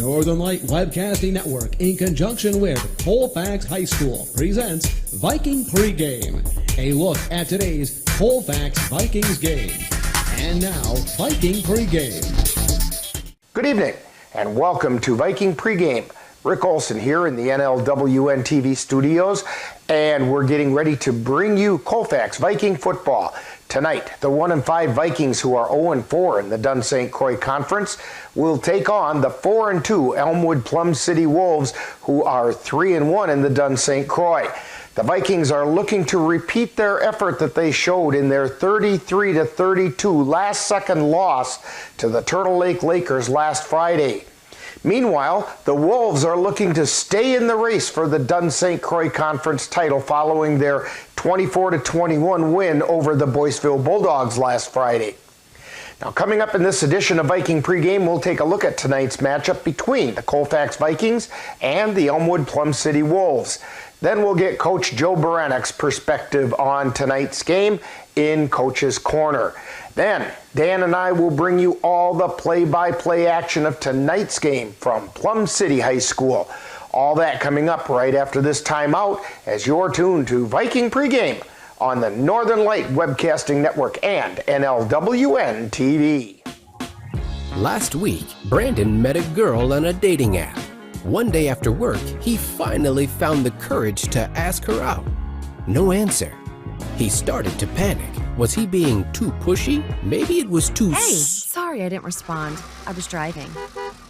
Northern Light Webcasting Network, in conjunction with Colfax High School, presents Viking Pregame, a look at today's Colfax Vikings game. And now, Viking Pregame. Good evening, and welcome to Viking Pregame. Rick Olson here in the NLWN-TV studios, and we're getting ready to bring you Colfax Viking football. Tonight, the 1-5 Vikings, who are 0-4 in the Dunn St. Croix Conference, will take on the 4-2 Elmwood Plum City Wolves, who are 3-1 in the Dunn St. Croix. The Vikings are looking to repeat their effort that they showed in their 33-32 last-second loss to the Turtle Lake Lakers last Friday. Meanwhile, the Wolves are looking to stay in the race for the Dunn St. Croix Conference title following their 24-21 win over the Boyceville Bulldogs last Friday. Now, coming up in this edition of Viking Pregame, we'll take a look at tonight's matchup between the Colfax Vikings and the Elmwood Plum City Wolves. Then we'll get Coach Joe Baranek's perspective on tonight's game in Coach's Corner. Then, Dan and I will bring you all the play-by-play action of tonight's game from Plum City High School. All that coming up right after this timeout as you're tuned to Viking Pregame on the Northern Light Webcasting Network and NLWN-TV. Last week, Brandon met a girl on a dating app. One day after work, he finally found the courage to ask her out. No answer. He started to panic. Was he being too pushy? Maybe it was too... Hey, sorry I didn't respond. I was driving.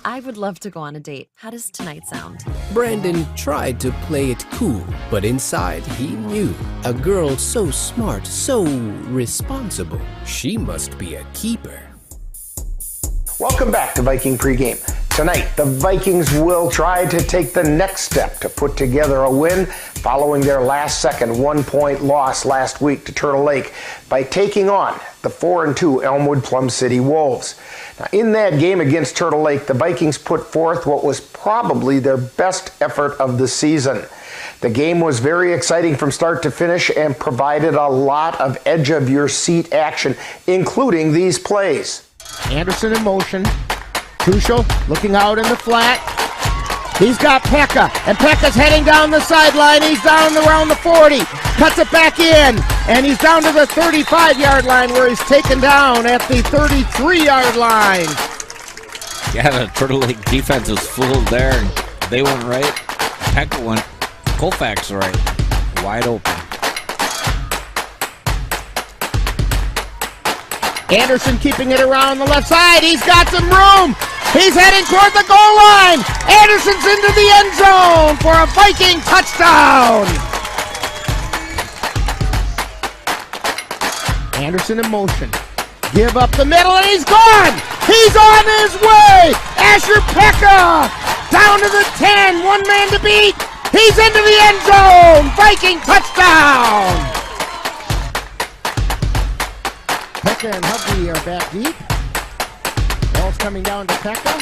I would love to go on a date. How does tonight sound? Brandon tried to play it cool, but inside he knew. A girl so smart, so responsible. She must be a keeper. Welcome back to Viking Pregame. Tonight, the Vikings will try to take the next step to put together a win following their last-second 1-point loss last week to Turtle Lake by taking on the 4-2 Elmwood Plum City Wolves. Now, in that game against Turtle Lake, the Vikings put forth what was probably their best effort of the season. The game was very exciting from start to finish and provided a lot of edge-of-your-seat action, including these plays. Anderson in motion. Tuchel looking out in the flat. He's got Pekka, and Pekka's heading down the sideline. He's down around the 40. Cuts it back in, and he's down to the 35-yard line where he's taken down at the 33-yard line. Yeah, the Turtle Lake defense was fooled there. They went right. Pekka went Colfax right. Wide open. Anderson keeping it around the left side. He's got some room. He's heading toward the goal line. Anderson's into the end zone for a Viking touchdown. Anderson in motion. Give up the middle, and he's gone. He's on his way. Asher Pekka down to the 10. One man to beat. He's into the end zone. Viking touchdown. Pekka and Hubby are back deep. Ball's coming down to Pekka.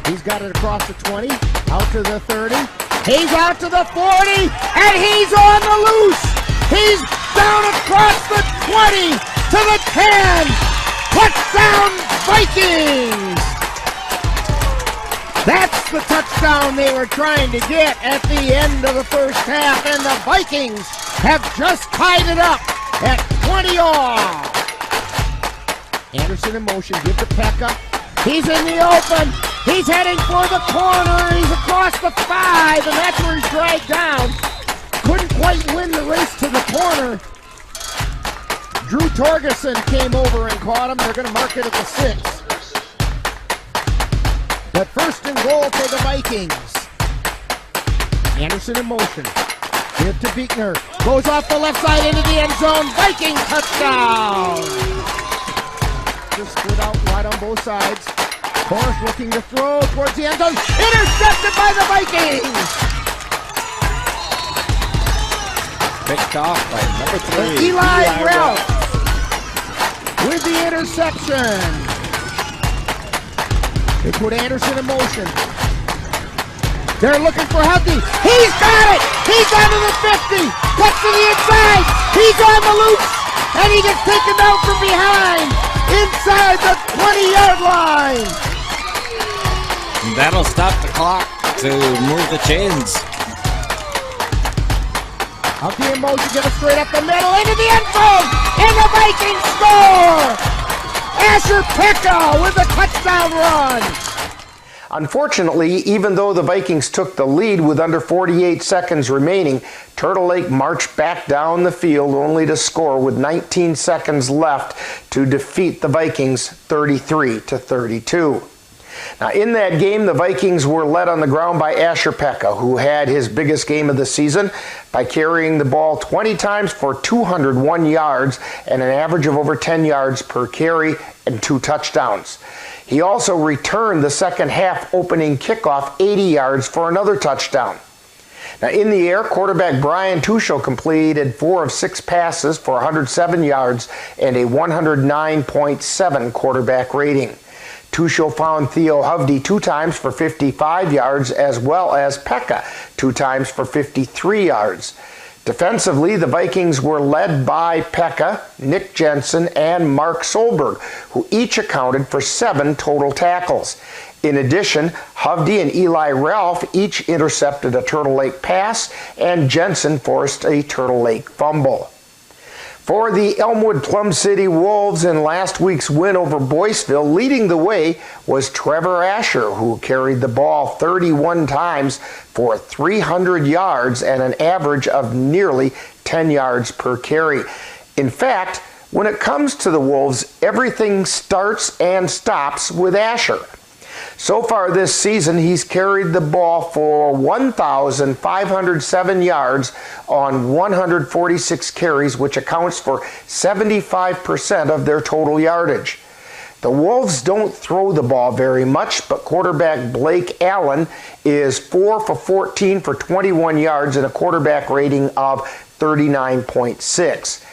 He's got it across the 20, out to the 30. He's out to the 40, and he's on the loose. He's down across the 20 to the 10. Touchdown, Vikings! That's the touchdown they were trying to get at the end of the first half, and the Vikings have just tied it up at 20-all. Anderson in motion, give to Pekka. He's in the open. He's heading for the corner. He's across the 5, and that's where he's dragged down. Couldn't quite win the race to the corner. Drew Torgerson came over and caught him. They're going to mark it at the 6. But first and goal for the Vikings. Anderson in motion. Give to Beekner. Goes off the left side into the end zone. Viking touchdown! Just split out wide on both sides. Forrest looking to throw towards the end zone. Intercepted by the Vikings! Picked off by number 3. Eli Ralph with the interception. They put Anderson in motion. They're looking for Hubby. He's got it! He's out of the 50! Cuts to the inside! He's on the loose! And he gets taken down from behind! Inside the 20-yard line! that'll stop the clock to move the chains. Up the emoji, get it straight up the middle, into the end zone, and the Vikings score! Asher Pekka with a touchdown run! Unfortunately, even though the Vikings took the lead with under 48 seconds remaining, Turtle Lake marched back down the field only to score with 19 seconds left to defeat the Vikings 33-32. Now, in that game, the Vikings were led on the ground by Asher Pekka, who had his biggest game of the season by carrying the ball 20 times for 201 yards and an average of over 10 yards per carry and 2 touchdowns. He also returned the second half opening kickoff 80 yards for another touchdown. Now, in the air, quarterback Brian Tuchel completed 4 of 6 passes for 107 yards and a 109.7 quarterback rating. Tuchel found Theo Hovde 2 times for 55 yards, as well as Pekka 2 times for 53 yards. Defensively, the Vikings were led by Pekka, Nick Jensen, and Mark Solberg, who each accounted for 7 total tackles. In addition, Hovde and Eli Ralph each intercepted a Turtle Lake pass, and Jensen forced a Turtle Lake fumble. For the Elmwood Plum City Wolves in last week's win over Boyceville, leading the way was Trevor Asher, who carried the ball 31 times for 300 yards and an average of nearly 10 yards per carry. In fact, when it comes to the Wolves, everything starts and stops with Asher. So far this season, he's carried the ball for 1,507 yards on 146 carries, which accounts for 75% of their total yardage. The Wolves don't throw the ball very much, but quarterback Blake Allen is 4 for 14 for 21 yards and a quarterback rating of 39.6.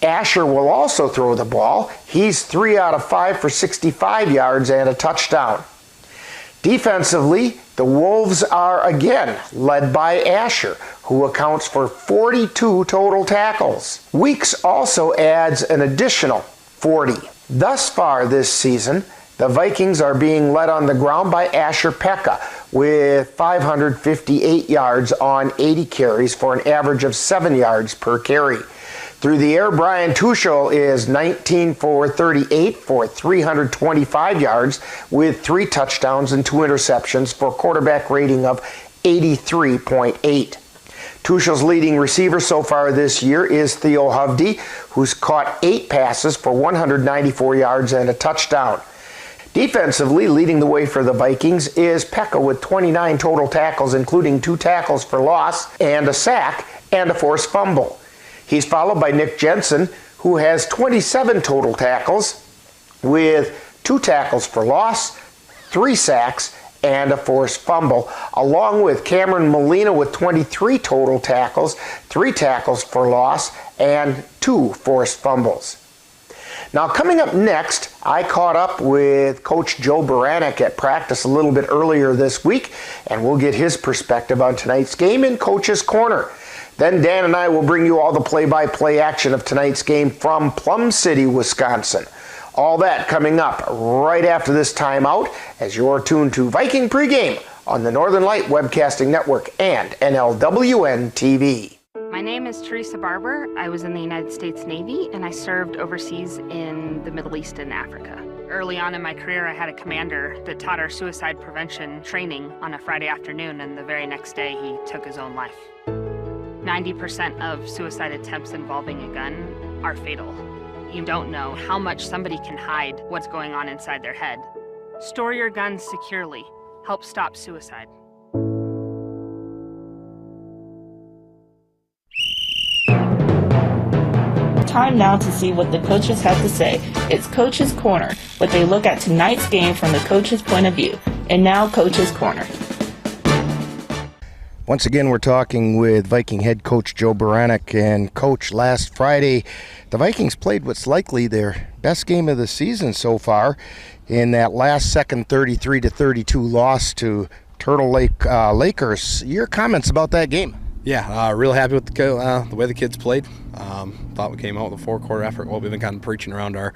Asher will also throw the ball. He's 3 out of 5 for 65 yards and a touchdown. Defensively, the Wolves are again led by Asher, who accounts for 42 total tackles. Weeks also adds an additional 40. Thus far this season, the Vikings are being led on the ground by Asher Pekka with 558 yards on 80 carries for an average of 7 yards per carry. Through the air, Brian Tuchel is 19 for 38 for 325 yards with 3 touchdowns and 2 interceptions for a quarterback rating of 83.8. Tuchel's leading receiver so far this year is Theo Hovde, who's caught 8 passes for 194 yards and a touchdown. Defensively, leading the way for the Vikings is Pekka with 29 total tackles, including 2 tackles for loss and a sack and a forced fumble. He's followed by Nick Jensen, who has 27 total tackles with 2 tackles for loss, 3 sacks, and a forced fumble, along with Cameron Molina with 23 total tackles, 3 tackles for loss, and 2 forced fumbles. Now, coming up next, I caught up with Coach Joe Baranek at practice a little bit earlier this week, and we'll get his perspective on tonight's game in Coach's Corner. Then Dan and I will bring you all the play-by-play action of tonight's game from Plum City, Wisconsin. All that coming up right after this timeout as you're tuned to Viking Pregame on the Northern Light Webcasting Network and NLWN-TV. My name is Teresa Barber. I was in the United States Navy and I served overseas in the Middle East and Africa. Early on in my career, I had a commander that taught our suicide prevention training on a Friday afternoon, and the very next day he took his own life. 90% of suicide attempts involving a gun are fatal. You don't know how much somebody can hide what's going on inside their head. Store your guns securely. Help stop suicide. Time now to see what the coaches have to say. It's Coach's Corner, where they look at tonight's game from the coach's point of view. And now, Coach's Corner. Once again, we're talking with Viking head coach Joe Baranek. And Coach, last Friday, the Vikings played what's likely their best game of the season so far in that last second 33-32 loss to Turtle Lake Lakers. Your comments about that game? Yeah, real happy with the way the kids played. Thought we came out with a 4-quarter effort. Well, we've been kind of preaching around our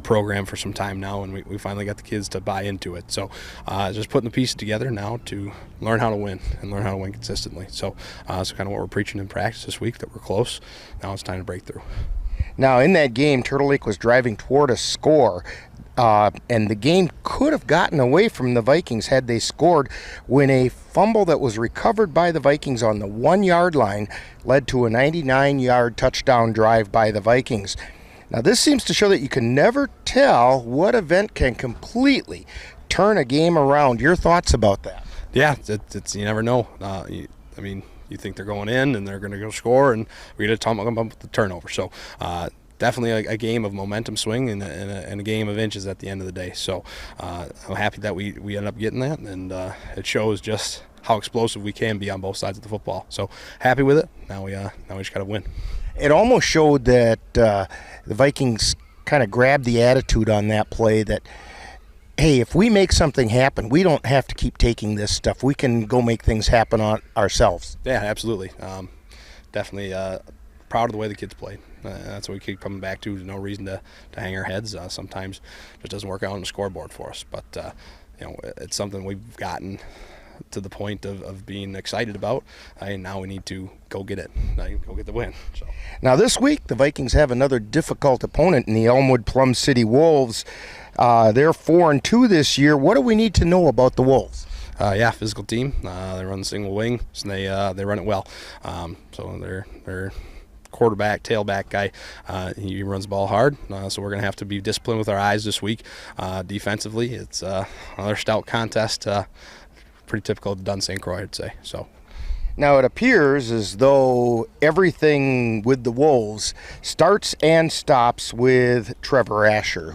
program for some time now, and we finally got the kids to buy into it. So just putting the pieces together now to learn how to win and learn how to win consistently. So that's kind of what we're preaching in practice this week, that we're close. Now it's time to break through. Now, in that game, Turtle Lake was driving toward a score, and the game could have gotten away from the Vikings had they scored, when a fumble that was recovered by the Vikings on the 1-yard line led to a 99-yard touchdown drive by the Vikings. Now, this seems to show that you can never tell what event can completely turn a game around. Your thoughts about that? Yeah, it's you never know. You think they're going in and they're going to go score, and we're going to talk about the turnover. So definitely a game of momentum swing and a game of inches at the end of the day. So I'm happy that we ended up getting that, and it shows just how explosive we can be on both sides of the football. So happy with it. Now we just got to win. It almost showed that the Vikings kind of grabbed the attitude on that play that, hey, if we make something happen, we don't have to keep taking this stuff. We can go make things happen on ourselves. Yeah, absolutely. Definitely proud of the way the kids played. That's what we keep coming back to. There's no reason to hang our heads. Sometimes it just doesn't work out on the scoreboard for us. But, it's something we've gotten to the point of being excited about, and now we need to go get it, go get the win. So. Now this week, the Vikings have another difficult opponent in the Elmwood Plum City Wolves. They're 4-2 this year. What do we need to know about the Wolves? Physical team. They run the single wing, so they run it well. So they're quarterback, tailback guy. He runs the ball hard, so we're going to have to be disciplined with our eyes this week. Defensively, it's another stout contest. Pretty typical of Dun St. Croix, I'd say. So. Now, it appears as though everything with the Wolves starts and stops with Trevor Asher,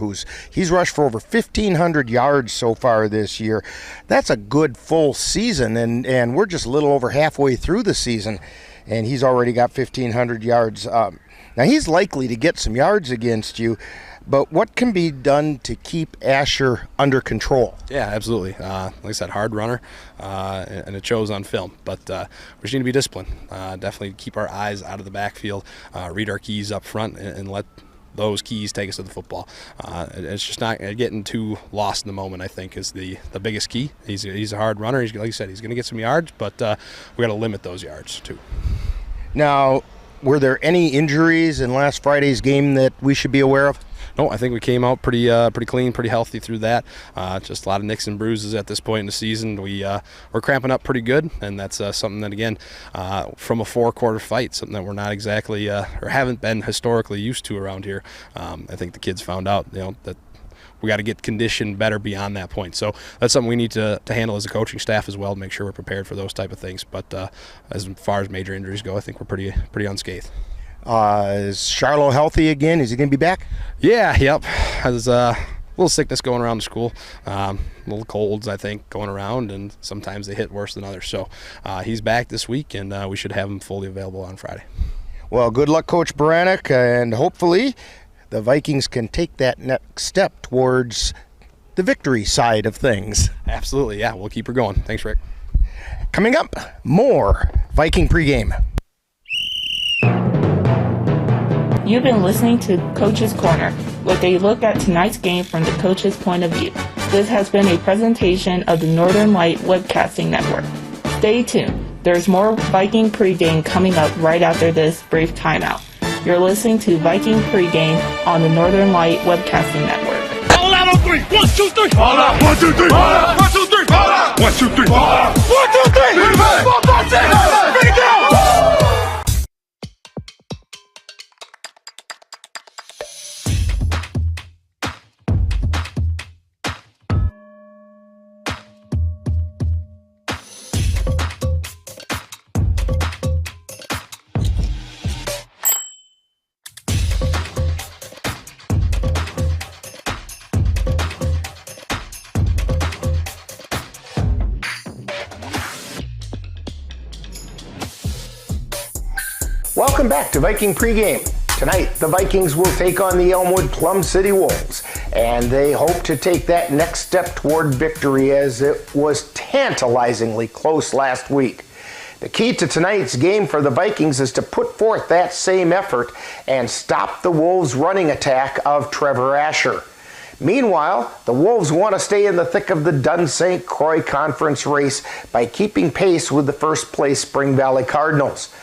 he's rushed for over 1,500 yards so far this year. That's a good full season, and we're just a little over halfway through the season, and he's already got 1,500 yards. Now, he's likely to get some yards against you, but what can be done to keep Asher under control? Yeah, absolutely. Like I said, hard runner, and it shows on film. But we just need to be disciplined. Definitely keep our eyes out of the backfield, read our keys up front, and let those keys take us to the football. It's just not getting too lost in the moment, I think, is the biggest key. He's a hard runner. Like you said, he's going to get some yards, but we got to limit those yards too. Now, were there any injuries in last Friday's game that we should be aware of? No, I think we came out pretty clean, pretty healthy through that. Just a lot of nicks and bruises at this point in the season. We're cramping up pretty good, and that's something that, again, from a 4-quarter fight, something that we're not exactly or haven't been historically used to around here. I think the kids found out, that we got to get conditioned better beyond that point. So that's something we need to handle as a coaching staff as well, to make sure we're prepared for those type of things. But as far as major injuries go, I think we're pretty unscathed. Is Charlo healthy again? Is he going to be back? Yeah, yep. There's a little sickness going around the school, little colds, I think, going around, and sometimes they hit worse than others. So he's back this week, and we should have him fully available on Friday. Well, good luck, Coach Baranek, and hopefully the Vikings can take that next step towards the victory side of things. Absolutely, yeah. We'll keep her going. Thanks, Rick. Coming up, more Viking pregame. You've been listening to Coach's Corner, with a look at tonight's game from the coach's point of view. This has been a presentation of the Northern Light Webcasting Network. Stay tuned. There's more Viking pregame coming up right after this brief timeout. You're listening to Viking pregame on the Northern Light Webcasting Network. All out on 3. 1, 2, 3. All out. 1, 2, 3. All out. 1, 2, 3. All out. 1, 2, 3. All out. 1, 2, 3. Bring it down. Welcome back to Viking Pregame. Tonight, the Vikings will take on the Elmwood Plum City Wolves, and they hope to take that next step toward victory, as it was tantalizingly close last week. The key to tonight's game for the Vikings is to put forth that same effort and stop the Wolves' running attack of Trevor Asher. Meanwhile, the Wolves want to stay in the thick of the Dunn-St. Croix Conference race by keeping pace with the first-place Spring Valley Cardinals.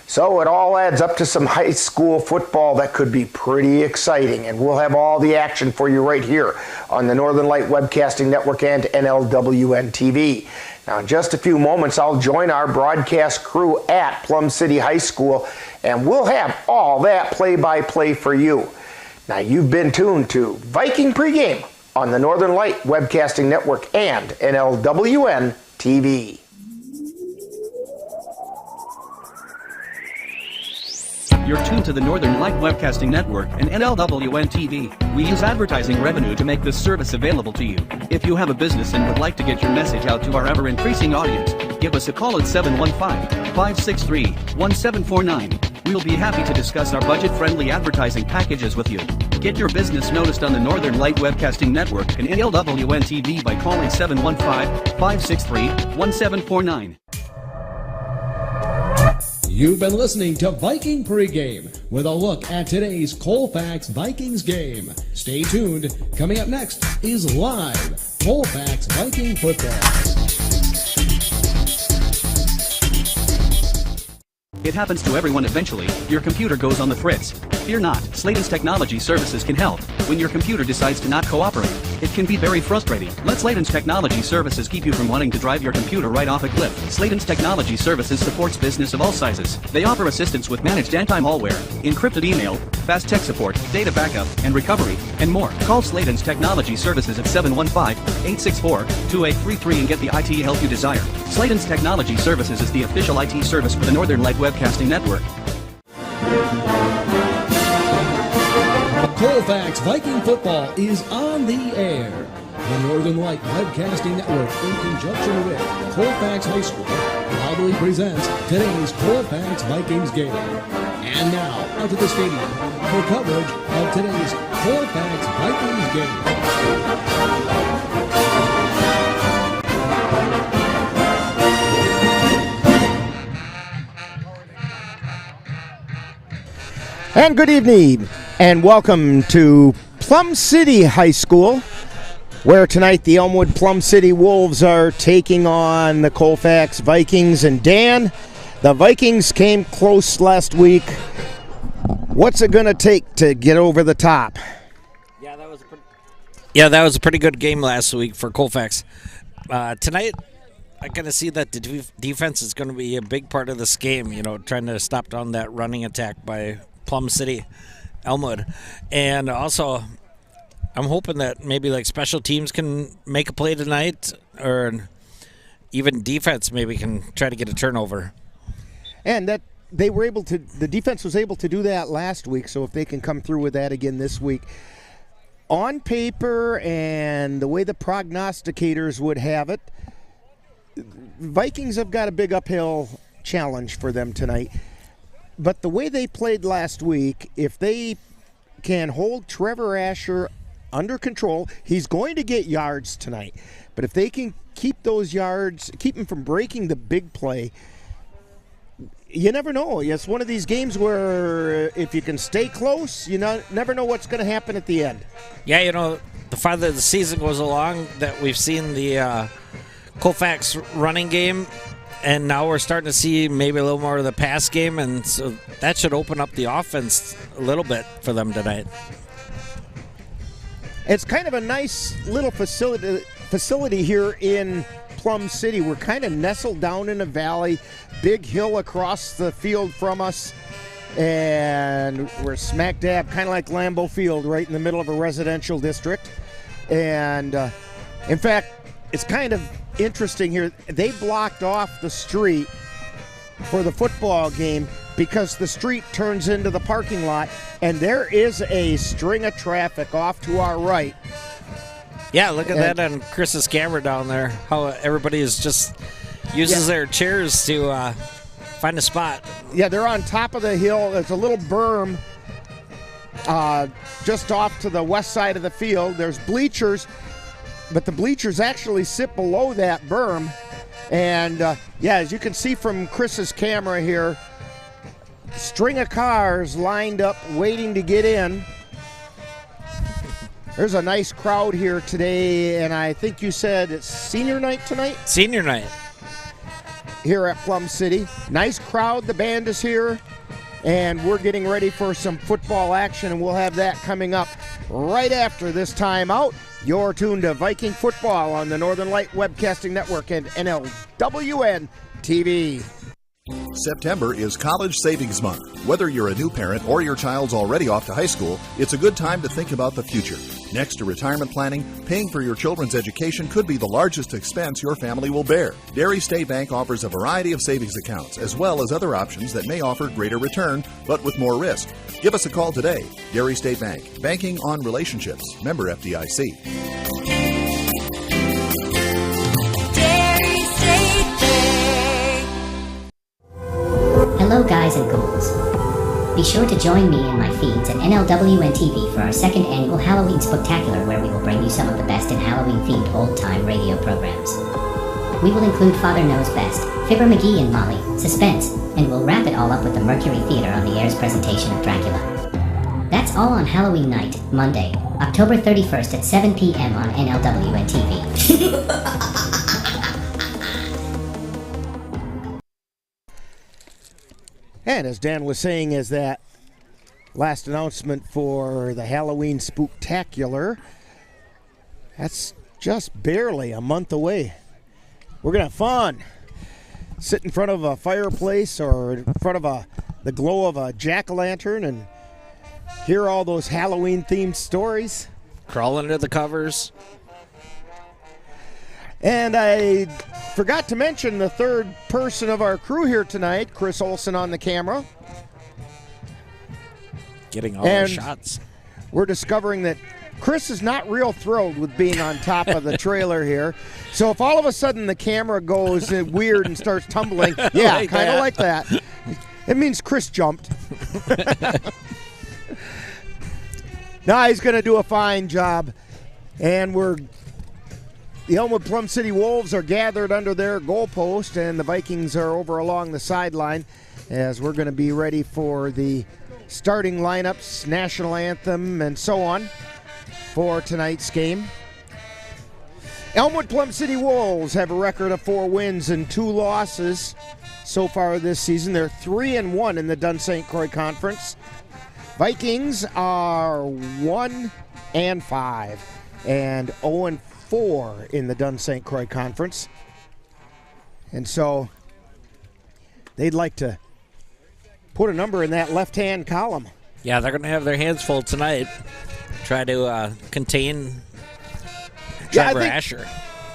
So it all adds up to some high school football that could be pretty exciting, and we'll have all the action for you right here on the Northern Light Webcasting Network and NLWN-TV. Now, in just a few moments, I'll join our broadcast crew at Plum City High School, and we'll have all that play-by-play for you. Now, you've been tuned to Viking Pregame on the Northern Light Webcasting Network and NLWN-TV. You're tuned to the Northern Light Webcasting Network and NLWN-TV. We use advertising revenue to make this service available to you. If you have a business and would like to get your message out to our ever-increasing audience, give us a call at 715-563-1749. We'll be happy to discuss our budget-friendly advertising packages with you. Get your business noticed on the Northern Light Webcasting Network and NLWN-TV by calling 715-563-1749. You've been listening to Viking Pregame with a look at today's Colfax Vikings game. Stay tuned. Coming up next is live Colfax Viking football. It happens to everyone eventually. Your computer goes on the fritz. Fear not, Sladen's Technology Services can help. When your computer decides to not cooperate, it can be very frustrating. Let Sladen's Technology Services keep you from wanting to drive your computer right off a cliff. Sladen's Technology Services supports business of all sizes. They offer assistance with managed anti-malware, encrypted email, fast tech support, data backup, and recovery, and more. Call Sladen's Technology Services at 715-864-2833 and get the IT help you desire. Sladen's Technology Services is the official IT service for the Northern Light Webcasting Network. Colfax Viking football is on the air. The Northern Light Webcasting Network, in conjunction with Colfax High School, proudly presents today's Colfax Vikings game. And now, out to the stadium for coverage of today's Colfax Vikings game. And good evening, and welcome to Plum City High School, where tonight the Elmwood Plum City Wolves are taking on the Colfax Vikings. And Dan, the Vikings came close last week. What's it going to take to get over the top? Yeah, that was a pretty good game last week for Colfax. Tonight, I kind of see that the defense is going to be a big part of this game, trying to stop down that running attack by Plum City, Elmwood. And also, I'm hoping that maybe like special teams can make a play tonight, or even defense maybe can try to get a turnover. And that they were able to, the defense was able to do that last week, so if they can come through with that again this week. On paper and the way the prognosticators would have it, Vikings have got a big uphill challenge for them tonight. But the way they played last week, if they can hold Trevor Asher under control, he's going to get yards tonight. But if they can keep those yards, keep him from breaking the big play, you never know. It's one of these games where if you can stay close, you never know what's going to happen at the end. Yeah, the farther the season goes along, that we've seen the Colfax running game, and now we're starting to see maybe a little more of the pass game, and so that should open up the offense a little bit for them tonight. It's kind of a nice little facility here in Plum City. We're kind of nestled down in a valley, big hill across the field from us, and we're smack dab, kind of like Lambeau Field, right in the middle of a residential district. And in fact, it's kind of interesting here. They blocked off the street for the football game because the street turns into the parking lot, and there is a string of traffic off to our right. Yeah, look at that on Chris's camera down there, how everybody is just uses their chairs to find a spot. Yeah, they're on top of the hill. There's a little berm just off to the west side of the field. There's bleachers, but the bleachers actually sit below that berm. And, yeah, as you can see from Chris's camera here, string of cars lined up waiting to get in. There's a nice crowd here today, and I think you said it's senior night tonight? Senior night. Here at Plum City. Nice crowd. The band is here, and we're getting ready for some football action, and we'll have that coming up right after this timeout. You're tuned to Viking football on the Northern Light Webcasting Network and NLWN-TV. September is College Savings Month. Whether you're a new parent or your child's already off to high school, it's a good time to think about the future. Next to retirement planning, paying for your children's education could be the largest expense your family will bear. Dairy State Bank offers a variety of savings accounts, as well as other options that may offer greater return, but with more risk. Give us a call today. Dairy State Bank, banking on relationships. Member FDIC. Hello guys and ghouls. Be sure to join me in my feeds at NLWN-TV for our second annual Halloween Spooktacular, where we will bring you some of the best in Halloween-themed old-time radio programs. We will include Father Knows Best, Fibber McGee and Molly, Suspense, and we'll wrap it all up with the Mercury Theater on the air's presentation of Dracula. That's all on Halloween night, Monday, October 31st at 7 p.m. on NLWN-TV. And as Dan was saying, is that last announcement for the Halloween Spooktacular, that's just barely a month away. We're going to have fun. Sit in front of a fireplace or in front of the glow of a jack-o'-lantern and hear all those Halloween-themed stories. Crawl under the covers. And I forgot to mention the third person of our crew here tonight, Chris Olson on the camera. Getting all the shots. We're discovering that Chris is not real thrilled with being on top of the trailer here. So if all of a sudden the camera goes weird and starts tumbling, yeah, like kind of that. like that, it means Chris jumped. No, he's going to do a fine job. And the Elmwood Plum City Wolves are gathered under their goalpost, and the Vikings are over along the sideline as we're going to be ready for the starting lineups, national anthem, and so on for tonight's game. Elmwood Plum City Wolves have a record of 4 wins and 2 losses so far this season. They're 3-1 in the Dun St. Croix Conference. Vikings are 1-5 and 0-4 in the Dun St. Croix Conference. And so they'd like to put a number in that left-hand column. Yeah, they're going to have their hands full tonight. Try to contain Trevor Asher.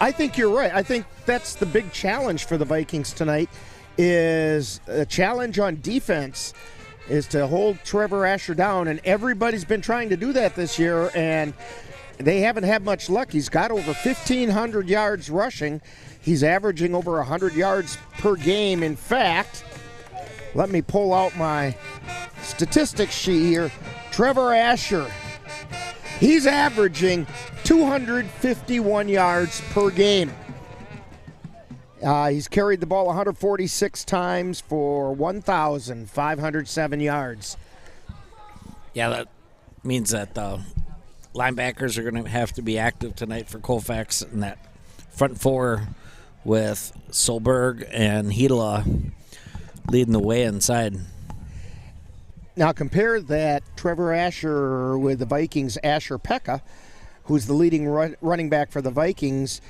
I think you're right. I think that's the big challenge for the Vikings tonight, is a challenge on defense is to hold Trevor Asher down, and everybody's been trying to do that this year, and they haven't had much luck. He's got over 1,500 yards rushing. He's averaging over 100 yards per game. In fact, let me pull out my statistics sheet here. Trevor Asher, he's averaging 251 yards per game. He's carried the ball 146 times for 1,507 yards. Yeah, that means that the linebackers are going to have to be active tonight for Colfax in that front four with Solberg and Hila leading the way inside. Now compare that Trevor Asher with the Vikings' Asher Pekka, who's the leading running back for the Vikings.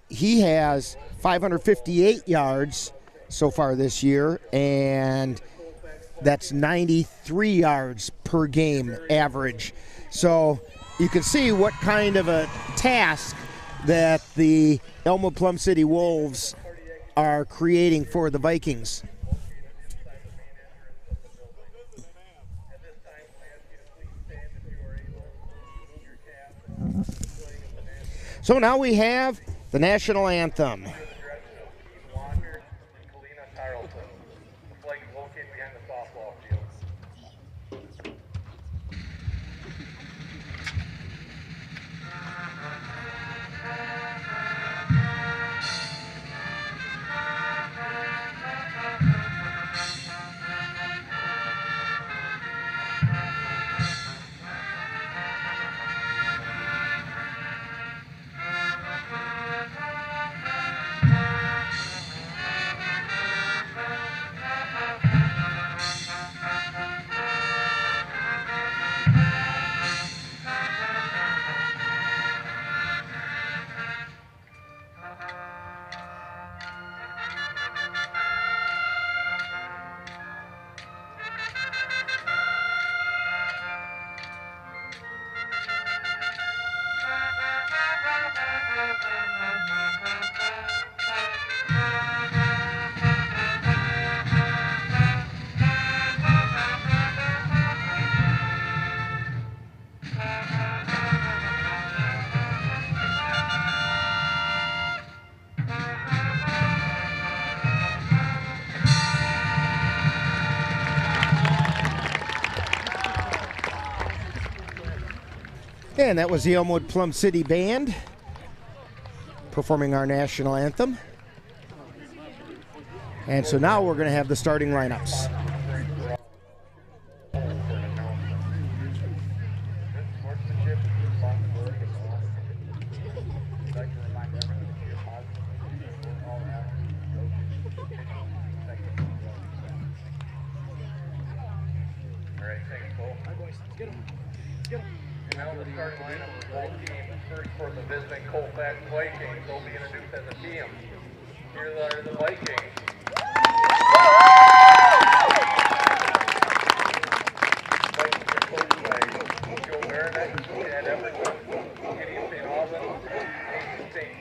He has 558 yards so far this year, and that's 93 yards per game average. So you can see what kind of a task that the Elmwood Plum City Wolves are creating for the Vikings. So now we have the national anthem. And that was the Elmwood Plum City Band performing our national anthem. And so now we're going to have the starting lineups. Now the starting lineup for both teams. First for the visiting Colfax Vikings, they'll be introduced as a team. Here are the Vikings. Vikings are coached by Joe Maronek, Chad Everton, Gideon St. Alvin, Nathan St.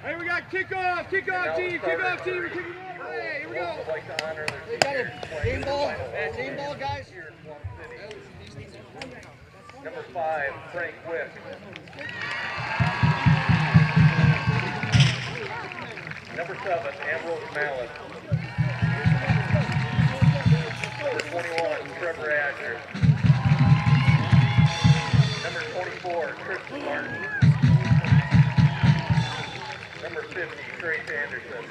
Hey, we got kickoff team, kickoff team, we're kicking off. Hey, here we go. Like to honor their They got it. Game ball, guys. Number 5, Frank Whip. Number 7, Ambrose Mallet. Number 21, Trevor Asher. Number 24, Tristan Martin. Number 50, Trace Anderson.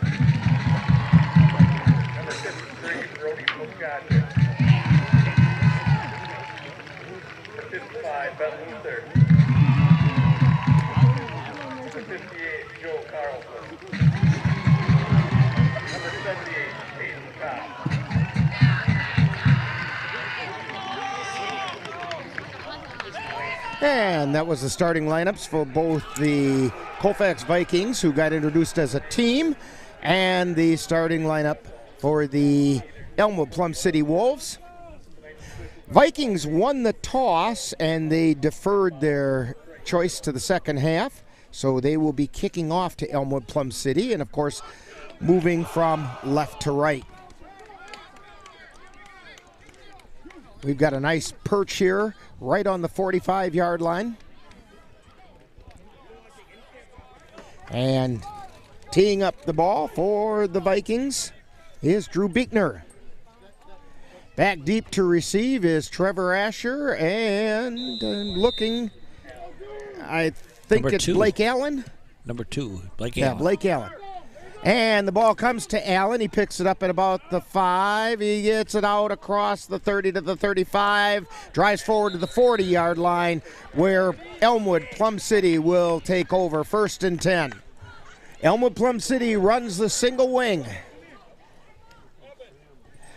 Number 53, Brody Muscatcher. Number 55, Ben Luther. Number 58, Joe Carlson. Number 78, Hayden Cobb. And that was the starting lineups for both the Colfax Vikings, who got introduced as a team, and the starting lineup for the Elmwood Plum City Wolves. Vikings won the toss, and they deferred their choice to the second half, so they will be kicking off to Elmwood Plum City, and of course, moving from left to right. We've got a nice perch here, right on the 45-yard line. And teeing up the ball for the Vikings is Drew Beekner. Back deep to receive is Trevor Asher, and looking, I think Number it's 2. Blake Allen. Number 2, Blake Yeah, Allen. Blake Allen. And the ball comes to Allen. He picks it up at about the 5. He gets it out across the 30 to the 35. Drives forward to the 40-yard line where Elmwood Plum City will take over 1st and 10. Elmwood Plum City runs the single wing.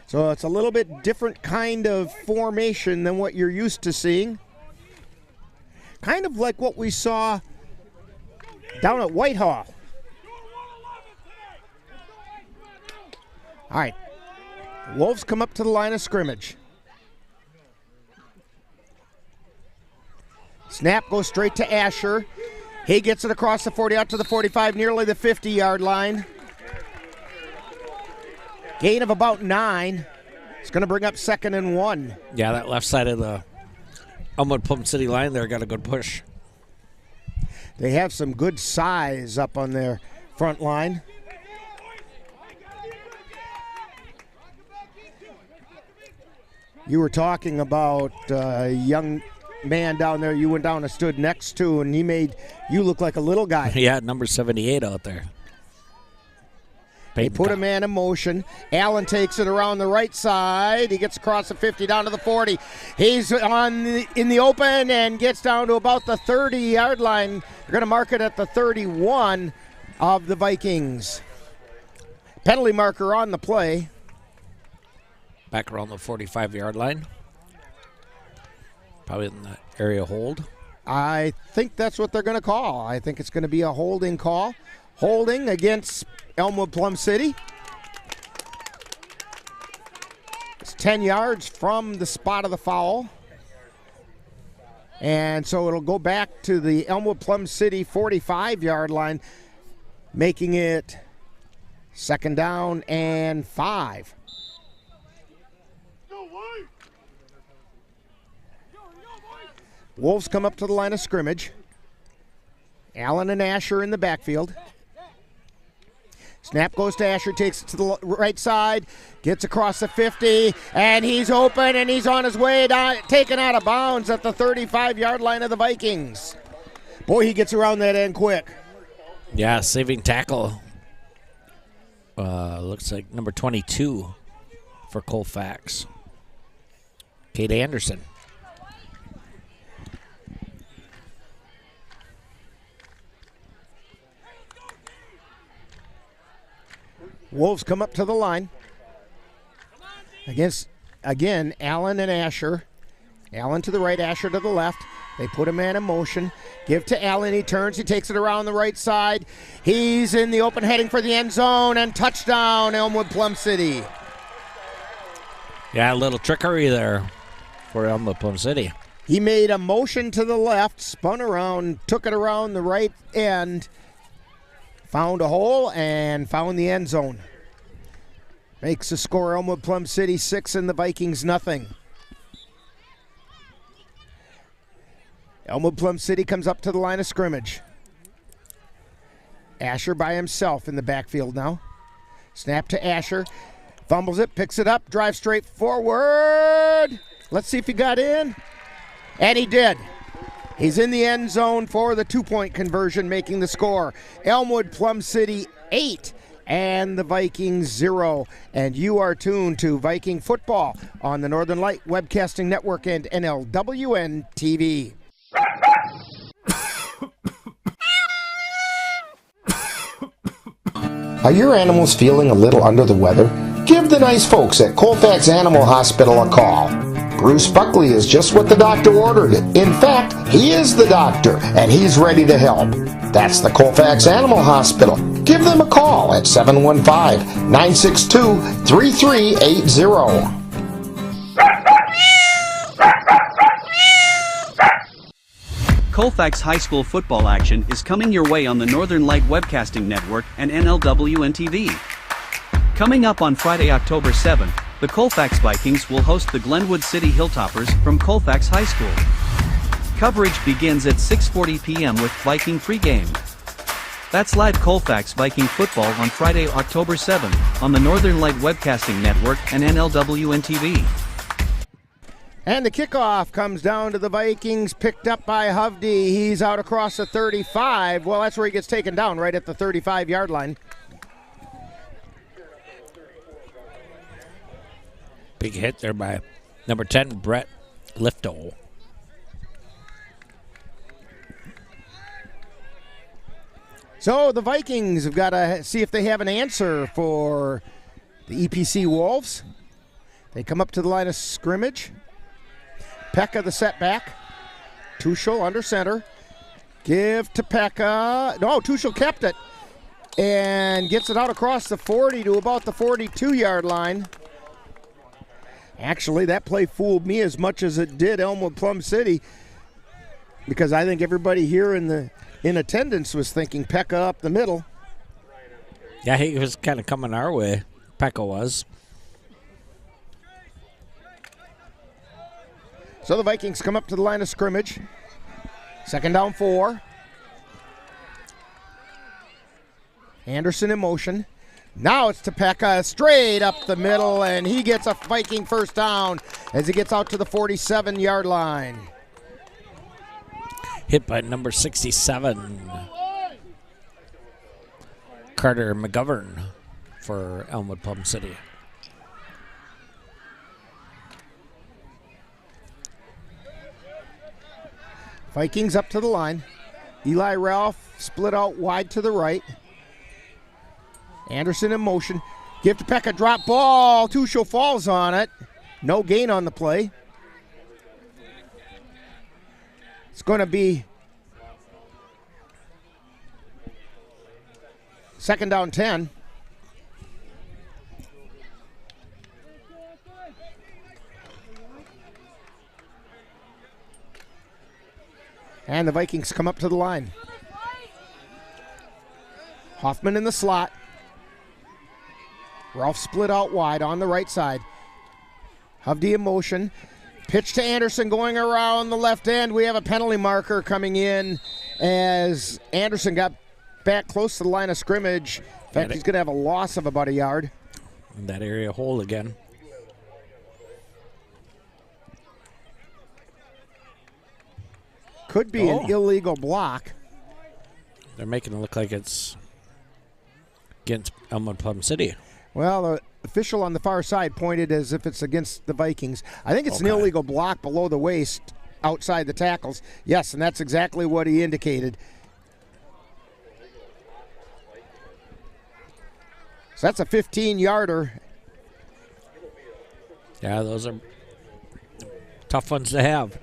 So it's a little bit different kind of formation than what you're used to seeing. Kind of like what we saw down at Whitehall. All right, Wolves come up to the line of scrimmage. Snap goes straight to Asher. He gets it across the 40 out to the 45, nearly the 50-yard line. Gain of about 9. It's going to bring up 2nd and 1. Yeah, that left side of the Elmwood Plum City line there got a good push. They have some good size up on their front line. You were talking about a young man down there you went down and stood next to, and he made you look like a little guy. Yeah, number 78 out there. They put a man in motion. Allen takes it around the right side. He gets across the 50 down to the 40. He's in the open and gets down to about the 30-yard line. They're going to mark it at the 31 of the Vikings. Penalty marker on the play. Back around the 45-yard line. Probably in the area hold. I think that's what they're going to call. I think it's going to be a holding call. Holding against Elmwood Plum City. It's 10 yards from the spot of the foul. And so it'll go back to the Elmwood Plum City 45-yard line, making it 2nd down and 5. Wolves come up to the line of scrimmage. Allen and Asher in the backfield. Snap goes to Asher, takes it to the right side, gets across the 50, and he's open, and he's on his way down, taken out of bounds at the 35-yard line of the Vikings. Boy, he gets around that end quick. Yeah, saving tackle. Looks like number 22 for Colfax. Kate Anderson. Wolves come up to the line. Again, Allen and Asher. Allen to the right, Asher to the left. They put a man in motion. Give to Allen. He turns. He takes it around the right side. He's in the open, heading for the end zone, and touchdown, Elmwood Plum City. Yeah, a little trickery there for Elmwood Plum City. He made a motion to the left, spun around, took it around the right end, found a hole, and found the end zone. Makes the score Elmwood Plum City 6 and the Vikings nothing. Elmwood Plum City comes up to the line of scrimmage. Asher by himself in the backfield now. Snap to Asher. Fumbles it, picks it up, drives straight forward. Let's see if he got in. And he did. He's in the end zone for the 2-point conversion, making the score. Elmwood Plum City 8 and the Vikings 0. And you are tuned to Viking football on the Northern Light Webcasting Network and NLWN-TV. Are your animals feeling a little under the weather? Give the nice folks at Colfax Animal Hospital a call. Bruce Buckley is just what the doctor ordered. In fact, he is the doctor, and he's ready to help. That's the Colfax Animal Hospital. Give them a call at 715-962-3380. Colfax High School football action is coming your way on the Northern Light Webcasting Network and NLWN-TV. Coming up on Friday, October 7th, the Colfax Vikings will host the Glenwood City Hilltoppers from Colfax High School. Coverage begins at 6:40 p.m. with Viking Pregame. That's live Colfax Viking football on Friday, October 7th on the Northern Light Webcasting Network and NLWN-TV. And the kickoff comes down to the Vikings, picked up by Hovde. He's out across the 35. Well, that's where he gets taken down, right at the 35-yard line. Big hit there by number 10, Brett Lifto. So the Vikings have got to see if they have an answer for the EPC Wolves. They come up to the line of scrimmage. Pekka the setback. Tuchel under center. Give to Pekka. No, Tuchel kept it. And gets it out across the 40 to about the 42-yard line. Actually, that play fooled me as much as it did Elmwood Plum City, because I think everybody here in attendance was thinking Pekka up the middle. Yeah, he was kind of coming our way. Pekka was. So the Vikings come up to the line of scrimmage. 2nd down 4. Anderson in motion. Now it's to Pekka, straight up the middle, and he gets a Viking first down as he gets out to the 47-yard line. Hit by number 67, Carter McGovern for Elmwood Plum City. Vikings up to the line. Eli Ralph split out wide to the right. Anderson in motion. Give to Pekka, drop ball. Tuchel falls on it. No gain on the play. It's going to be 2nd down 10. And the Vikings come up to the line. Hoffman in the slot. Ralph split out wide on the right side. Hovde in motion. Pitch to Anderson going around the left end. We have a penalty marker coming in as Anderson got back close to the line of scrimmage In fact, he's going to have a loss of about a yard. In that area hole again. Could be an illegal block. They're making it look like it's against Elmwood Plum City. Well, the official on the far side pointed as if it's against the Vikings. I think it's an illegal block below the waist outside the tackles. Yes, and that's exactly what he indicated. So that's a 15-yarder. Yeah, those are tough ones to have.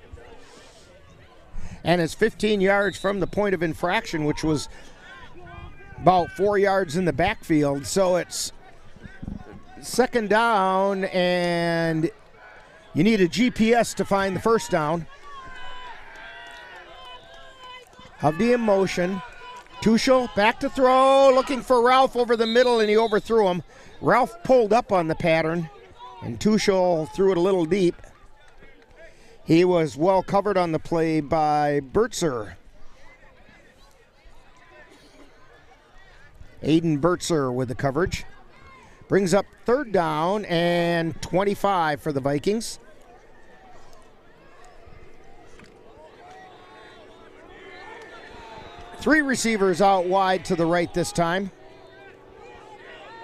And it's 15 yards from the point of infraction, which was about 4 yards in the backfield. So it's second down, and you need a GPS to find the first down. Hovde in motion. Tuchel back to throw, looking for Ralph over the middle, and he overthrew him. Ralph pulled up on the pattern, and Tuchel threw it a little deep. He was well covered on the play by Bertzer. Aiden Bertzer with the coverage. Brings up third down and 25 for the Vikings. Three receivers out wide to the right this time.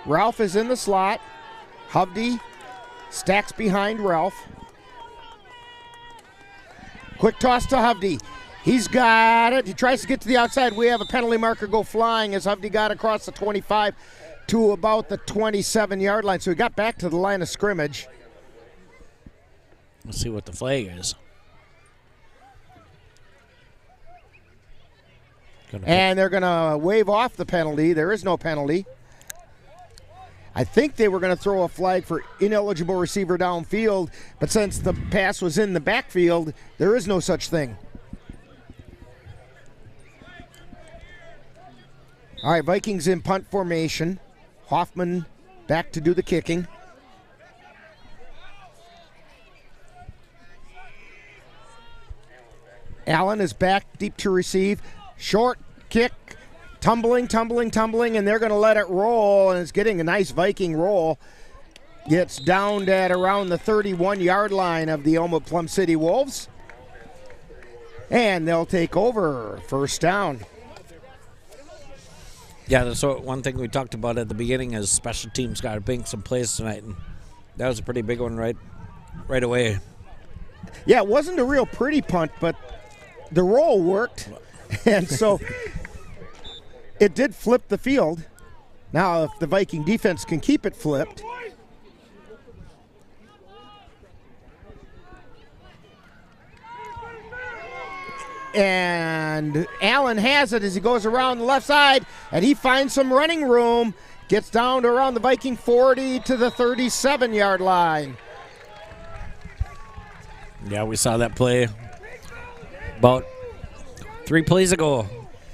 Ralph is in the slot. Hovde stacks behind Ralph. Quick toss to Hovde. He's got it. He tries to get to the outside. We have a penalty marker go flying as Hovde got across the 25 to about the 27-yard line. So he got back to the line of scrimmage. Let's see what the flag is. And they're going to wave off the penalty. There is no penalty. I think they were going to throw a flag for ineligible receiver downfield, but since the pass was in the backfield, there is no such thing. All right, Vikings in punt formation. Hoffman back to do the kicking. Allen is back deep to receive. Short kick. Tumbling, and they're going to let it roll, and it's getting a nice Viking roll. Gets downed at around the 31-yard line of the Elmwood Plum City Wolves. And they'll take over first down. Yeah, that's one thing we talked about at the beginning is special teams got to bring some plays tonight, and that was a pretty big one right away. Yeah, it wasn't a real pretty punt, but the roll worked, and so it did flip the field. Now, if the Viking defense can keep it flipped. And Allen has it as he goes around the left side, and he finds some running room. Gets down to around the Viking 40 to the 37-yard line. Yeah, we saw that play about 3 plays ago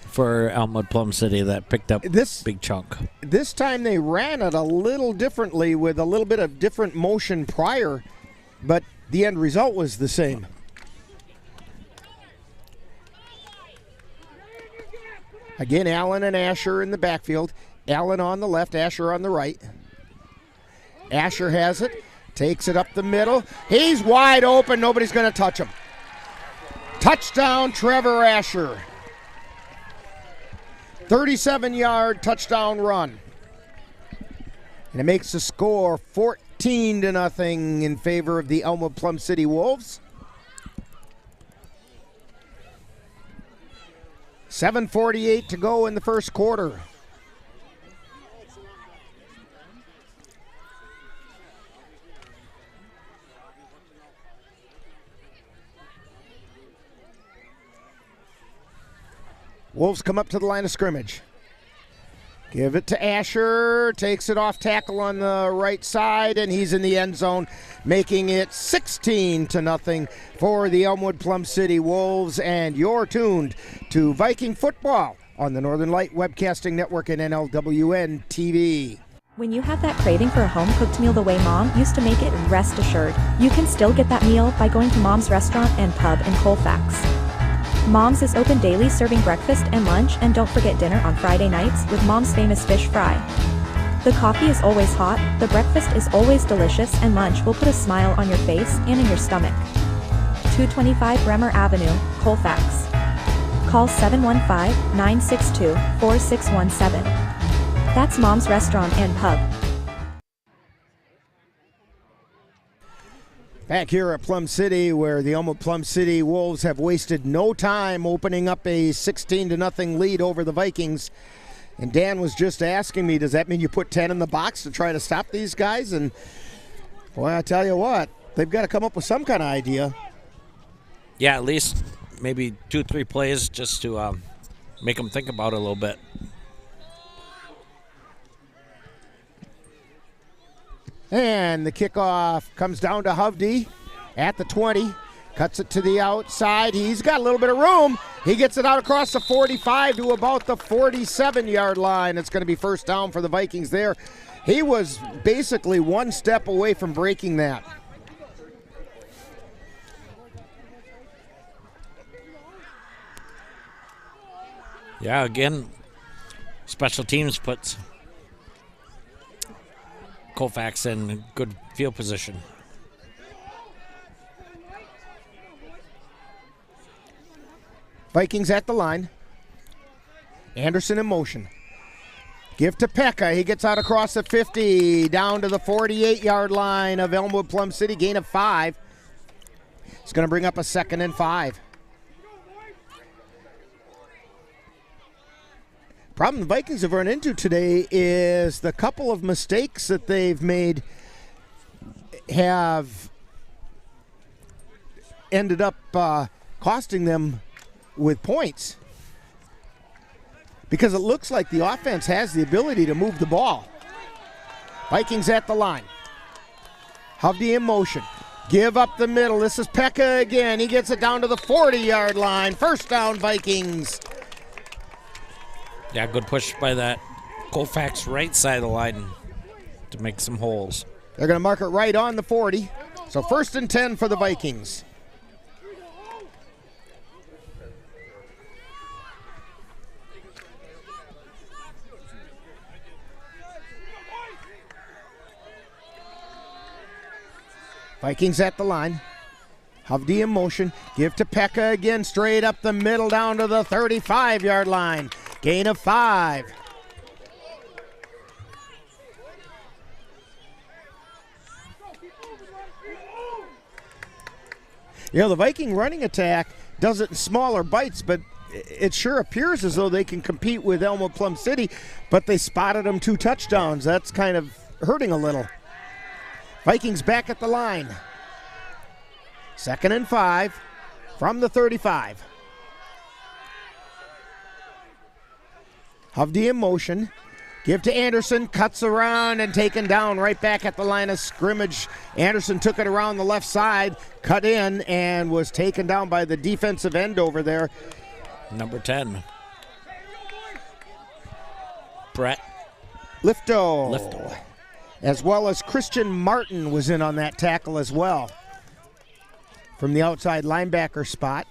for Elmwood Plum City that picked up this big chunk. This time they ran it a little differently with a little bit of different motion prior, but the end result was the same. Again, Allen and Asher in the backfield. Allen on the left, Asher on the right. Asher has it, takes it up the middle. He's wide open, nobody's going to touch him. Touchdown, Trevor Asher. 37-yard touchdown run. And it makes the score 14-0 in favor of the Elmwood Plum City Wolves. 7:48 to go in the first quarter. Wolves come up to the line of scrimmage. Give it to Asher, takes it off tackle on the right side, and he's in the end zone, making it 16-0 for the Elmwood Plum City Wolves. And you're tuned to Viking football on the Northern Light Webcasting Network and NLWN-TV. When you have that craving for a home-cooked meal the way Mom used to make it, rest assured, you can still get that meal by going to Mom's Restaurant and Pub in Colfax. Mom's is open daily, serving breakfast and lunch, and don't forget dinner on Friday nights with Mom's famous fish fry. The coffee is always hot, the breakfast is always delicious, and lunch will put a smile on your face and in your stomach. 225 Bremer Avenue, Colfax. Call 715-962-4617. That's Mom's Restaurant and Pub. Back here at Plum City, where the Elmwood Plum City Wolves have wasted no time opening up a 16-0 lead over the Vikings. And Dan was just asking me, does that mean you put 10 in the box to try to stop these guys? And boy, I tell you what, they've got to come up with some kind of idea. Yeah, at least maybe 2-3 plays just to make them think about it a little bit. And the kickoff comes down to Hovde at the 20. Cuts it to the outside. He's got a little bit of room. He gets it out across the 45 to about the 47-yard line. It's going to be first down for the Vikings there. He was basically one step away from breaking that. Yeah, again, special teams puts Colfax in good field position. Vikings at the line. Anderson in motion. Give to Pekka. He gets out across the 50, down to the 48-yard line of Elmwood Plum City. Gain of 5. It's going to bring up a 2nd and 5. Problem the Vikings have run into today is the couple of mistakes that they've made have ended up costing them with points, because it looks like the offense has the ability to move the ball. Vikings at the line. Hovde in motion. Give up the middle. This is Pekka again. He gets it down to the 40-yard line. First down, Vikings. Yeah, good push by that Colfax right side of the line to make some holes. They're going to mark it right on the 40. So 1st and 10 for the Vikings. Vikings at the line. Hovde in motion. Give to Pekka again. Straight up the middle down to the 35-yard line. Gain of 5. You know, the Viking running attack does it in smaller bites, but it sure appears as though they can compete with Elmwood Plum City, but they spotted them 2 touchdowns. That's kind of hurting a little. Vikings back at the line. 2nd and 5 from the 35. Hovde in motion. Give to Anderson. Cuts around and taken down right back at the line of scrimmage. Anderson took it around the left side, cut in, and was taken down by the defensive end over there. Number 10. Brett Lifto. As well as Christian Martin was in on that tackle as well. From the outside linebacker spot.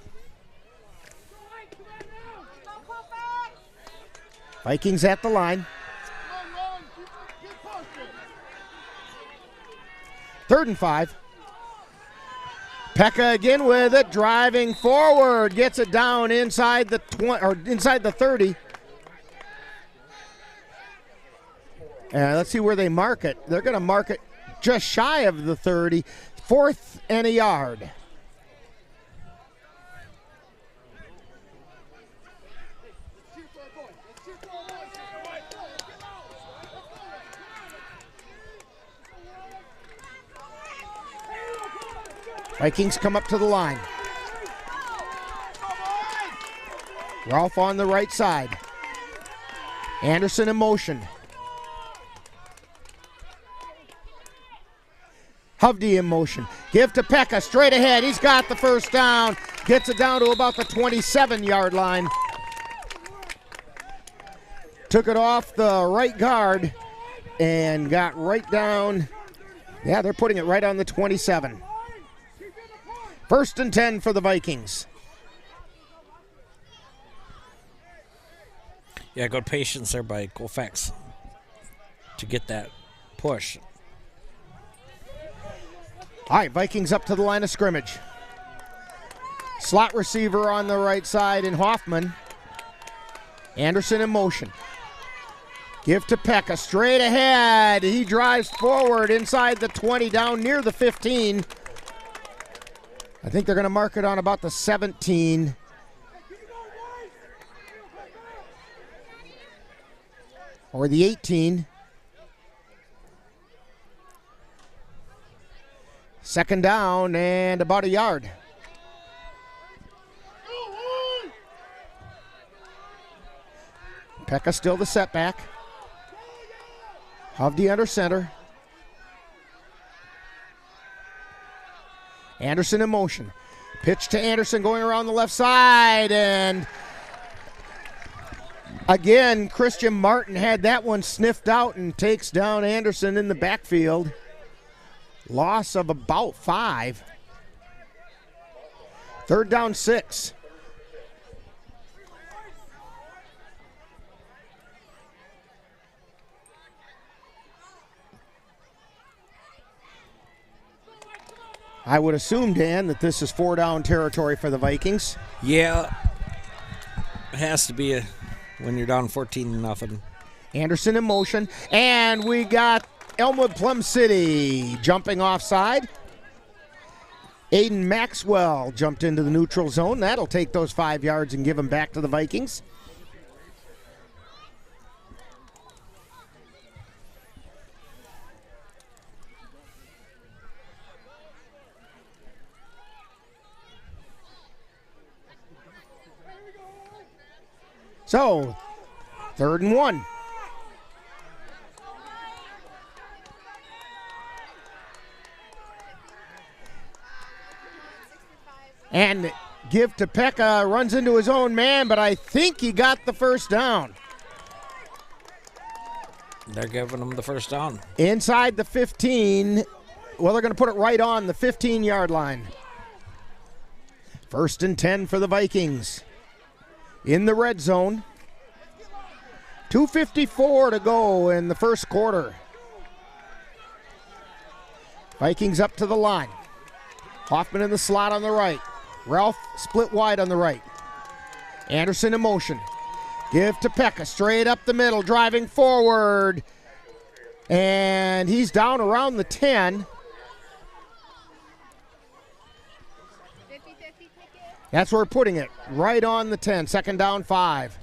Vikings at the line. 3rd and 5. Pekka again with it, driving forward, gets it down inside the 20 or inside the 30. Let's see where they mark it. They're going to mark it just shy of the 30. 4th and a yard. Vikings come up to the line. Ralph on the right side. Anderson in motion. Hovde in motion. Give to Pekka straight ahead. He's got the first down. Gets it down to about the 27-yard line. Took it off the right guard and got right down. Yeah, they're putting it right on the 27. 1st and 10 for the Vikings. Yeah, good patience there by Colfax to get that push. All right, Vikings up to the line of scrimmage. Slot receiver on the right side in Hoffman. Anderson in motion. Give to Pekka, straight ahead. He drives forward inside the 20, down near the 15. I think they're going to mark it on about the 17. Or the 18. Second down and about a yard. Pekka still the setback. Hovde under center. Anderson in motion. Pitch to Anderson going around the left side, and again, Christian Martin had that one sniffed out and takes down Anderson in the backfield. Loss of about 5. Third down 6. I would assume, Dan, that this is 4-down territory for the Vikings. Yeah, it has to be when you're down 14-0. Anderson in motion, and we got Elmwood Plum City jumping offside. Aiden Maxwell jumped into the neutral zone. That'll take those 5 yards and give them back to the Vikings. So, 3rd and 1. And give to Pekka, runs into his own man, but I think he got the first down. They're giving him the first down. Inside the 15. Well, they're going to put it right on the 15-yard line. 1st and 10 for the Vikings. In the red zone. 2:54 to go in the first quarter. Vikings up to the line. Hoffman in the slot on the right. Ralph split wide on the right. Anderson in motion. Give to Pekka, straight up the middle, driving forward. And he's down around the 10. That's where we're putting it, right on the 10, 2nd down 5.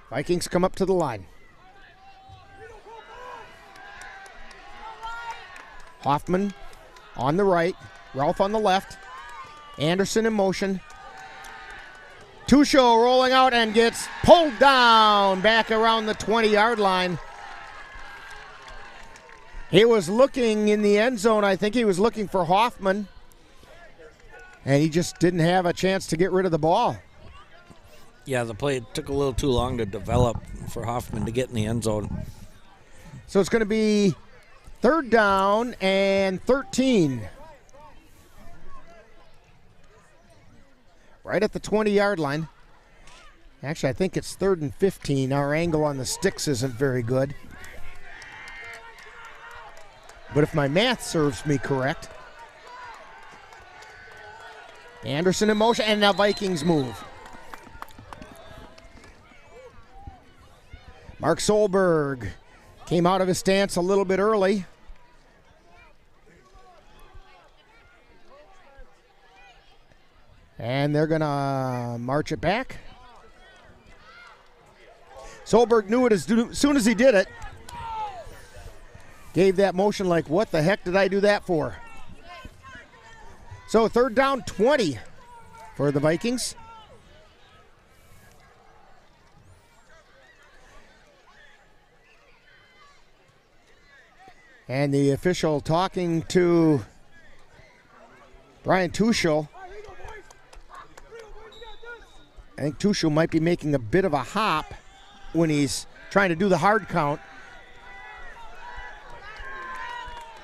Vikings come up to the line. Hoffman on the right, Ralph on the left. Anderson in motion. Tusho rolling out and gets pulled down back around the 20-yard line. He was looking in the end zone. I think he was looking for Hoffman. And he just didn't have a chance to get rid of the ball. Yeah, the play took a little too long to develop for Hoffman to get in the end zone. So it's going to be 3rd down and 13. Right at the 20-yard line. Actually, I think it's 3rd and 15. Our angle on the sticks isn't very good. But if my math serves me correct. Anderson in motion, and now Vikings move. Mark Solberg came out of his stance a little bit early. And they're going to march it back. Solberg knew it as soon as he did it. Gave that motion like, what the heck did I do that for? So 3rd down 20 for the Vikings. And the official talking to Brian Tuchel. I think Tuchel might be making a bit of a hop when he's trying to do the hard count.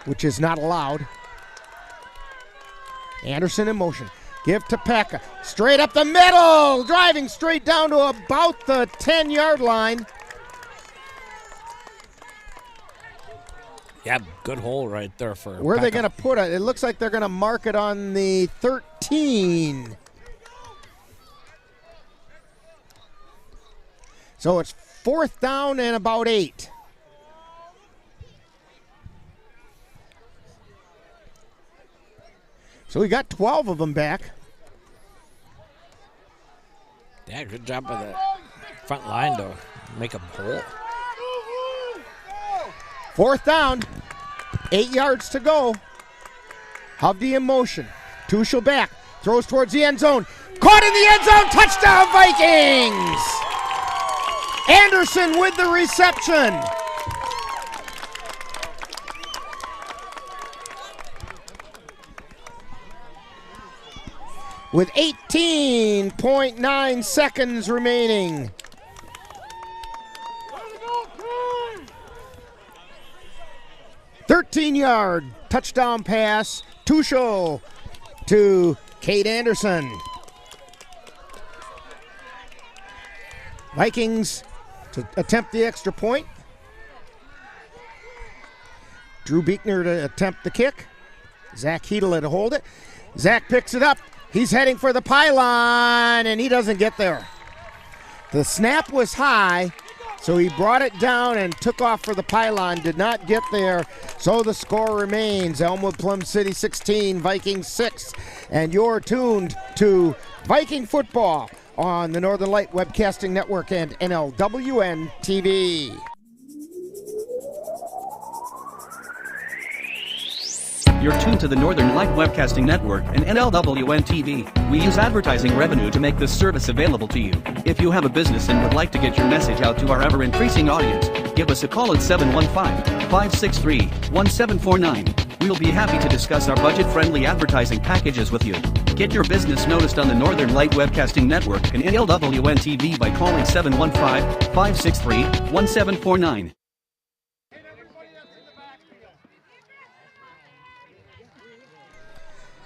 which is not allowed. Anderson in motion. Give to Pekka. Straight up the middle. Driving straight down to about the 10-yard line. Yeah, good hole right there for Where are they Pekka. going to put it? It looks like they're going to mark it on the 13. So it's 4th down and about 8. So we got 12 of them back. Yeah, good job by the front line to make a hole. 4th down, 8 yards to go. Hovde in motion. Tuchel back, throws towards the end zone. Caught in the end zone, touchdown Vikings! Anderson with the reception. With 18.9 seconds remaining. "13-yard touchdown pass, Tuchel to Kate Anderson." Vikings to attempt the extra point. Drew Buechner to attempt the kick. Zach Hedela to hold it. Zach picks it up. He's heading for the pylon, and he doesn't get there. The snap was high, so he brought it down and took off for the pylon, did not get there. So the score remains Elmwood Plum City 16, Vikings 6. And you're tuned to Viking football on the Northern Light Webcasting Network and NLWN-TV. You're tuned to the Northern Light Webcasting Network and NLWN-TV. We use advertising revenue to make this service available to you. If you have a business and would like to get your message out to our ever-increasing audience, give us a call at 715-563-1749. We'll be happy to discuss our budget-friendly advertising packages with you. Get your business noticed on the Northern Light Webcasting Network and NLWN-TV by calling 715-563-1749.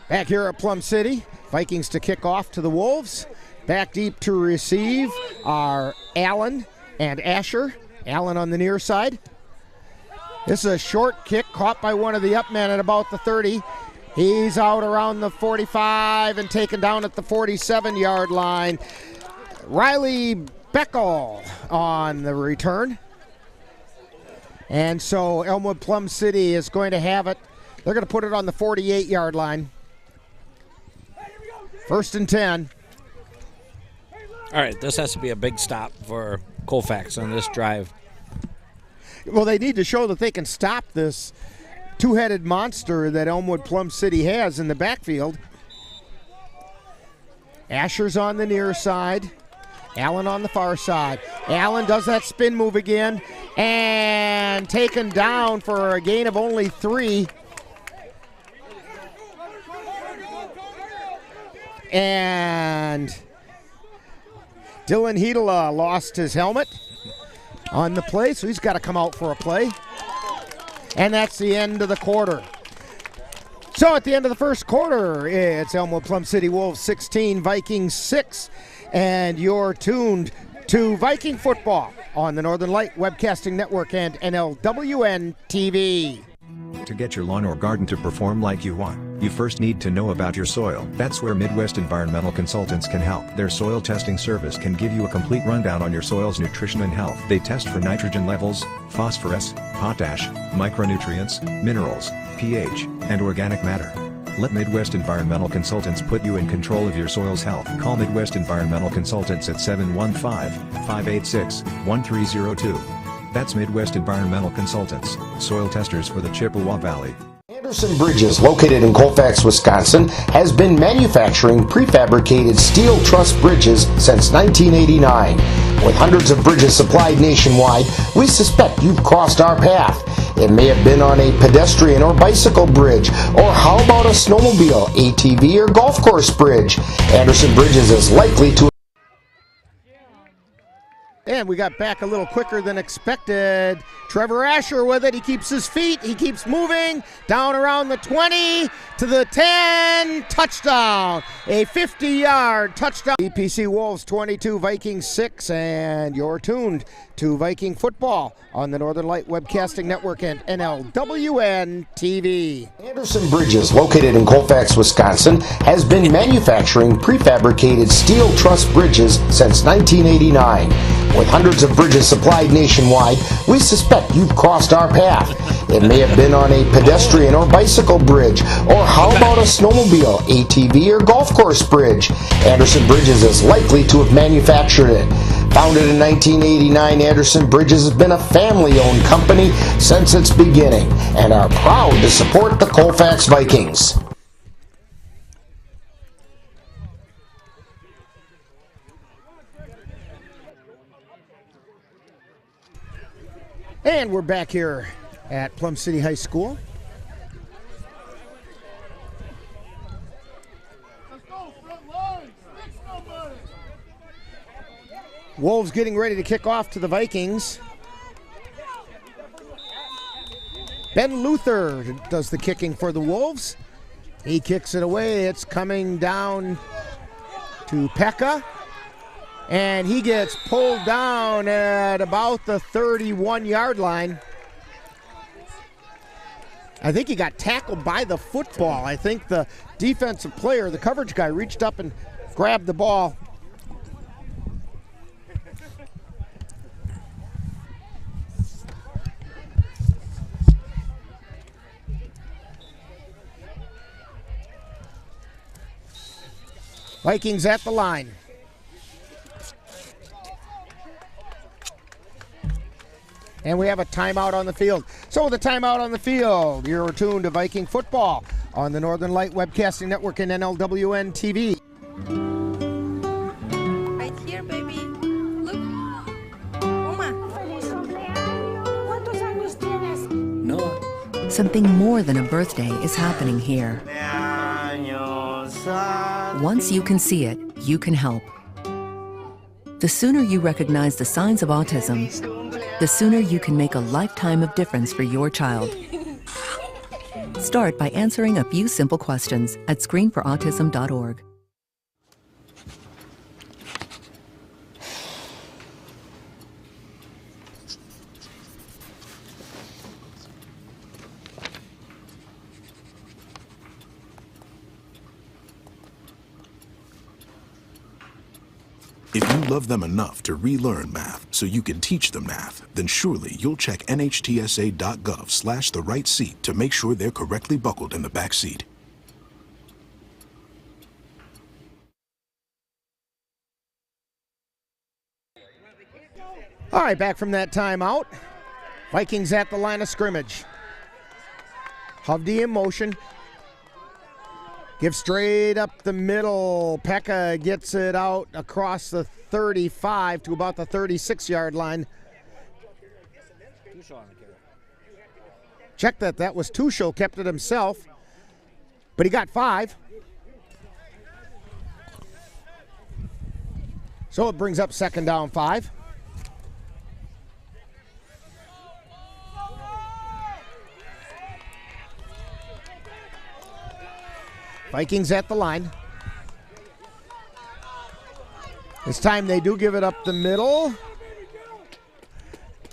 Back here at Plum City, Vikings to kick off to the Wolves. Back deep to receive are Allen and Asher. Allen on the near side. This is a short kick caught by one of the up men at about the 30. He's out around the 45 and taken down at the 47-yard line. Riley Beckel on the return. And so Elmwood Plum City is going to have it. They're going to put it on the 48-yard line. 1st and 10. All right, this has to be a big stop for Colfax on this drive. Well, they need to show that they can stop this two-headed monster that Elmwood Plum City has in the backfield. Asher's on the near side. Allen on the far side. Allen does that spin move again and taken down for a gain of only 3. And Dylan Hedela lost his helmet on the play, so he's got to come out for a play. And that's the end of the quarter. So at the end of the first quarter, it's Elmwood Plum City Wolves 16, Vikings 6. And you're tuned to Viking football on the Northern Light Webcasting Network and NLWN-TV. To get your lawn or garden to perform like you want, you first need to know about your soil. That's where Midwest Environmental Consultants can help. Their soil testing service can give you a complete rundown on your soil's nutrition and health. They test for nitrogen levels, phosphorus, potash, micronutrients, minerals, pH, and organic matter. Let Midwest Environmental Consultants put you in control of your soil's health. Call Midwest Environmental Consultants at 715-586-1302. That's Midwest Environmental Consultants, soil testers for the Chippewa Valley. Anderson Bridges, located in Colfax, Wisconsin, has been manufacturing prefabricated steel truss bridges since 1989. With hundreds of bridges supplied nationwide, we suspect you've crossed our path. It may have been on a pedestrian or bicycle bridge, or how about a snowmobile, ATV, or golf course bridge? Anderson Bridges is likely to And we got back a little quicker than expected. Trevor Asher with it. He keeps his feet. He keeps moving. Down around the 20 to the 10. Touchdown. A 50-yard touchdown. EPC Wolves 22, Vikings 6. And you're tuned to Viking football on the Northern Light Webcasting Network and NLWN-TV. Anderson Bridges, located in Colfax, Wisconsin, has been manufacturing prefabricated steel truss bridges since 1989. With hundreds of bridges supplied nationwide, we suspect you've crossed our path. It may have been on a pedestrian or bicycle bridge, or how about a snowmobile, ATV, or golf course bridge? Anderson Bridges is likely to have manufactured it. Founded in 1989, Anderson Bridges has been a family-owned company since its beginning and are proud to support the Colfax Vikings. And we're back here at Plum City High School. Wolves getting ready to kick off to the Vikings. Ben Luther does the kicking for the Wolves. He kicks it away. It's coming down to Pekka. And he gets pulled down at about the 31-yard line. I think he got tackled by the football. I think the defensive player, the coverage guy, reached up and grabbed the ball. Vikings at the line. And we have a timeout on the field. So with a timeout on the field, you're tuned to Viking football on the Northern Light Webcasting Network and NLWN-TV. Right here, baby. Look. Oma. ¿Cuántos años tienes? No. Something more than a birthday is happening here. Once you can see it, you can help. The sooner you recognize the signs of autism, the sooner you can make a lifetime of difference for your child. Start by answering a few simple questions at screenforautism.org. If you love them enough to relearn math so you can teach them math, then surely you'll check nhtsa.gov/the-right-seat to make sure they're correctly buckled in the back seat. All right, back from that timeout. Vikings at the line of scrimmage. Hovde in motion. Give straight up the middle. Pekka gets it out across the 35 to about the 36-yard line. Check that. That was Tuchel, kept it himself. But he got 5. So it brings up 2nd down 5. Vikings at the line. This time they do give it up the middle.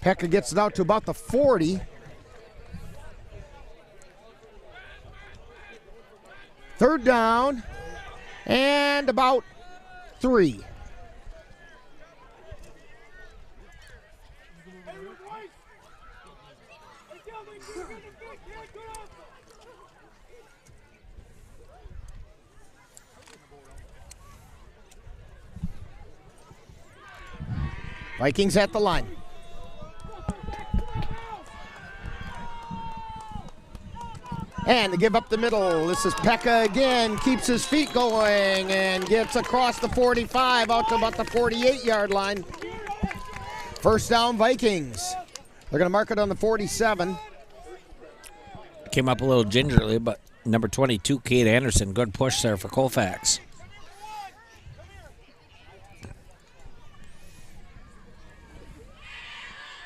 Pekka gets it out to about the 40. 3rd down and about 3. Vikings at the line. And to give up the middle, this is Pekka again, keeps his feet going and gets across the 45 out to about the 48-yard line. 1st down Vikings. They're going to mark it on the 47. Came up a little gingerly, but number 22, Kate Anderson, good push there for Colfax.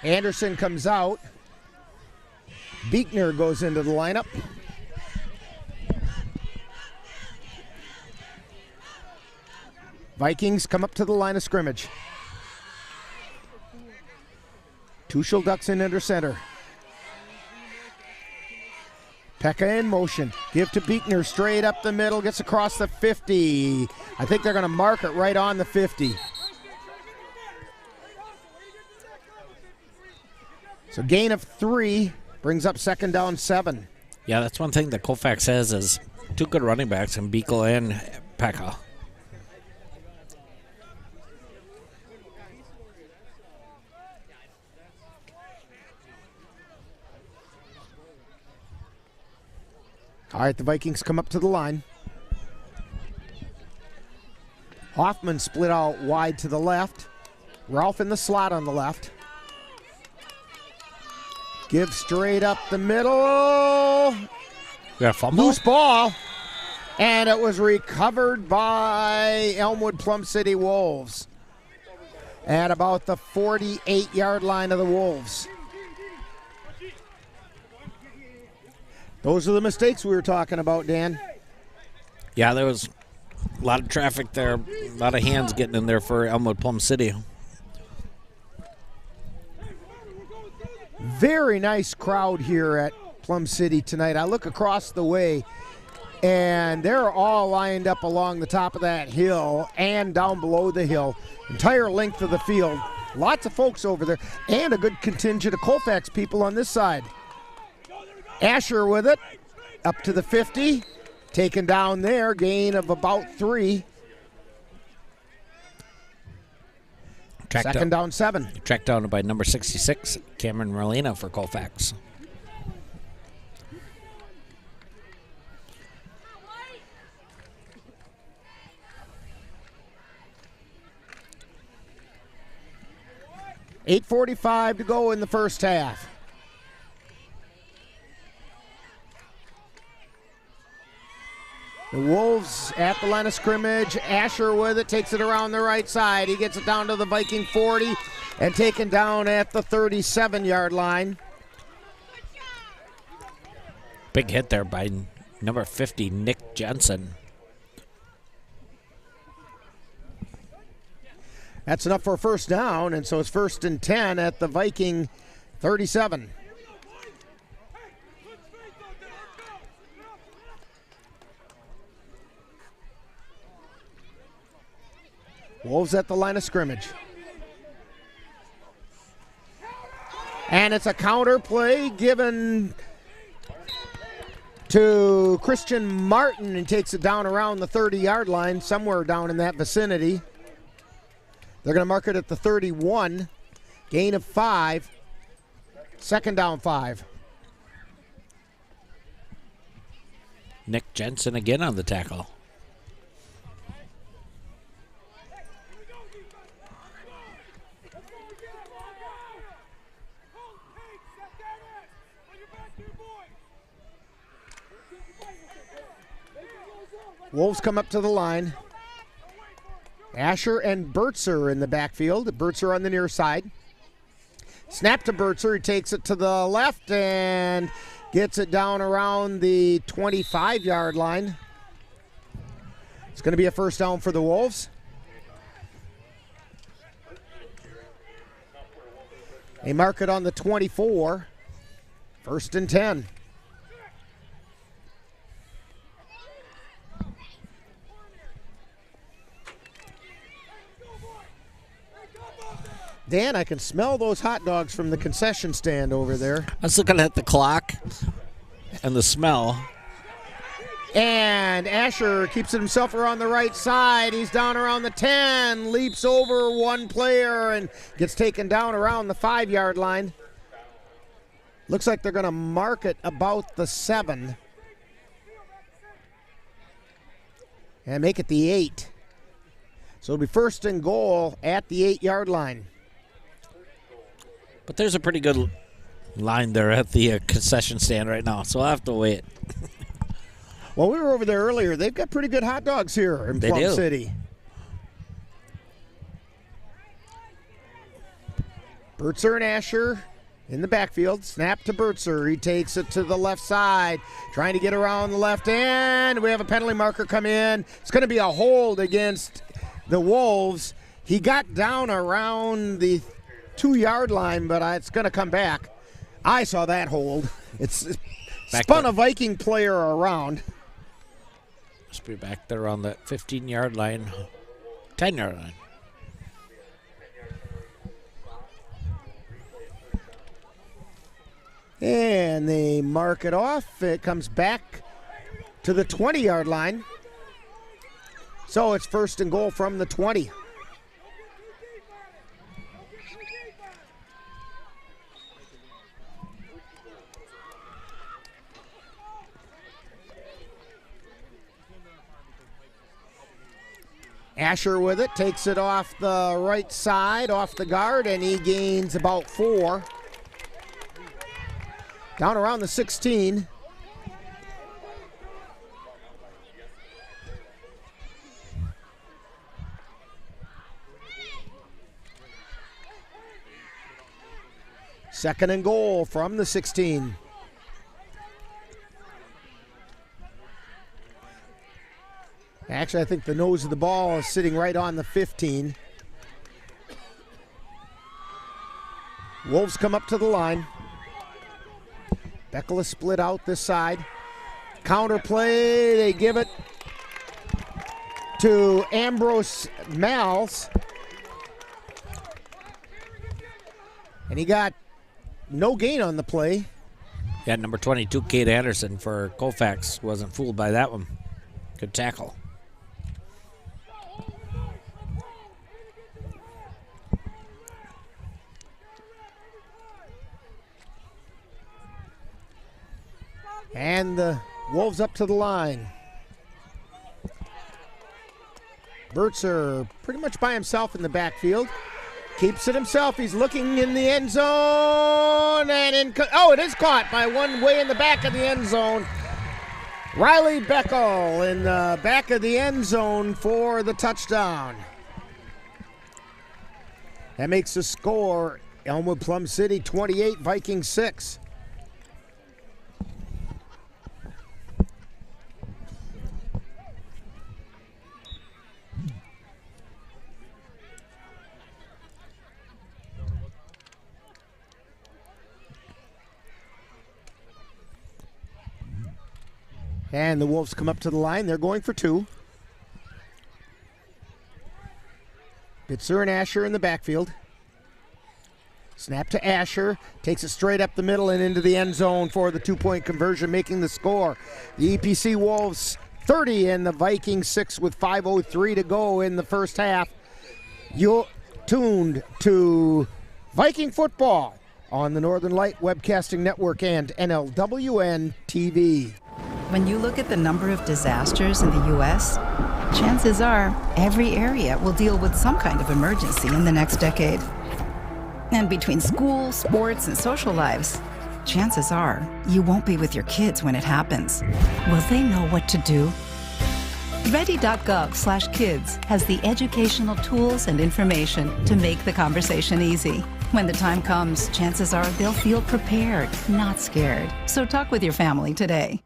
Anderson comes out. Beekner goes into the lineup. Vikings come up to the line of scrimmage. Tuchel ducks in under center. Pekka in motion. Give to Beekner straight up the middle. Gets across the 50. I think they're going to mark it right on the 50. So gain of 3 brings up 2nd down 7. Yeah, that's one thing that Colfax has is 2 good running backs in Beekle and Pekka. All right, the Vikings come up to the line. Hoffman split out wide to the left. Ralph in the slot on the left. Give straight up the middle. Yeah, fumble. Loose ball. And it was recovered by Elmwood Plum City Wolves at about the 48-yard line of the Wolves. Those are the mistakes we were talking about, Dan. Yeah, there was a lot of traffic there, a lot of hands getting in there for Elmwood Plum City. Very nice crowd here at Plum City tonight. I look across the way, and they're all lined up along the top of that hill and down below the hill. Entire length of the field. Lots of folks over there, and a good contingent of Colfax people on this side. Asher with it, up to the 50, taken down there, gain of about 3. Second down 7. Tracked down by number 66, Cameron Merlina for Colfax. $8:45 to go in the first half. The Wolves at the line of scrimmage. Asher with it, takes it around the right side. He gets it down to the Viking 40 and taken down at the 37-yard line. Big hit there by number 50, Nick Jensen. That's enough for a first down, and so it's 1st and 10 at the Viking 37. Wolves at the line of scrimmage. And it's a counter play given to Christian Martin, and takes it down around the 30-yard line, somewhere down in that vicinity. They're going to mark it at the 31. Gain of 5. 2nd down 5. Nick Jensen again on the tackle. Wolves come up to the line. Asher and Bertzer in the backfield. Bertzer on the near side. Snap to Bertzer. He takes it to the left and gets it down around the 25-yard line. It's going to be a first down for the Wolves. They mark it on the 24. 1st and 10. Dan, I can smell those hot dogs from the concession stand over there. I was looking at the clock and the smell. And Asher keeps it himself around the right side. He's down around the 10, leaps over one player and gets taken down around the 5-yard line. Looks like they're going to mark it about the 7. And make it the 8. So it'll be 1st and goal at the 8-yard line. But there's a pretty good line there at the concession stand right now, so I'll have to wait. Well, we were over there earlier. They've got pretty good hot dogs here in Plum City. Bertzer and Asher in the backfield. Snap to Bertzer. He takes it to the left side, trying to get around the left end. We have a penalty marker come in. It's going to be a hold against the Wolves. He got down around the 2-yard line, but it's going to come back. I saw that hold. It's spun a Viking player around. Must be back there on the 15-yard line, 10-yard line. And they mark it off. It comes back to the 20-yard line. So it's 1st and goal from the 20. Asher with it, takes it off the right side, off the guard, and he gains about 4. Down around the 16. Second and goal from the 16. Actually, I think the nose of the ball is sitting right on the 15. Wolves come up to the line. Beckler split out this side. Counter play, they give it to Ambrose Mals. And he got no gain on the play. Yeah, number 22, Kate Anderson for Colfax. Wasn't fooled by that one. Good tackle. And the Wolves up to the line. Bertzer pretty much by himself in the backfield. Keeps it himself. He's looking in the end zone. And it is caught by one way in the back of the end zone. Riley Beckel in the back of the end zone for the touchdown. That makes the score Elmwood Plum City 28, Vikings 6. And the Wolves come up to the line. They're going for 2. Bitzer and Asher in the backfield. Snap to Asher. Takes it straight up the middle and into the end zone for the 2-point conversion, making the score. The EPC Wolves 30 and the Vikings 6 with 5:03 to go in the first half. You're tuned to Viking football on the Northern Light Webcasting Network and NLWN-TV. When you look at the number of disasters in the U.S., chances are every area will deal with some kind of emergency in the next decade. And between school, sports, and social lives, chances are you won't be with your kids when it happens. Will they know what to do? Ready.gov/kids has the educational tools and information to make the conversation easy. When the time comes, chances are they'll feel prepared, not scared. So talk with your family today.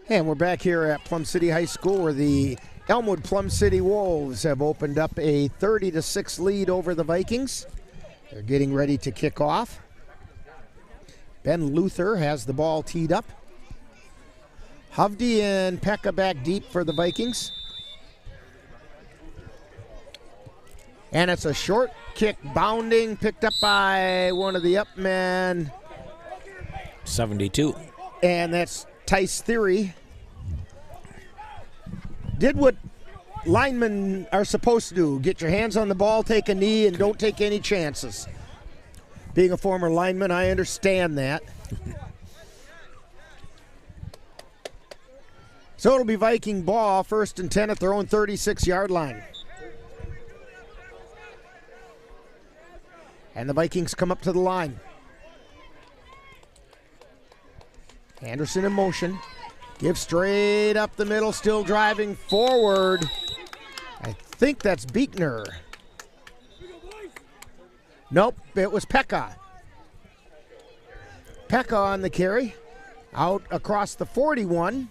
And we're back here at Plum City High School where the Elmwood Plum City Wolves have opened up a 30-6 lead over the Vikings. They're getting ready to kick off. Ben Luther has the ball teed up. Hovde and Pekka back deep for the Vikings. And it's a short kick bounding, picked up by one of the up men. 72. And that's Tice Theory. Did what linemen are supposed to do. Get your hands on the ball, take a knee, and don't take any chances. Being a former lineman, I understand that. So it'll be Viking ball, 1st and 10 at their own 36-yard line. And the Vikings come up to the line. Anderson in motion. Gives straight up the middle, still driving forward. think that's Beekner. Nope, it was Pekka. Pekka on the carry. Out across the 41.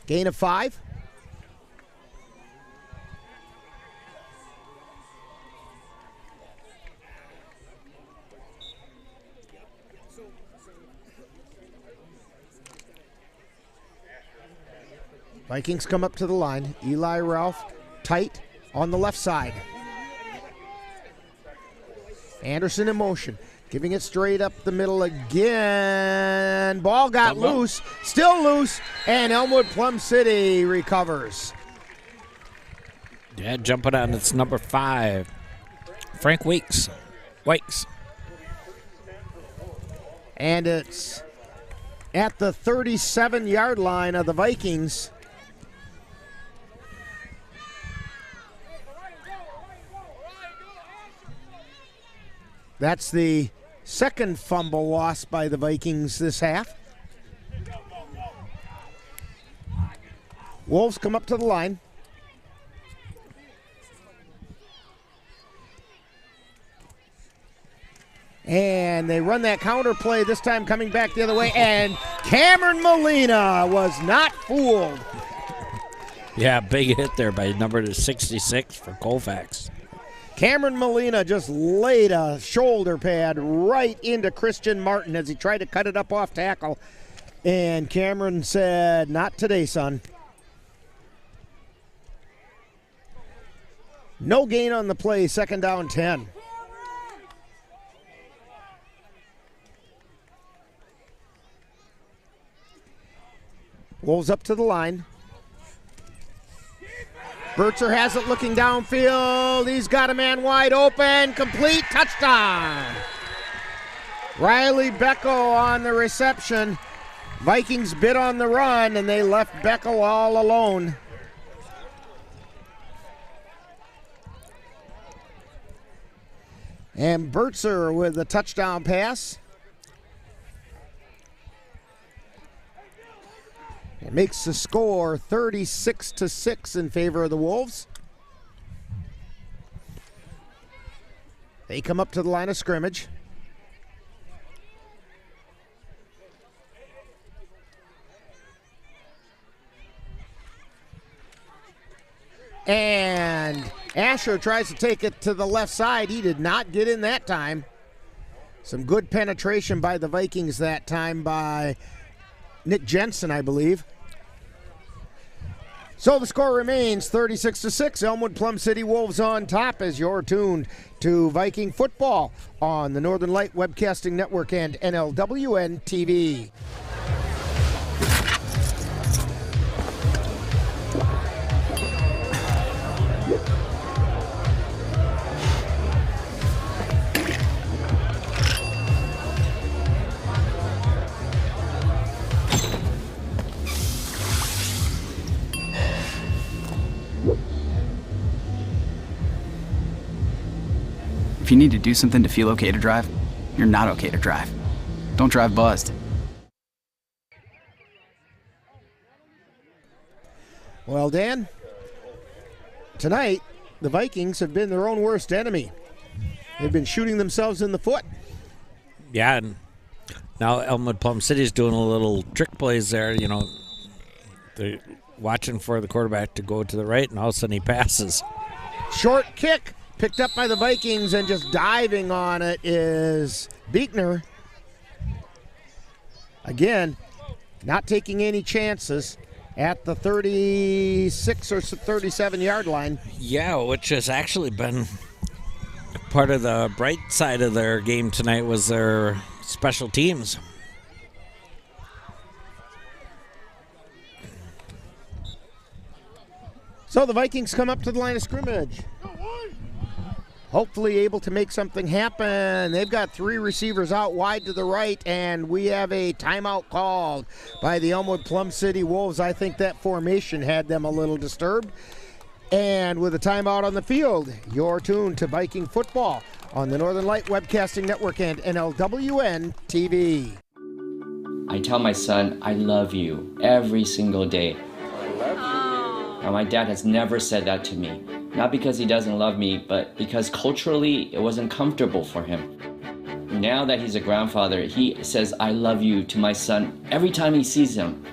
Gain of 5. Vikings come up to the line. Eli Ralph tight on the left side. Anderson in motion, giving it straight up the middle again. Ball got loose, still loose, and Elmwood Plum City recovers. Yeah, jumping on, it's number 5, Frank Wakes. And it's at the 37-yard line of the Vikings. That's the second fumble lost by the Vikings this half. Wolves come up to the line. And they run that counter play, this time coming back the other way, and Cameron Molina was not fooled. Yeah, big hit there by number 66 for Colfax. Cameron Molina just laid a shoulder pad right into Christian Martin as he tried to cut it up off tackle. And Cameron said, "Not today, son." No gain on the play, second down 10. Wolves up to the line. Burtzer has it looking downfield. He's got a man wide open. Complete touchdown. Riley Beckel on the reception. Vikings bit on the run, and they left Beckel all alone. And Burtzer with a touchdown pass. It makes the score 36-6 in favor of the Wolves. They come up to the line of scrimmage. And Asher tries to take it to the left side. He did not get in that time. Some good penetration by the Vikings that time by Nick Jensen, I believe. So the score remains 36-6. Elmwood Plum City Wolves on top as you're tuned to Viking football on the Northern Light Webcasting Network and NLWN-TV. If you need to do something to feel okay to drive, you're not okay to drive. Don't drive buzzed. Well, Dan, tonight the Vikings have been their own worst enemy. They've been shooting themselves in the foot. Yeah, and now Elmwood Plum City's doing a little trick plays there. You know, they're watching for the quarterback to go to the right, and all of a sudden he passes. Short kick. Picked up by the Vikings, and just diving on it is Beekner. Again, not taking any chances at the 36 or 37-yard line. Yeah, which has actually been part of the bright side of their game tonight was their special teams. So the Vikings come up to the line of scrimmage. Hopefully able to make something happen. They've got 3 receivers out wide to the right, and we have a timeout called by the Elmwood Plum City Wolves. I think that formation had them a little disturbed. And with a timeout on the field, you're tuned to Viking football on the Northern Light Webcasting Network and NLWN-TV. I tell my son, I love you every single day. Now, my dad has never said that to me. Not because he doesn't love me, but because culturally it wasn't comfortable for him. Now that he's a grandfather, he says, I love you to my son every time he sees him.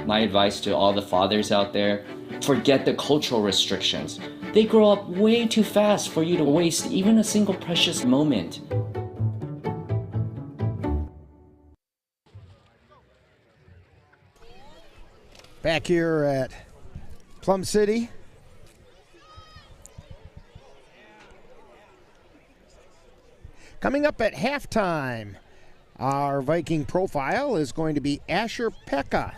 My advice to all the fathers out there, forget the cultural restrictions. They grow up way too fast for you to waste even a single precious moment. Back here at Plum City. Coming up at halftime, our Viking profile is going to be Asher Pekka.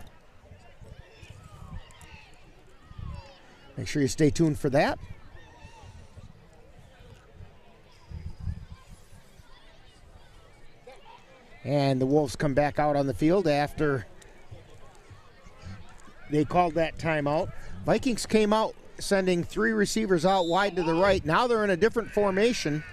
Make sure you stay tuned for that. And the Wolves come back out on the field after they called that timeout. Vikings came out sending 3 receivers out wide to the right. Now they're in a different formation.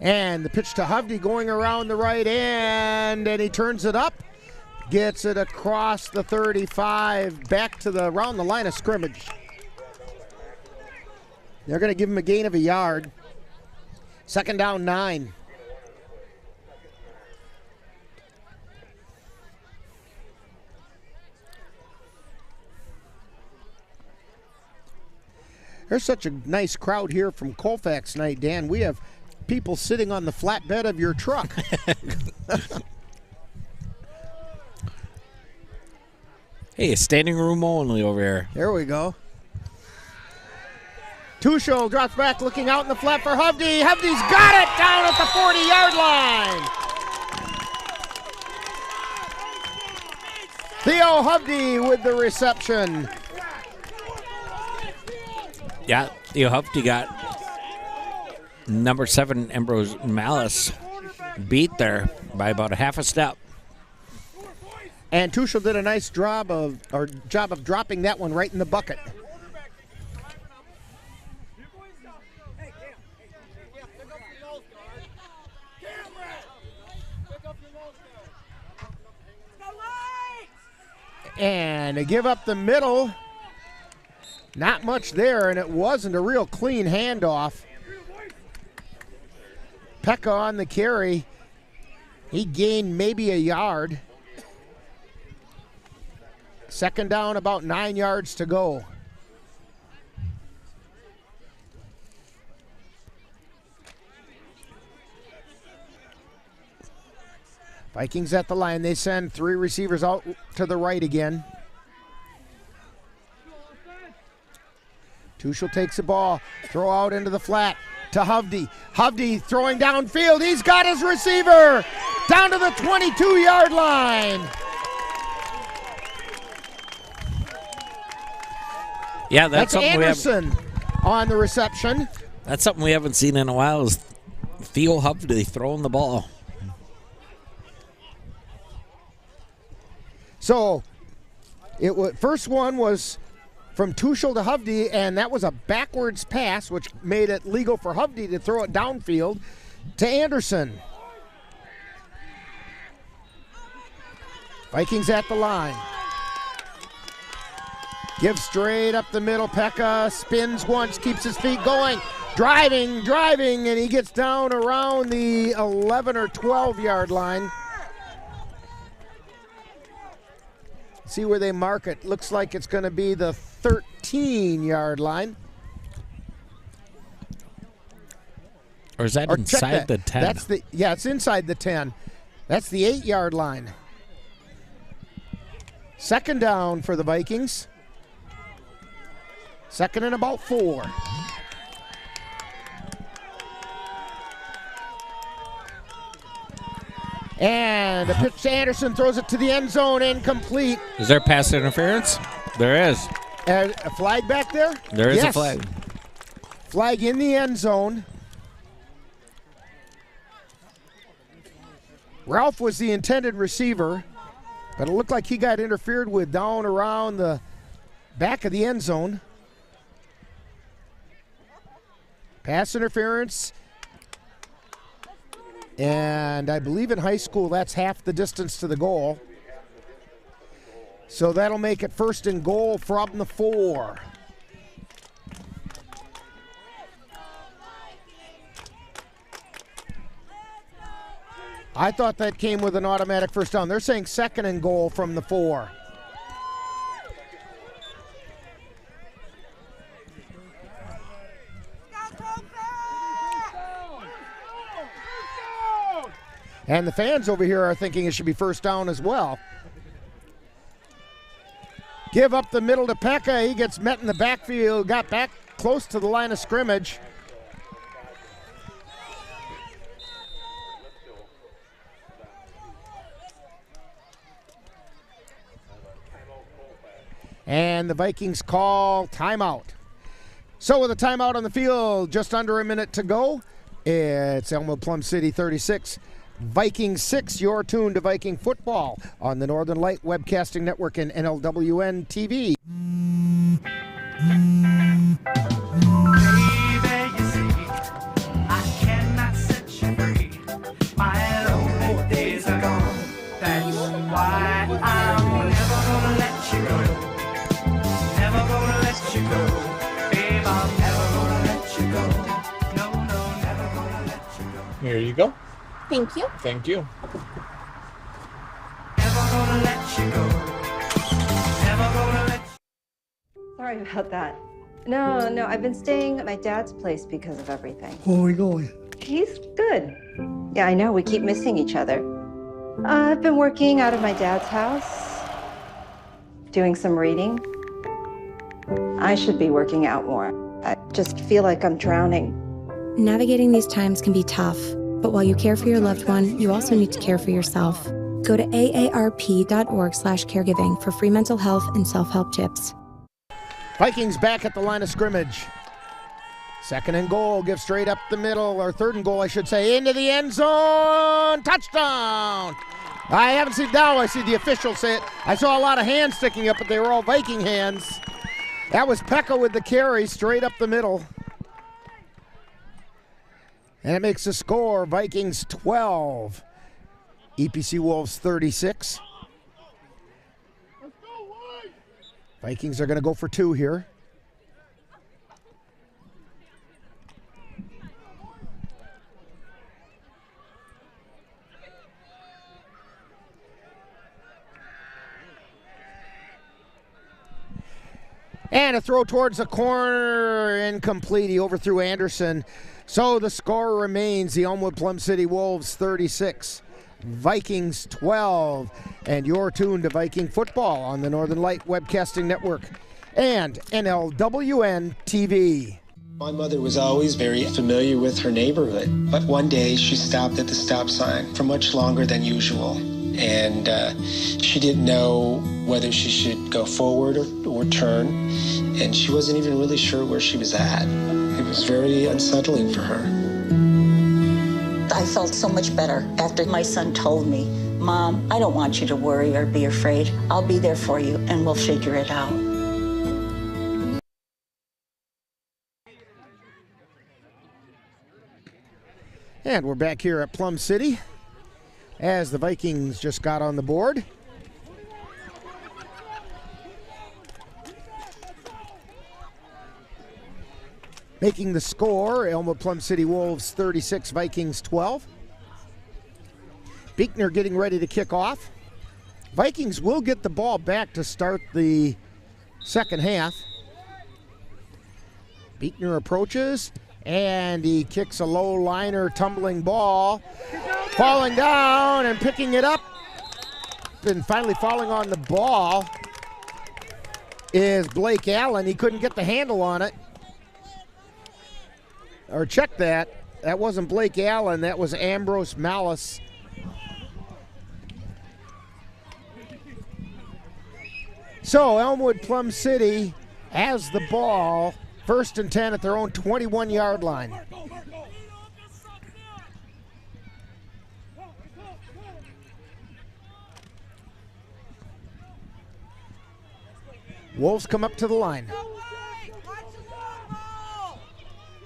And the pitch to Hovde going around the right end, and he turns it up, gets it across the 35, back to around the line of scrimmage. They're going to give him a gain of a yard. 2nd down, 9. There's such a nice crowd here from Colfax tonight, Dan. We have people sitting on the flatbed of your truck. Hey, standing room only over here. There we go. Tuchel drops back, looking out in the flat for Hovde. Hovde's got it down at the 40-yard line. Theo Hovde with the reception. Yeah, Theo Hovde got number 7 Ambrose Malice beat there by about a half a step. And Tuchel did a nice job of dropping that one right in the bucket. And they give up the middle. Not much there, and it wasn't a real clean handoff. Pekka on the carry. He gained maybe a yard. 2nd down, about 9 yards to go. Vikings at the line. They send 3 receivers out to the right again. Tuchel takes the ball, throw out into the flat to Hovde. Hovde throwing downfield. He's got his receiver down to the 22-yard line. Yeah, that's something Anderson on the reception. That's something we haven't seen in a while is Theo Hovde throwing the ball. So, first one was from Tuchel to Hovde, and that was a backwards pass, which made it legal for Hovde to throw it downfield to Anderson. Vikings at the line. Gives straight up the middle. Pekka spins once, keeps his feet going. Driving, and he gets down around the 11 or 12-yard line. See where they mark it. Looks like it's going to be the 13-yard line. Or is that inside the 10? It's inside the 10. That's the 8-yard line. 2nd down for the Vikings. 2nd and about 4. And a pitch to Anderson, throws it to the end zone, incomplete. Is there pass interference? There is. A flag back there? There is a flag. Flag in the end zone. Ralph was the intended receiver, but it looked like he got interfered with down around the back of the end zone. Pass interference. And I believe in high school that's half the distance to the goal. So that'll make it 1st and goal from the 4. I thought that came with an automatic first down. They're saying 2nd and goal from the 4. And the fans over here are thinking it should be 1st down as well. Give up the middle to Pekka. He gets met in the backfield, got back close to the line of scrimmage. And the Vikings call timeout. So with a timeout on the field, just under a minute to go, it's Elmwood Plum City 36, Vikings 6. You're tuned to Viking football on the Northern Light Webcasting Network and NLWN-TV. Here you go. Thank you. Thank you. Sorry about that. No, I've been staying at my dad's place because of everything. Where are we going? He's good. Yeah, I know, we keep missing each other. I've been working out of my dad's house, doing some reading. I should be working out more. I just feel like I'm drowning. Navigating these times can be tough, but while you care for your loved one, you also need to care for yourself. Go to aarp.org/caregiving for free mental health and self-help tips. Vikings back at the line of scrimmage. 2nd and goal, give straight up the middle, or 3rd and goal, I should say, into the end zone. Touchdown! I haven't seen now. I see the officials say it. I saw a lot of hands sticking up, but they were all Viking hands. That was Pekka with the carry, straight up the middle. And it makes the score Vikings 12, EPC Wolves 36. Vikings are going to go for 2 here. And a throw towards the corner, incomplete. He overthrew Anderson. So the score remains the Elmwood Plum City Wolves 36, Vikings 12. And you're tuned to Viking football on the Northern Light Webcasting Network and NLWN-TV. My mother was always very familiar with her neighborhood, but one day she stopped at the stop sign for much longer than usual. And she didn't know whether she should go forward or turn, and she wasn't even really sure where she was at. It was very unsettling for her. I felt so much better after my son told me, "Mom, I don't want you to worry or be afraid. I'll be there for you, and we'll figure it out." And we're back here at Plum City as the Vikings just got on the board. Making the score, Elmwood Plum City Wolves 36, Vikings 12. Beekner getting ready to kick off. Vikings will get the ball back to start the second half. Beekner approaches, and he kicks a low liner, tumbling ball. Falling down and picking it up, and finally falling on the ball is Blake Allen. He couldn't get the handle on it. Or check that. That wasn't Blake Allen. That was Ambrose Malice. So Elmwood Plum City has the ball. 1st and 10 at their own 21-yard line. Wolves come up to the line.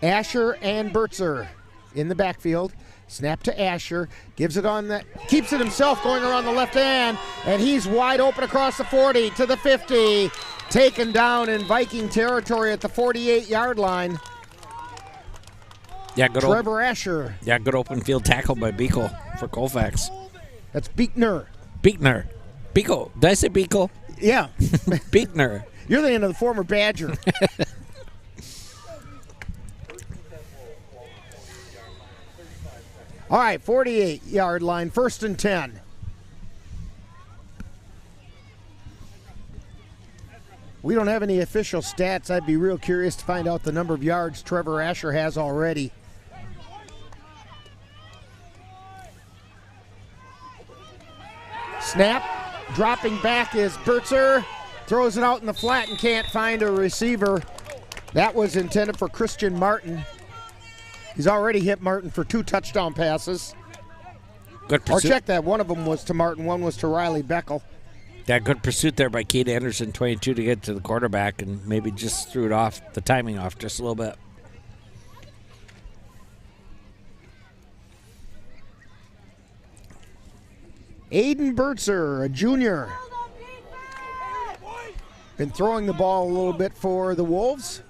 Asher and Bertzer in the backfield. Snap to Asher, gives it on the, keeps it himself going around the left hand, and he's wide open across the 40 to the 50. Taken down in Viking territory at the 48-yard line. Yeah, good Trevor Asher. Yeah, good open field tackle by Beekle for Colfax. That's Beekner. Beekner. Beekle. Did I say Beekle? Yeah. Beekner. You're thinking of the former Badger. All right, 48-yard line, 1st and 10. We don't have any official stats. I'd be real curious to find out the number of yards Trevor Asher has already. Snap, dropping back is Bertzer. Throws it out in the flat and can't find a receiver. That was intended for Christian Martin. He's already hit Martin for 2 touchdown passes. Good pursuit. Or check that. One of them was to Martin, one was to Riley Beckel. Yeah, good pursuit there by Kate Anderson, 22, to get to the quarterback, and maybe just threw it off, the timing off just a little bit. Aiden Bertzer, a junior. Been throwing the ball a little bit for the Wolves.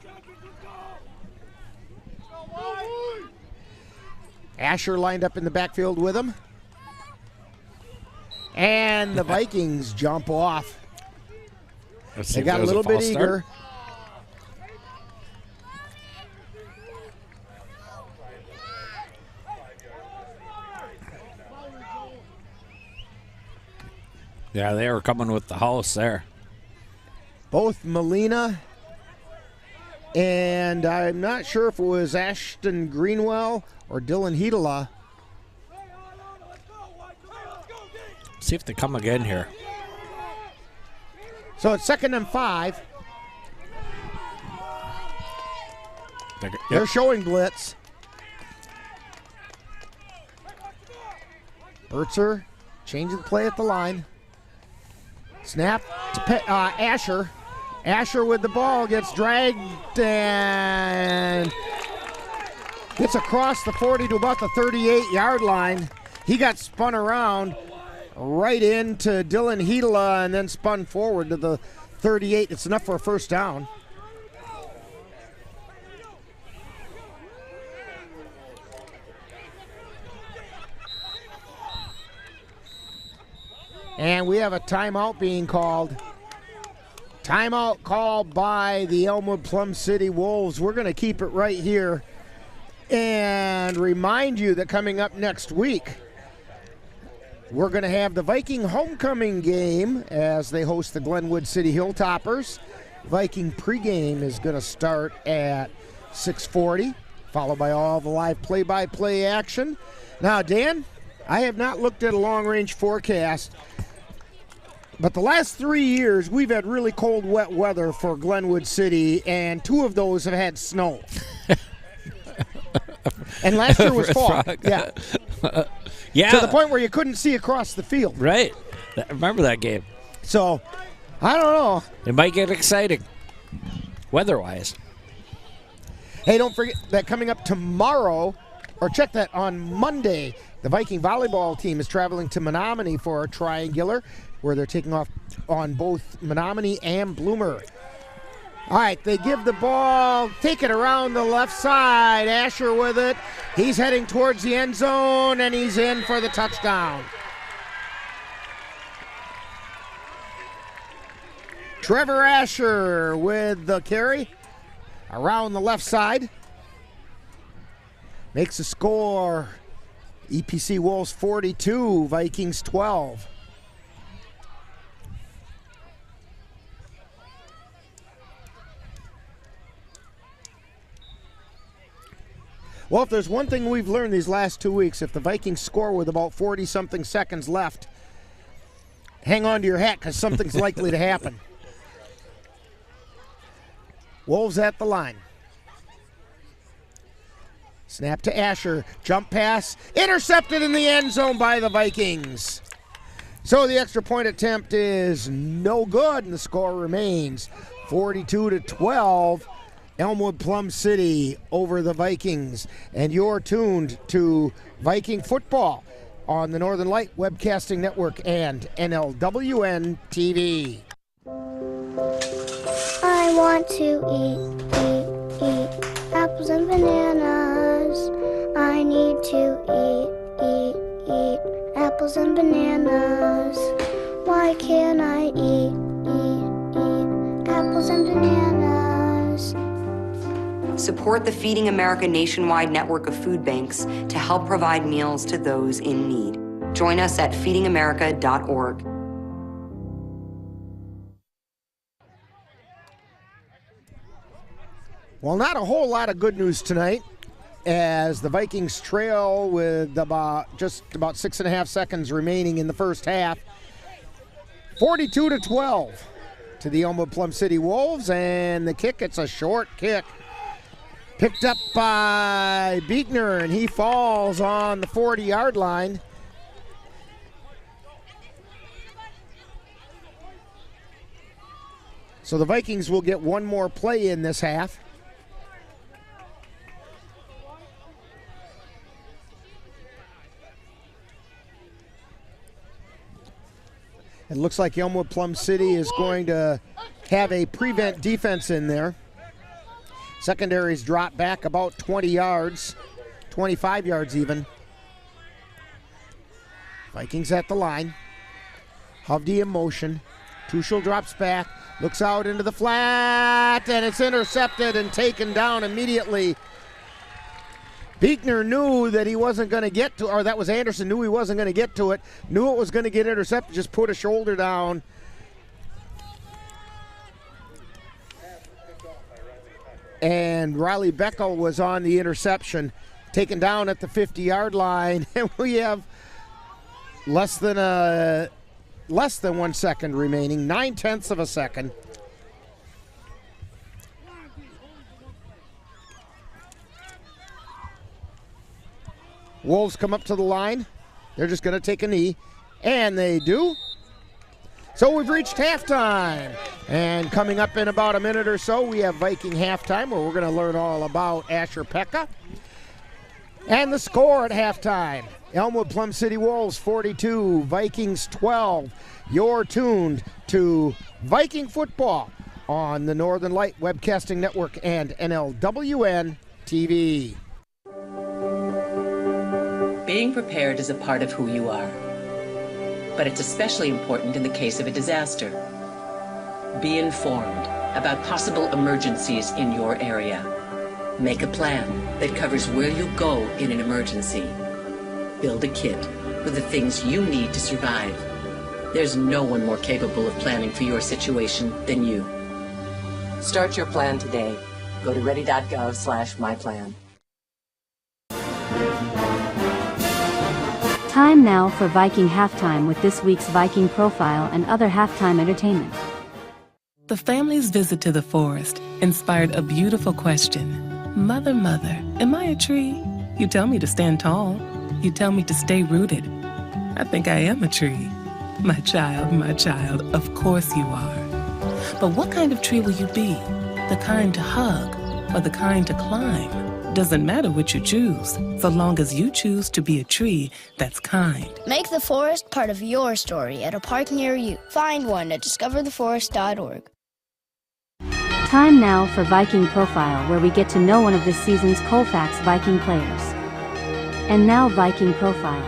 Asher lined up in the backfield with him. And the Vikings jump off. They got a little bit eager. Yeah, they were coming with the house there. Both Molina and I'm not sure if it was Ashton Greenwell or Dylan Hedela. See if they come again here. So it's 2nd and 5. They're showing blitz. Bertzer changing the play at the line. Snap to Asher. Asher with the ball gets dragged and gets across the 40 to about the 38-yard line. He got spun around right into Dylan Hedela and then spun forward to the 38. It's enough for a 1st down. And we have a timeout being called. Timeout called by the Elmwood Plum City Wolves. We're going to keep it right here and remind you that coming up next week, we're going to have the Viking homecoming game as they host the Glenwood City Hilltoppers. Viking pregame is going to start at 6:40, followed by all the live play-by-play action. Now, Dan, I have not looked at a long-range forecast, but the last 3 years, we've had really cold, wet weather for Glenwood City, and 2 of those have had snow. And last year was fall. Yeah. Yeah. To the point where you couldn't see across the field. Right. I remember that game. So, I don't know. It might get exciting, weather-wise. Hey, don't forget that coming up tomorrow, or check that on Monday, the Viking volleyball team is traveling to Menominee for a triangular where they're taking off on both Menominee and Bloomer. All right, they give the ball, take it around the left side. Asher with it. He's heading towards the end zone, and he's in for the touchdown. Trevor Asher with the carry around the left side. Makes a score. EPC Wolves 42, Vikings 12. Well, if there's one thing we've learned these last 2 weeks, if the Vikings score with about 40-something seconds left, hang on to your hat because something's likely to happen. Wolves at the line. Snap to Asher. Jump pass. Intercepted in the end zone by the Vikings. So the extra point attempt is no good, and the score remains 42-12. Elmwood Plum City over the Vikings. And you're tuned to Viking football on the Northern Light Webcasting Network and NLWN-TV. I want to eat apples and bananas. I need to eat apples and bananas. Why can't I eat apples and bananas? Support the Feeding America nationwide network of food banks to help provide meals to those in need. Join us at feedingamerica.org. Well, not a whole lot of good news tonight as the Vikings trail with just about 6.5 seconds remaining in the first half. 42-12 to the Elmwood Plum City Wolves, and the kick, it's a short kick. Picked up by Beekner, and he falls on the 40-yard line. So the Vikings will get one more play in this half. It looks like Elmwood Plum City is going to have a prevent defense in there. Secondaries drop back about 20 yards, 25 yards even. Vikings at the line. Hovde in motion. Tuchel drops back, looks out into the flat, and it's intercepted and taken down immediately. Beekner knew that he wasn't going to get to, or that was Anderson, knew he wasn't going to get to it, knew it was going to get intercepted, just put a shoulder down. And Riley Beckel was on the interception, taken down at the 50-yard line, and we have less than 1 second remaining, 9/10 of a second. Wolves come up to the line. They're just going to take a knee, and they do. So we've reached halftime. And coming up in about a minute or so, we have Viking halftime, where we're going to learn all about Asher Pekka. And the score at halftime. Elmwood Plum City Wolves 42, Vikings 12. You're tuned to Viking football on the Northern Light Webcasting Network and NLWN-TV. Being prepared is a part of who you are, but it's especially important in the case of a disaster. Be informed about possible emergencies in your area. Make a plan that covers where you'll go in an emergency. Build a kit with the things you need to survive. There's no one more capable of planning for your situation than you. Start your plan today. Go to ready.gov/myplan. Time now for Viking Halftime with this week's Viking profile and other halftime entertainment. The family's visit to the forest inspired a beautiful question. Mother, mother, am I a tree? You tell me to stand tall. You tell me to stay rooted. I think I am a tree. My child, of course you are. But what kind of tree will you be? The kind to hug or the kind to climb? Doesn't matter what you choose, so long as you choose to be a tree that's kind. Make the forest part of your story at a park near you. Find one at discovertheforest.org. Time now for Viking Profile, where we get to know one of this season's Colfax Viking players. And now Viking Profile.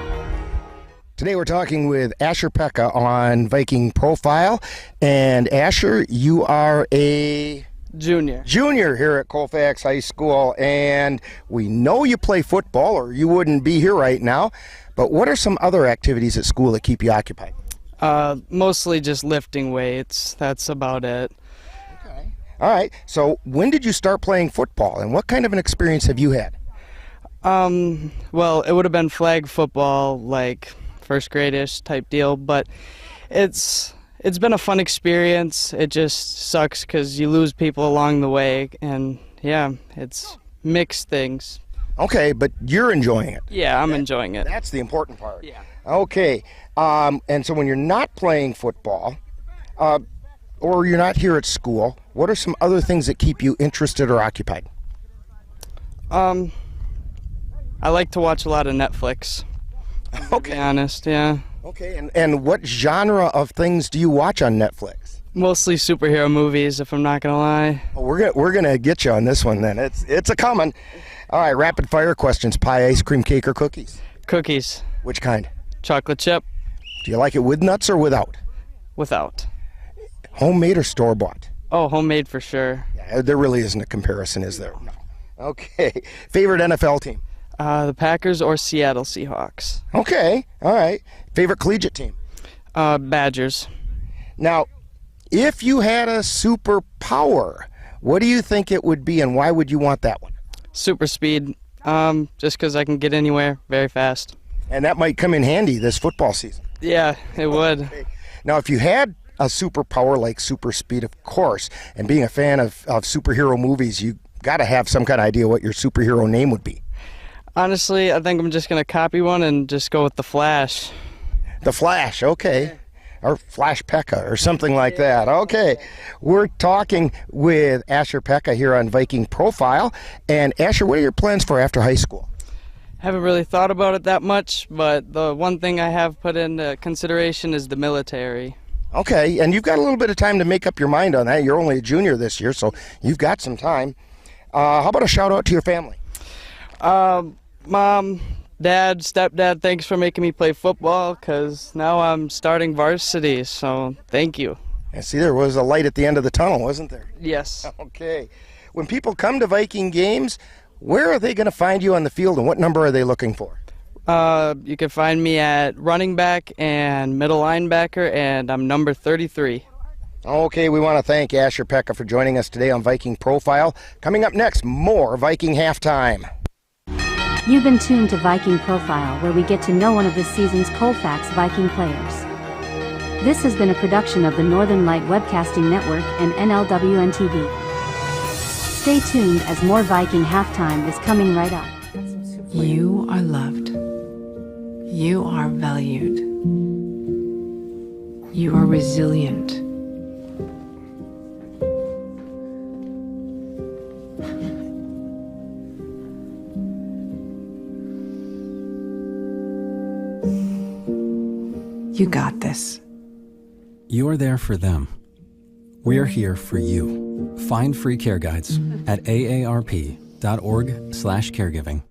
Today we're talking with Asher Pekka on Viking Profile. And Asher, you are a junior here at Colfax High School, and we know you play football or you wouldn't be here right now, but what are some other activities at school that keep you occupied? Mostly just lifting weights. That's about it. Okay. All right. So when did you start playing football, and what kind of an experience have you had? Well, it would have been flag football, like first grade-ish type deal, but it's been a fun experience. It just sucks because you lose people along the way, and yeah, it's mixed things. Okay, but you're enjoying it. Yeah, I'm enjoying it. That's the important part. Yeah. Okay, and so when you're not playing football, or you're not here at school, what are some other things that keep you interested or occupied? I like to watch a lot of Netflix. To be honest, yeah. Okay, and what genre of things do you watch on Netflix? Mostly superhero movies, if I'm not gonna lie. Oh, we're gonna get you on this one then. It's a coming. All right, rapid fire questions: pie, ice cream, cake, or cookies? Cookies. Which kind? Chocolate chip. Do you like it with nuts or without? Without. Homemade or store bought? Oh, homemade for sure. Yeah, there really isn't a comparison, is there? No. Okay. Favorite NFL team? The Packers or Seattle Seahawks. Okay. All right. Favorite collegiate team? Badgers. Now, if you had a superpower, what do you think it would be, and why would you want that one? Super speed. Just because I can get anywhere very fast. And that might come in handy this football season. Yeah, it would. Okay. Now, if you had a superpower like super speed, of course, and being a fan of superhero movies, you got to have some kind of idea what your superhero name would be. Honestly, I think I'm just going to copy one and just go with the Flash. The Flash, okay. Or Flash Pekka or something like that. Okay. We're talking with Asher Pekka here on Viking Profile. And Asher, what are your plans for after high school? Haven't really thought about it that much, but the one thing I have put into consideration is the military. Okay, and you've got a little bit of time to make up your mind on that. You're only a junior this year, so you've got some time. How about a shout out to your family? Mom, Dad, stepdad, thanks for making me play football, because now I'm starting varsity, so thank you. And see, there was a light at the end of the tunnel, wasn't there? Yes. Okay. When people come to Viking games, where are they going to find you on the field, and what number are they looking for? You can find me at running back and middle linebacker, and I'm number 33. Okay, we want to thank Asher Pekka for joining us today on Viking Profile. Coming up next, more Viking Halftime. You've been tuned to Viking Profile, where we get to know one of this season's Colfax Viking players. This has been a production of the Northern Light Webcasting Network and NLWN-TV. Stay tuned as more Viking Halftime is coming right up. You are loved. You are valued. You are resilient. You got this. You're there for them. We're here for you. Find free care guides at aarp.org/caregiving.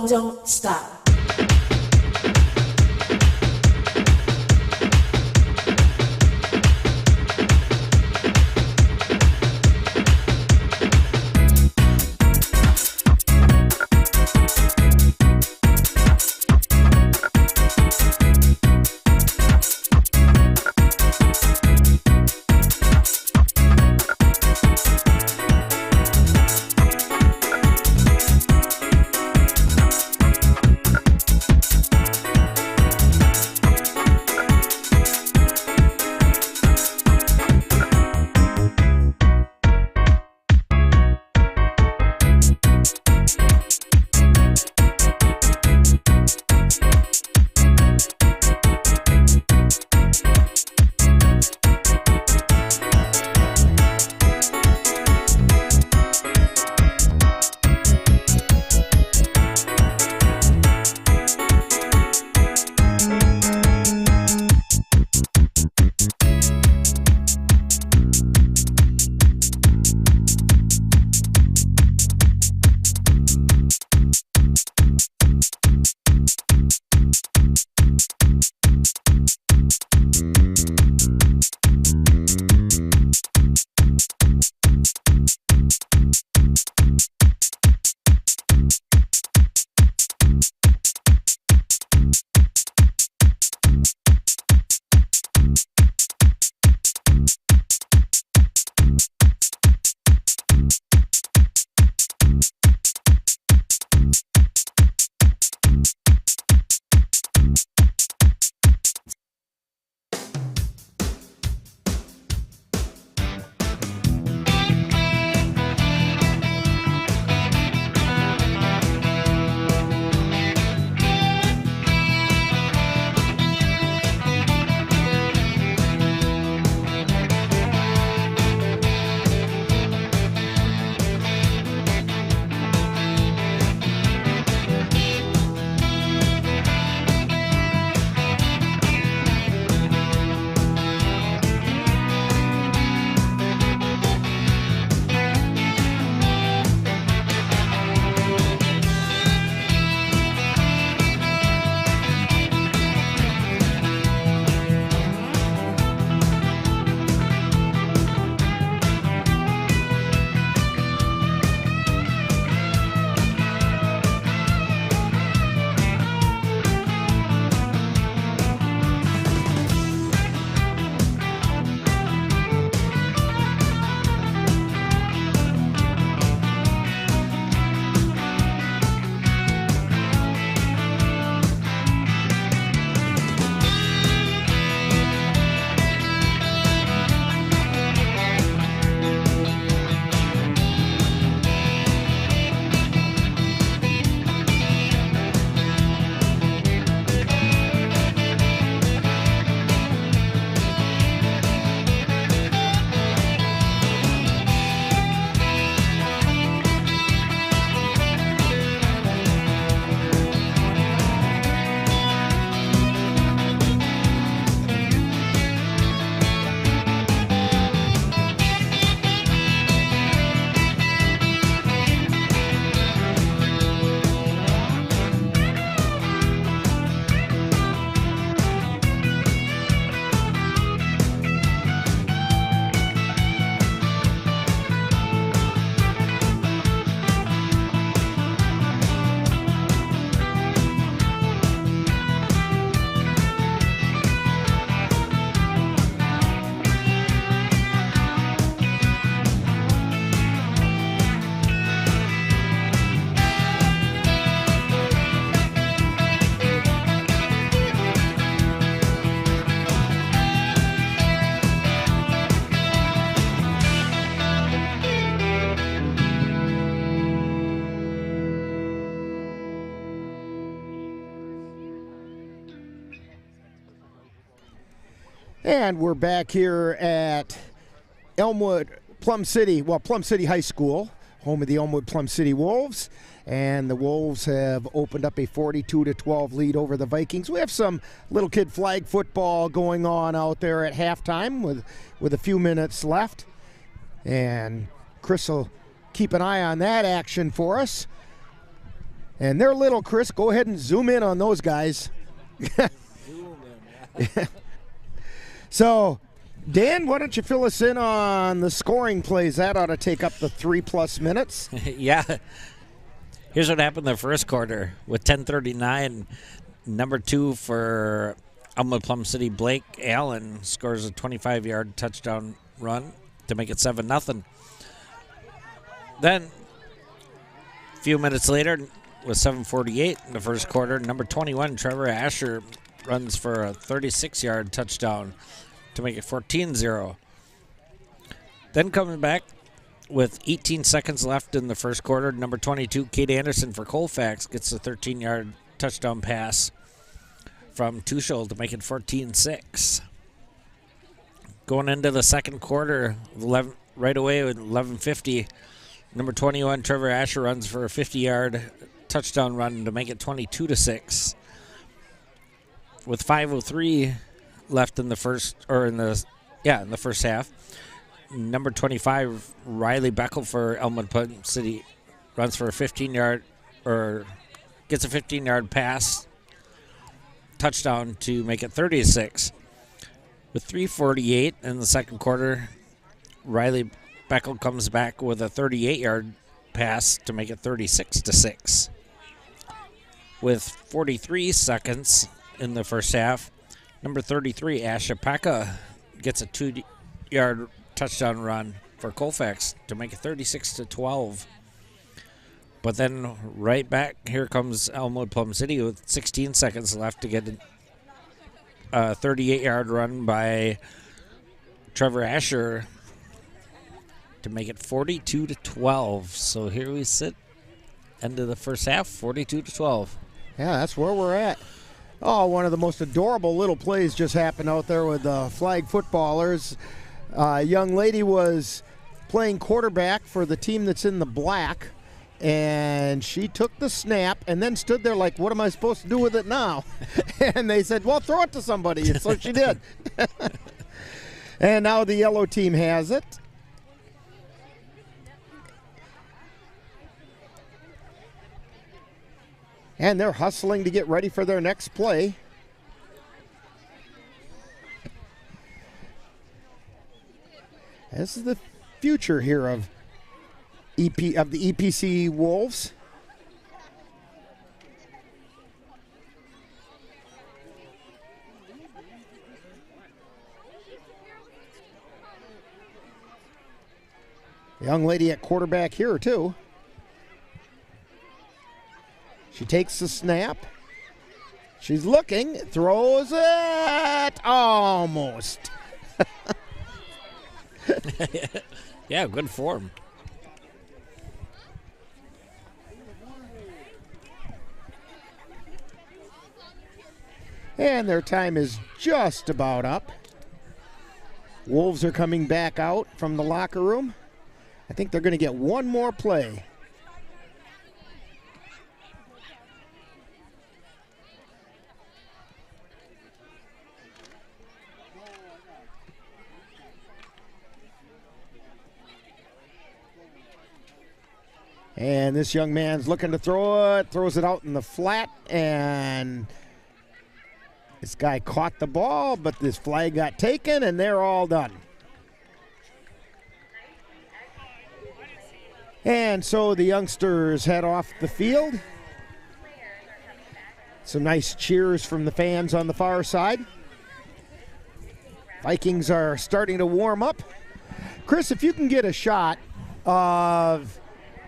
Don't stop. And we're back here at Elmwood, Plum City High School, home of the Elmwood Plum City Wolves. And the Wolves have opened up a 42-12 lead over the Vikings. We have some little kid flag football going on out there at halftime with a few minutes left. And Chris will keep an eye on that action for us. And they're little, Chris. Go ahead and zoom in on those guys. So, Dan, why don't you fill us in on the scoring plays? That ought to take up the 3+ minutes. Yeah. Here's what happened in the first quarter. With 10:39, number 2 for Elmwood Plum City, Blake Allen, scores a 25-yard touchdown run to make it 7-0. Then, a few minutes later, with 7:48 in the first quarter, number 21, Trevor Asher, runs for a 36-yard touchdown to make it 14-0. Then coming back with 18 seconds left in the first quarter, number 22, Kate Anderson for Colfax, gets a 13-yard touchdown pass from Tuchel to make it 14-6. Going into the second quarter, right away with 11:50, number 21, Trevor Asher, runs for a 50-yard touchdown run to make it 22-6. With 5:03 left in the first half, number 25, Riley Beckel for Elmwood Plum City, runs for a 15-yard gets a 15-yard pass touchdown to make it 30-6. With 3:48 in the second quarter, Riley Beckel comes back with a 38-yard pass to make it 36-6. With 43 seconds in the first half, number 33, Asha Pekka, gets a 2-yard touchdown run for Colfax to make it 36-12. But then right back, here comes Elmwood Plum City with 16 seconds left to get a 38-yard run by Trevor Asher to make it 42-12. So here we sit, end of the first half, 42-12. Yeah, that's where we're at. Oh, one of the most adorable little plays just happened out there with the flag footballers. A young lady was playing quarterback for the team that's in the black, and she took the snap and then stood there like, what am I supposed to do with it now? And they said, well, throw it to somebody. And so she did. And now the yellow team has it. And they're hustling to get ready for their next play. This is the future here of the EPC Wolves. Young lady at quarterback here too. She takes the snap. She's looking, throws it, almost. Yeah, good form. And their time is just about up. Wolves are coming back out from the locker room. I think they're going to get one more play. And this young man's looking to throw it, throws it out in the flat, and this guy caught the ball, but this flag got taken, and they're all done. And so the youngsters head off the field. Some nice cheers from the fans on the far side. Vikings are starting to warm up. Chris, if you can get a shot of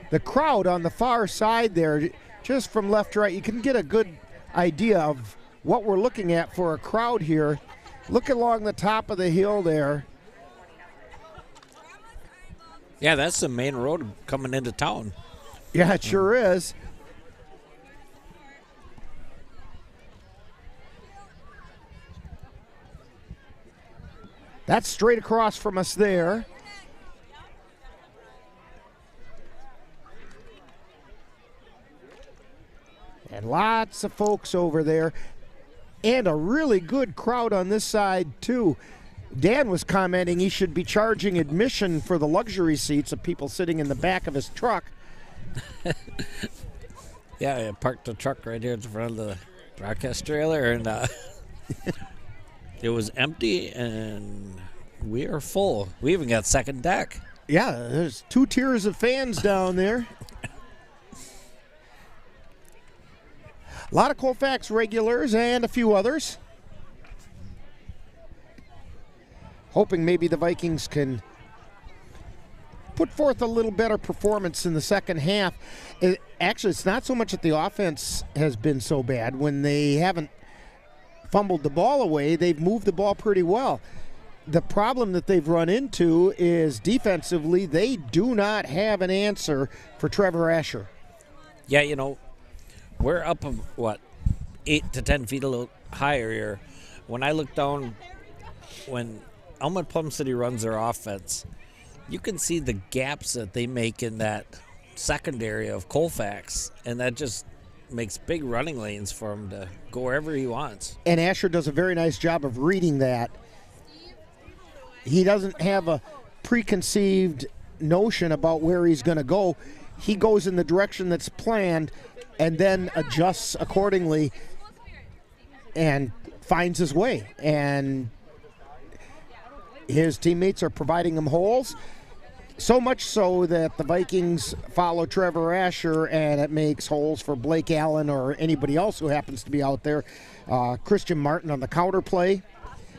the crowd on the far side there, just from left to right, you can get a good idea of what we're looking at for a crowd here. Look along the top of the hill there. Yeah, that's the main road coming into town. Yeah, it sure is. That's straight across from us there. And lots of folks over there. And a really good crowd on this side, too. Dan was commenting he should be charging admission for the luxury seats of people sitting in the back of his truck. Yeah, I parked the truck right here in front of the broadcast trailer, and it was empty, and we are full. We even got second deck. Yeah, there's 2 tiers of fans down there. A lot of Colfax regulars and a few others. Hoping maybe the Vikings can put forth a little better performance in the second half. Actually, it's not so much that the offense has been so bad. When they haven't fumbled the ball away, they've moved the ball pretty well. The problem that they've run into is defensively, they do not have an answer for Trevor Asher. Yeah, you know, we're up, 8 to 10 feet a little higher here. When I look down, when Elmwood Plum City runs their offense, you can see the gaps that they make in that secondary of Colfax, and that just makes big running lanes for him to go wherever he wants. And Asher does a very nice job of reading that. He doesn't have a preconceived notion about where he's going to go. He goes in the direction that's planned and then adjusts accordingly and finds his way. And his teammates are providing him holes, so much so that the Vikings follow Trevor Asher, and it makes holes for Blake Allen or anybody else who happens to be out there. Christian Martin on the counter play.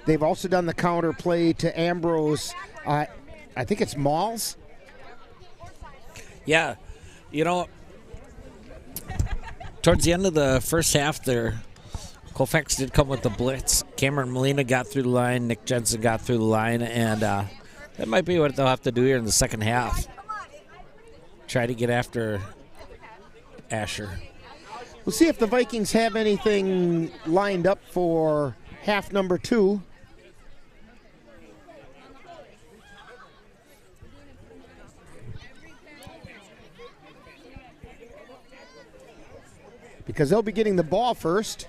They've also done the counter play to Ambrose, I think it's Malls. Yeah, you know, towards the end of the first half there, Colfax did come with the blitz. Cameron Molina got through the line, Nick Jensen got through the line, and that might be what they'll have to do here in the second half. Try to get after Asher. We'll see if the Vikings have anything lined up for half number 2. Because they'll be getting the ball first.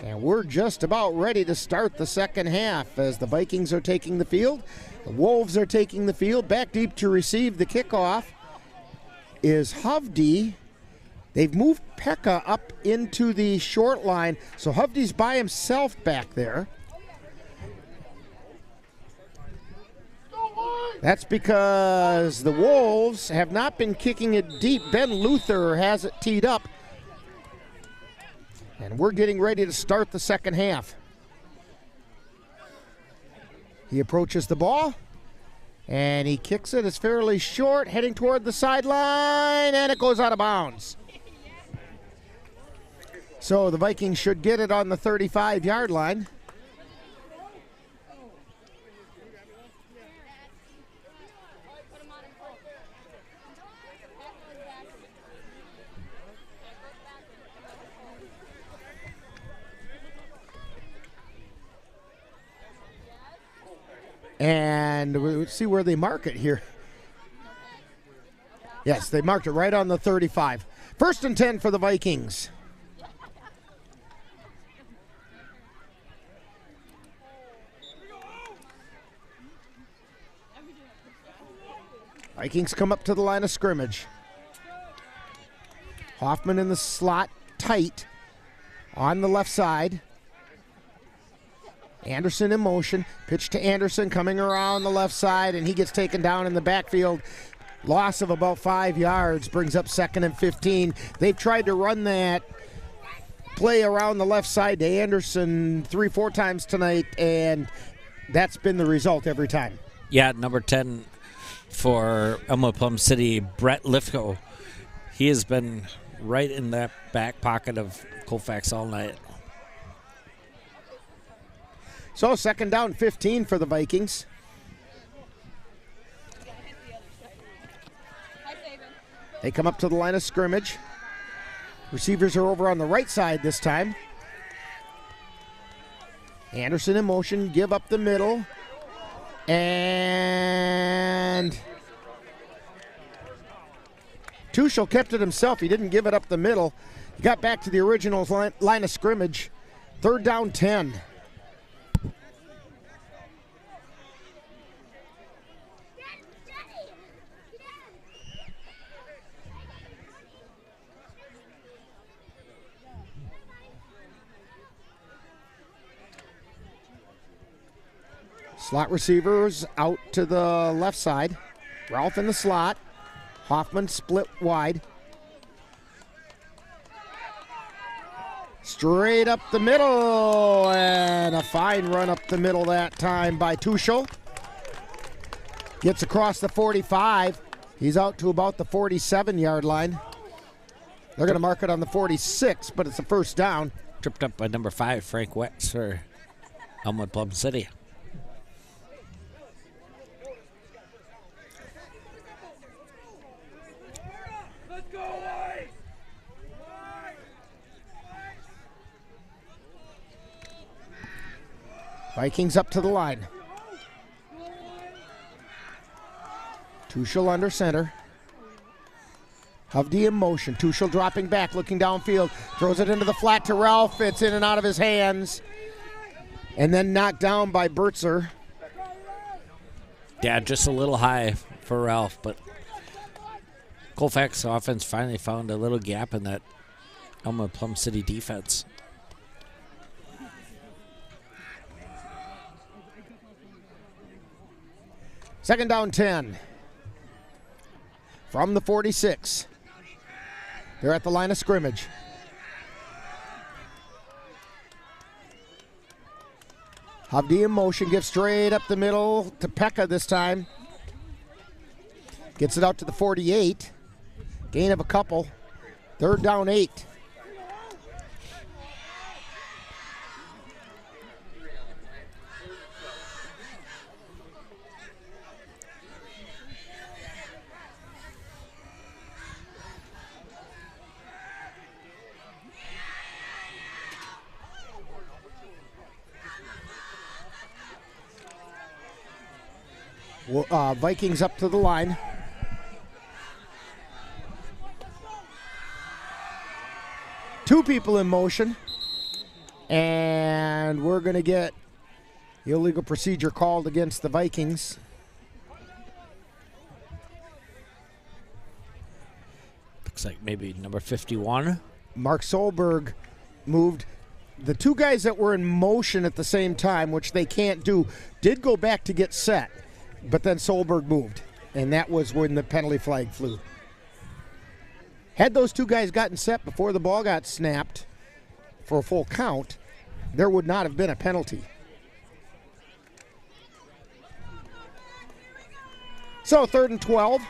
And we're just about ready to start the second half as the Vikings are taking the field. The Wolves are taking the field. Back deep to receive the kickoff is Hovde. They've moved Pekka up into the short line, so Hovde's by himself back there. That's because the Wolves have not been kicking it deep. Ben Luther has it teed up. And we're getting ready to start the second half. He approaches the ball, and he kicks it. It's fairly short, heading toward the sideline, and it goes out of bounds. So the Vikings should get it on the 35-yard line. And we'll see where they mark it here. Yes, they marked it right on the 35. 1st and 10 for the Vikings. Vikings come up to the line of scrimmage. Hoffman in the slot, tight, on the left side. Anderson in motion. Pitch to Anderson coming around the left side, and he gets taken down in the backfield. Loss of about 5 yards brings up 2nd and 15. They've tried to run that play around the left side to Anderson 3-4 times tonight, and that's been the result every time. Yeah, number 10 for Elmwood Plum City, Brett Lifko. He has been right in that back pocket of Colfax all night. So 2nd down, 15 for the Vikings. They come up to the line of scrimmage. Receivers are over on the right side this time. Anderson in motion, give up the middle. And Tuchel kept it himself. He didn't give it up the middle. He got back to the original line of scrimmage. 3rd down 10. Slot receivers out to the left side. Ralph in the slot. Hoffman split wide. Straight up the middle, and a fine run up the middle that time by Tuchel. Gets across the 45. He's out to about the 47-yard line. They're going to mark it on the 46, but it's a first down. Tripped up by number 5, Frank Wetz for Elmwood Plum City. Vikings up to the line. Tuchel under center. Hovde in motion. Tuchel dropping back, looking downfield. Throws it into the flat to Ralph. It's in and out of his hands. And then knocked down by Bertzer. Yeah, just a little high for Ralph, but Colfax offense finally found a little gap in that Elmwood Plum City defense. Second down 10. From the 46. They're at the line of scrimmage. Hovde in motion, gives straight up the middle to Pekka this time. Gets it out to the 48. Gain of a couple. 3rd down 8. Vikings up to the line. Two people in motion. And we're going to get illegal procedure called against the Vikings. Looks like maybe number 51. Mark Solberg moved. The two guys that were in motion at the same time, which they can't do, did go back to get set. But then Solberg moved, and that was when the penalty flag flew. Had those two guys gotten set before the ball got snapped for a full count, there would not have been a penalty. So 3rd and 12.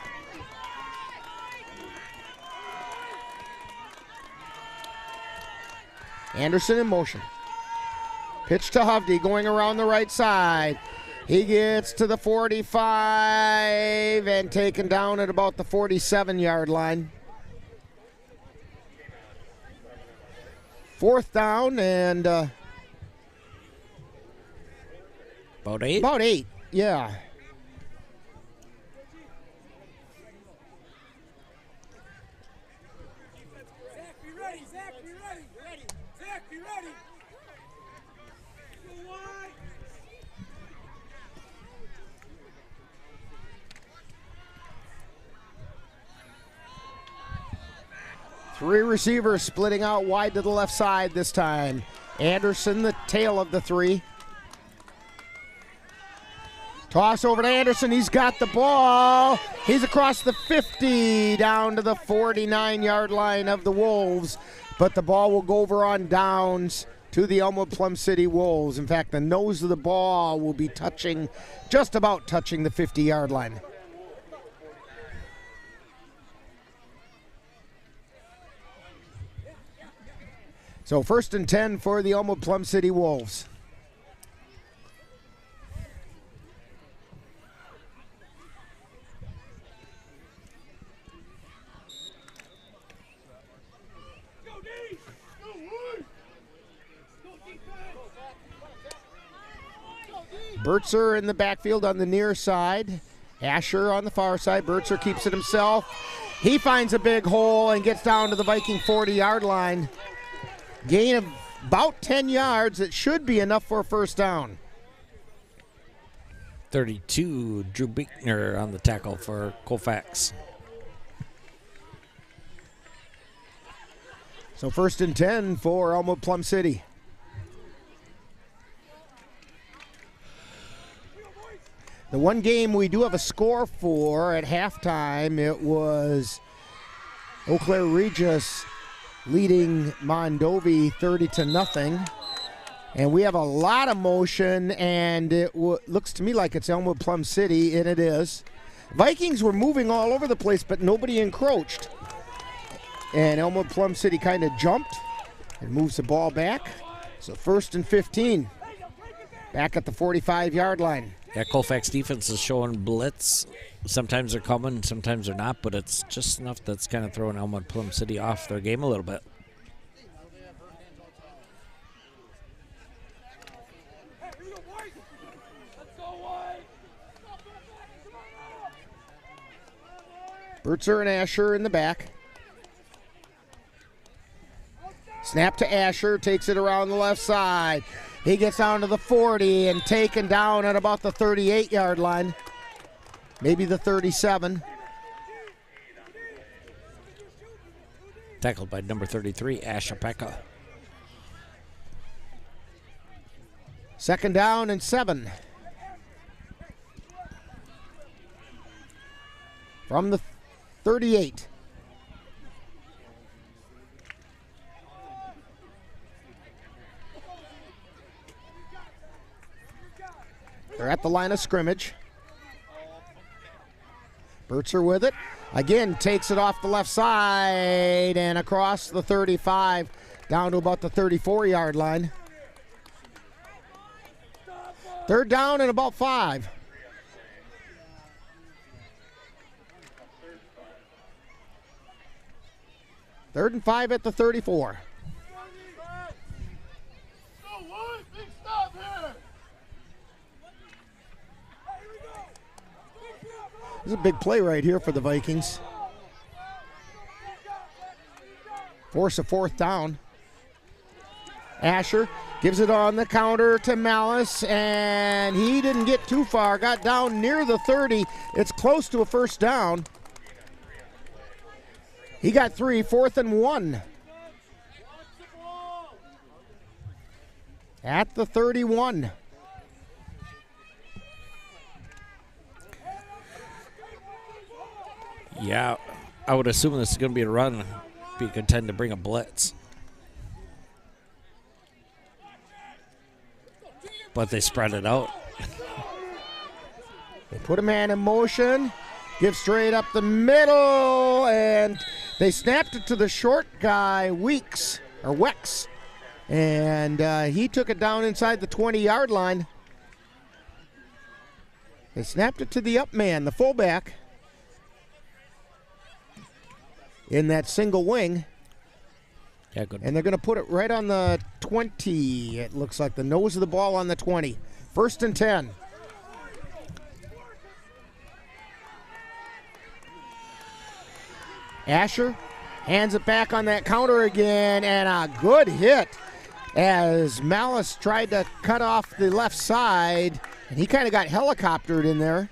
Anderson in motion. Pitch to Hovde going around the right side. He gets to the 45 and taken down at about the 47-yard line. 4th down and about 8? About 8, yeah. Three receivers splitting out wide to the left side this time. Anderson, the tail of the three. Toss over to Anderson. He's got the ball. He's across the 50 down to the 49-yard line of the Wolves. But the ball will go over on downs to the Elmwood Plum City Wolves. In fact, the nose of the ball will be touching, just about touching the 50-yard line. So 1st and 10 for the Elmwood Plum City Wolves. Bertzer in the backfield on the near side. Asher on the far side. Bertzer keeps it himself. He finds a big hole and gets down to the Viking 40-yard line. Gain of about 10 yards. It should be enough for a first down. 32, Drew Beekner on the tackle for Colfax. So 1st and 10 for Elmwood Plum City. The one game we do have a score for at halftime, it was Eau Claire Regis leading Mondovi 30-0. And we have a lot of motion, and it looks to me like it's Elmwood Plum City, and it is. Vikings were moving all over the place, but nobody encroached. And Elmwood Plum City kind of jumped and moves the ball back. So 1st and 15, back at the 45-yard line. Yeah, Colfax defense is showing blitz. Sometimes they're coming, sometimes they're not, but it's just enough that's kind of throwing Elmwood Plum City off their game a little bit. Bertzer and Asher in the back. Snap to Asher, takes it around the left side. He gets down to the 40 and taken down at about the 38-yard line. Maybe the 37. Tackled by number 33, Asher Pekka. 2nd down and 7. From the 38. They're at the line of scrimmage. Bertzer with it. Again, takes it off the left side and across the 35 down to about the 34-yard line. 3rd down and about 5. Third and 5 at the 34. This is a big play right here for the Vikings. Force a 4th down. Asher gives it on the counter to Malice, and he didn't get too far. Got down near the 30. It's close to a first down. He got 3, 4th and 1. At the 31. Yeah, I would assume this is going to be a run. Be a good time to bring a blitz. But they spread it out. They put a man in motion, give straight up the middle, and they snapped it to the short guy, Weeks, and he took it down inside the 20-yard line. They snapped it to the up man, the fullback, in that single wing. Yeah, good. And they're going to put it right on the 20. It looks like the nose of the ball on the 20. 1st and 10. Asher hands it back on that counter again, and a good hit as Malice tried to cut off the left side, and he kind of got helicoptered in there.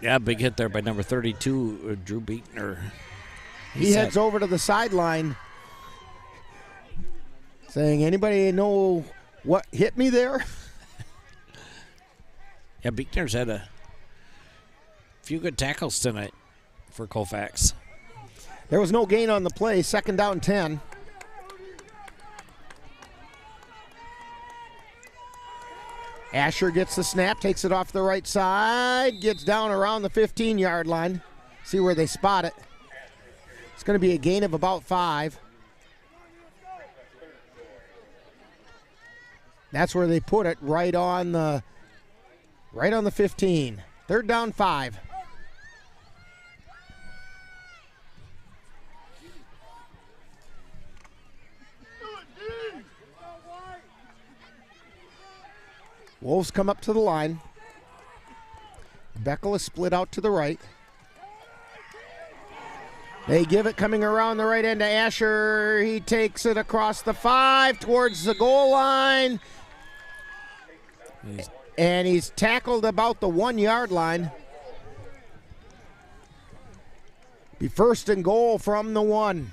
Yeah, big hit there by number 32, Drew Beekner. He heads over to the sideline saying, anybody know what hit me there? Yeah, Beekner's had a few good tackles tonight for Colfax. There was no gain on the play. 2nd down 10. Asher gets the snap, takes it off the right side, gets down around the 15-yard line. See where they spot it. It's going to be a gain of about 5. That's where they put it, right on the 15. 3rd down 5. Wolves come up to the line. Beckel is split out to the right. They give it coming around the right end to Asher. He takes it across the 5 towards the goal line. And he's tackled about the 1-yard line. Be first and goal from the 1.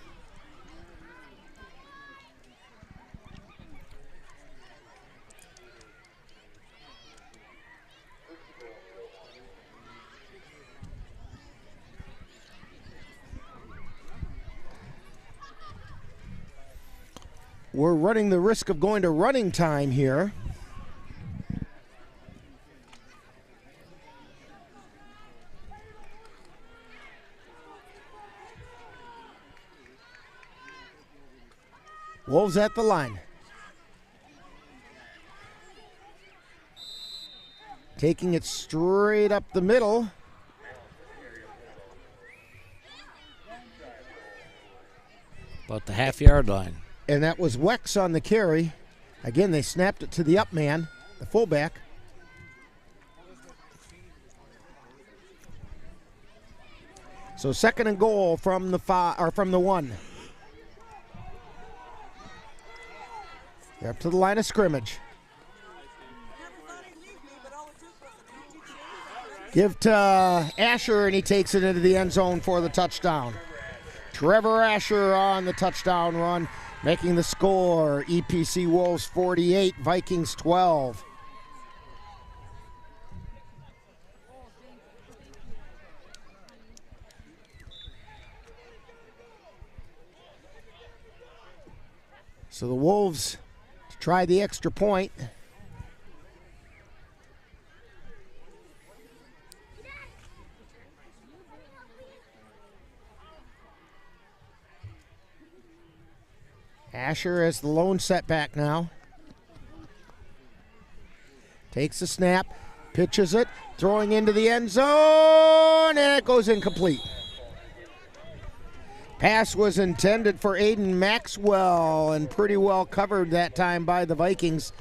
We're running the risk of going to running time here. Wolves at the line. Taking it straight up the middle. About the half-yard line. And that was Wex on the carry. Again, they snapped it to the up man, the fullback. So second and goal from the 1. They're up to the line of scrimmage. Give to Asher, and he takes it into the end zone for the touchdown. Trevor Asher on the touchdown run, making the score EPC Wolves 48, Vikings 12. So the Wolves try the extra point. Asher has the lone setback now. Takes the snap, pitches it, throwing into the end zone, and it goes incomplete. Pass was intended for Aiden Maxwell and pretty well covered that time by the Vikings.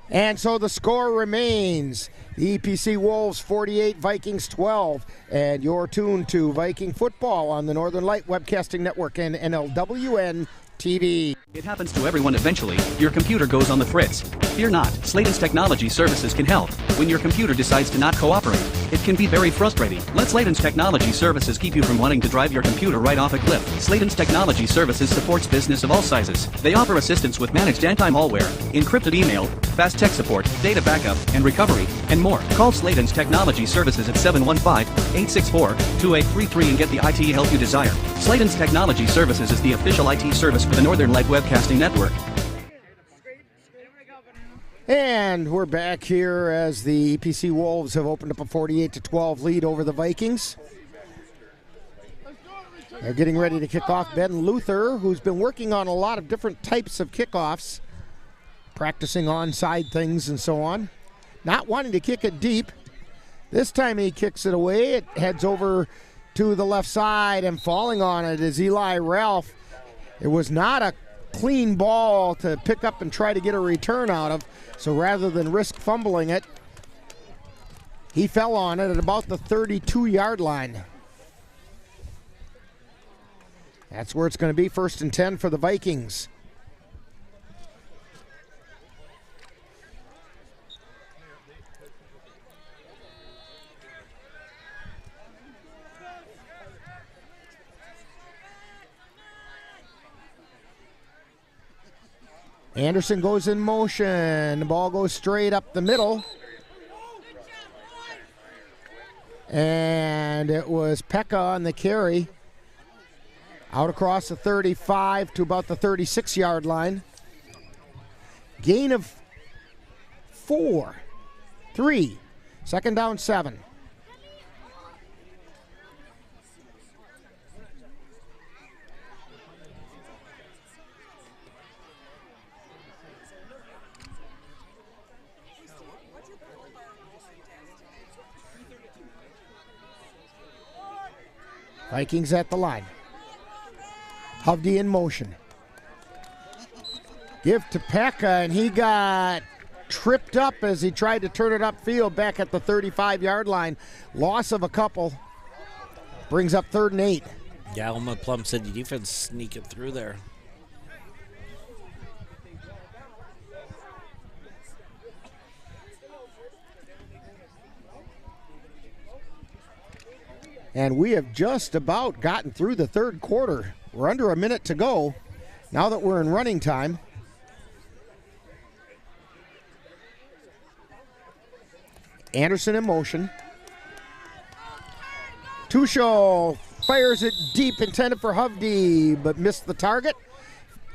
And so the score remains the EPC Wolves 48, Vikings 12. And you're tuned to Viking football on the Northern Light Webcasting Network and NLWN-TV. It happens to everyone eventually. Your computer goes on the fritz. Fear not, Sladen's Technology Services can help. When your computer decides to not cooperate, it can be very frustrating. Let Sladen's Technology Services keep you from wanting to drive your computer right off a cliff. Sladen's Technology Services supports business of all sizes. They offer assistance with managed anti-malware, encrypted email, fast tech support, data backup, and recovery, and more. Call Sladen's Technology Services at 715-864-2833 and get the IT help you desire. Sladen's Technology Services is the official IT service for the Northern Light Webcasting Network. And we're back here as the EPC Wolves have opened up a 48-12 lead over the Vikings. They're getting ready to kick off. Ben Luther, who's been working on a lot of different types of kickoffs, practicing onside things and so on. Not wanting to kick it deep. This time he kicks it away. It heads over to the left side, and falling on it is Eli Ralph. It was not a clean ball to pick up and try to get a return out of. So rather than risk fumbling it, he fell on it at about the 32-yard line. That's where it's going to be, 1st and 10 for the Vikings. Anderson goes in motion. The ball goes straight up the middle. And it was Pekka on the carry. Out across the 35 to about the 36-yard line. Gain of 4. 3. 2nd down, 7. Vikings at the line. Hovde in motion. Give to Pekka, and he got tripped up as he tried to turn it upfield back at the 35-yard line. Loss of a couple. Brings up 3rd and 8. Yeah, Elmwood Plum City defense sneaking through there. And we have just about gotten through the 3rd quarter. We're under a minute to go now that we're in running time. Anderson in motion. Tuchel fires it deep, intended for Hovde, but missed the target.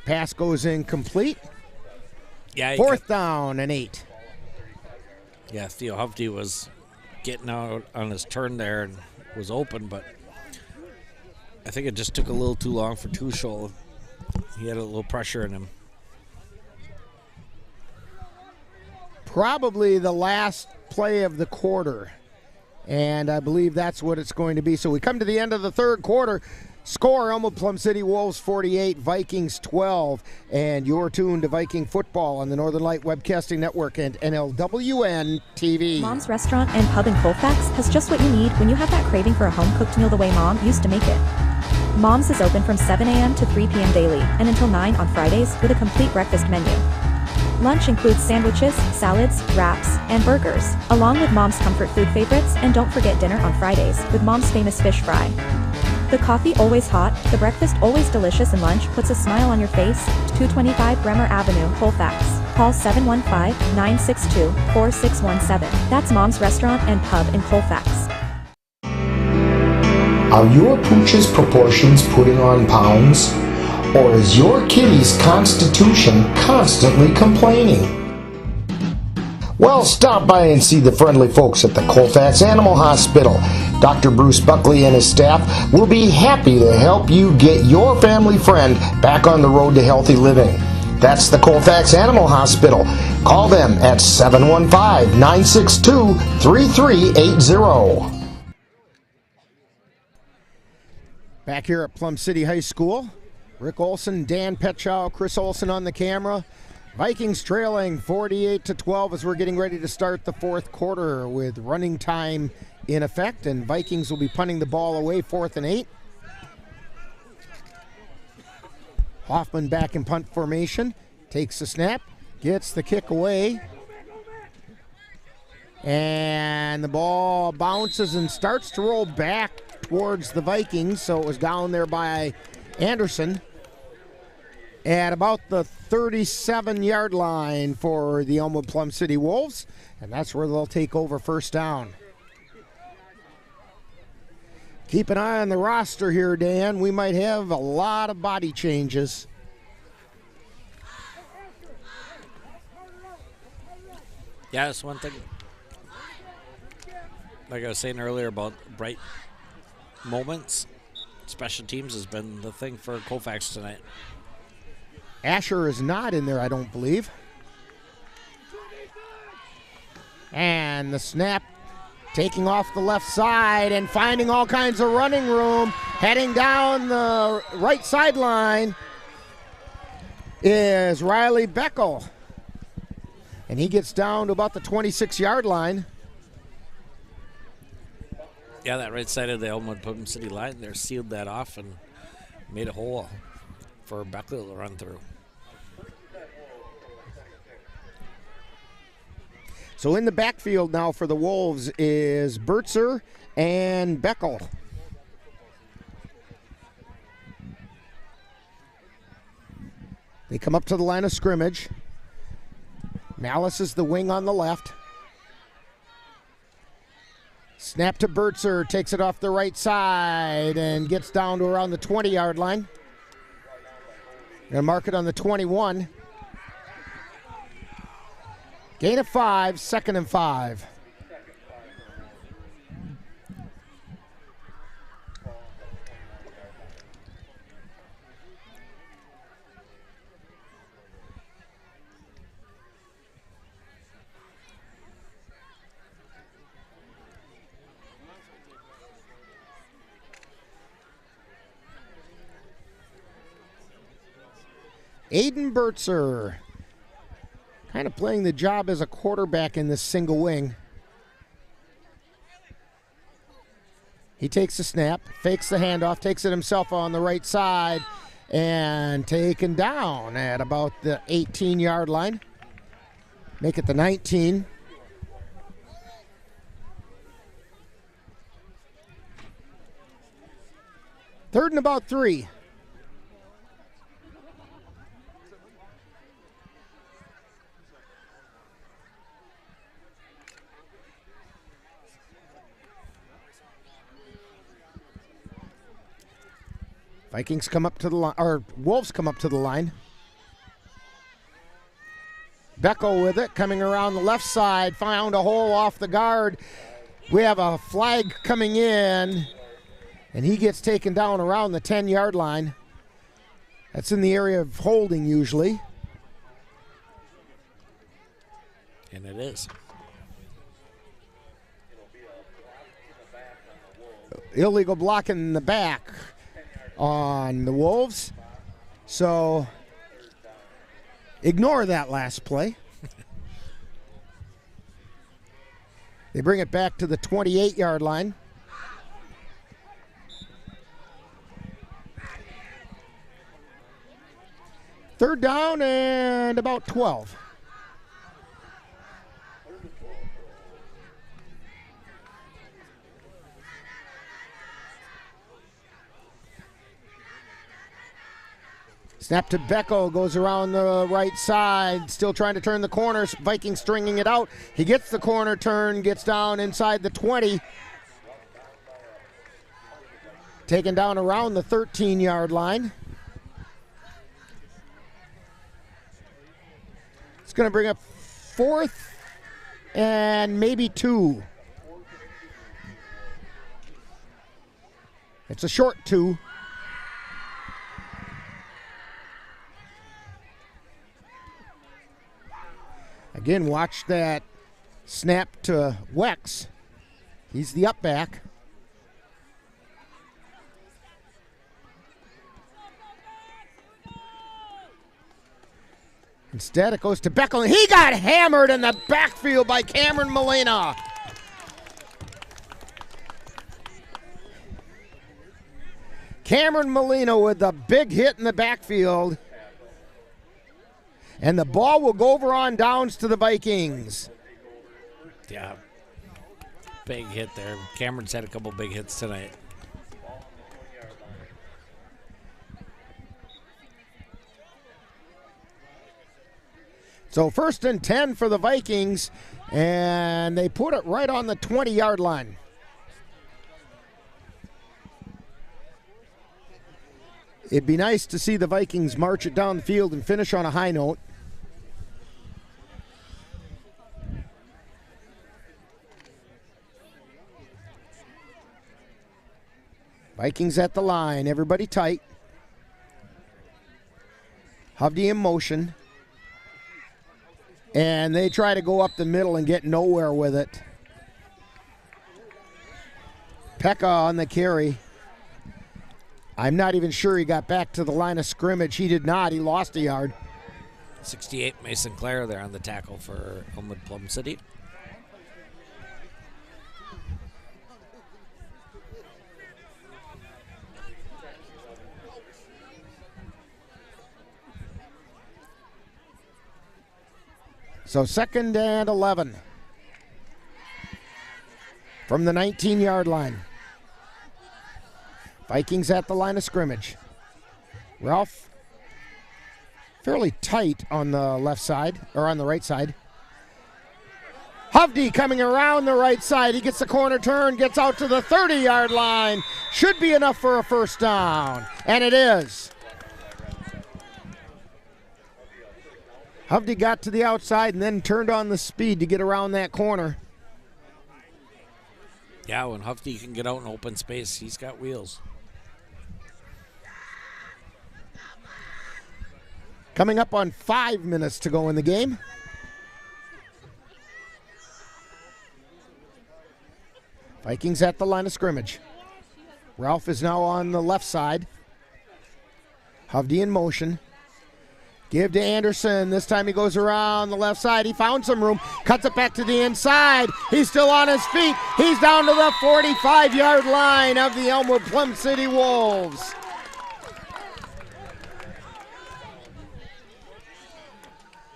Pass goes incomplete. Yeah, 4th down and 8. Yeah, Theo Hovde was getting out on his turn there and was open, but I think it just took a little too long for Tuchel. He had a little pressure in him. Probably the last play of the quarter, and I believe that's what it's going to be. So we come to the end of the 3rd quarter. Score, Elmwood Plum City Wolves 48, Vikings 12, and you're tuned to Viking football on the Northern Light Webcasting Network and NLWN-TV. Mom's Restaurant and Pub in Colfax has just what you need when you have that craving for a home-cooked meal the way Mom used to make it. Mom's is open from 7 a.m. to 3 p.m. daily and until 9 on Fridays with a complete breakfast menu. Lunch includes sandwiches, salads, wraps, and burgers, along with Mom's comfort food favorites, and don't forget dinner on Fridays with Mom's famous fish fry. The coffee always hot, the breakfast always delicious, and lunch puts a smile on your face. 225 Bremer Avenue, Colfax. Call 715-962-4617. That's Mom's Restaurant and Pub in Colfax. Are your pooch's proportions putting on pounds? Or is your kitty's constitution constantly complaining? Well, stop by and see the friendly folks at the Colfax Animal Hospital. Dr. Bruce Buckley and his staff will be happy to help you get your family friend back on the road to healthy living. That's the Colfax Animal Hospital. Call them at 715-962-3380. Back here at Plum City High School, Rick Olson, Dan Petchow, Chris Olson on the camera. Vikings trailing 48-12 as we're getting ready to start the 4th quarter with running time in effect, and Vikings will be punting the ball away, 4th and 8. Hoffman back in punt formation, takes the snap, gets the kick away, and the ball bounces and starts to roll back towards the Vikings, so it was down there by Anderson at about the 37-yard line for the Elmwood Plum City Wolves, and that's where they'll take over 1st down. Keep an eye on the roster here, Dan. We might have a lot of body changes. Yeah, that's one thing. Like I was saying earlier about bright moments, special teams has been the thing for Colfax tonight. Asher is not in there, I don't believe. And the snap, taking off the left side and finding all kinds of running room, heading down the right sideline is Riley Beckel. And he gets down to about the 26-yard line. Yeah, that right side of the Elmwood Plum City line there sealed that off and made a hole for Beckel to run through. So in the backfield now for the Wolves is Bertzer and Beckel. They come up to the line of scrimmage. Malice is the wing on the left. Snap to Bertzer, takes it off the right side and gets down to around the 20-yard line. Gonna mark it on the 21. Gain of 5, 2nd and 5. Aiden Bertzer kind of playing the job as a quarterback in this single wing. He takes the snap, fakes the handoff, takes it himself on the right side, and taken down at about the 18-yard line. Make it the 19. Third and about 3. Vikings come up to the line, or Wolves come up to the line. Beckel with it, coming around the left side, found a hole off the guard. We have a flag coming in, and he gets taken down around the 10-yard line. That's in the area of holding usually. And it is. Illegal block in the back on the Wolves. So ignore that last play. They bring it back to the 28-yard line. Third down and about 12. Snap to Beckel, goes around the right side, still trying to turn the corner. Vikings stringing it out. He gets the corner turn, gets down inside the 20. Taken down around the 13-yard line. It's going to bring up 4th and maybe 2. It's a short 2. Again, watch that snap to Wex. He's the up back. Instead, it goes to Beckel, and he got hammered in the backfield by Cameron Molina. Cameron Molina with the big hit in the backfield. And the ball will go over on downs to the Vikings. Yeah. Big hit there. Cameron's had a couple big hits tonight. So 1st and 10 for the Vikings, and they put it right on the 20-yard line. It'd be nice to see the Vikings march it down the field and finish on a high note. Vikings at the line, everybody tight. Hovde in motion. And they try to go up the middle and get nowhere with it. Pekka on the carry. I'm not even sure he got back to the line of scrimmage. He did not. He lost a yard. 68 Mason Clare there on the tackle for Elmwood Plum City. So 2nd and 11 from the 19-yard line. Vikings at the line of scrimmage. Ralph fairly tight on the left side, or on the right side. Hovde coming around the right side. He gets the corner turn, gets out to the 30-yard line. Should be enough for a first down, and it is. Hovde got to the outside and then turned on the speed to get around that corner. Yeah, when Hovde can get out in open space, he's got wheels. Coming up on 5 minutes to go in the game. Vikings at the line of scrimmage. Ralph is now on the left side. Hovde in motion. Give to Anderson. This time he goes around the left side. He found some room. Cuts it back to the inside. He's still on his feet. He's down to the 45-yard line of the Elmwood Plum City Wolves.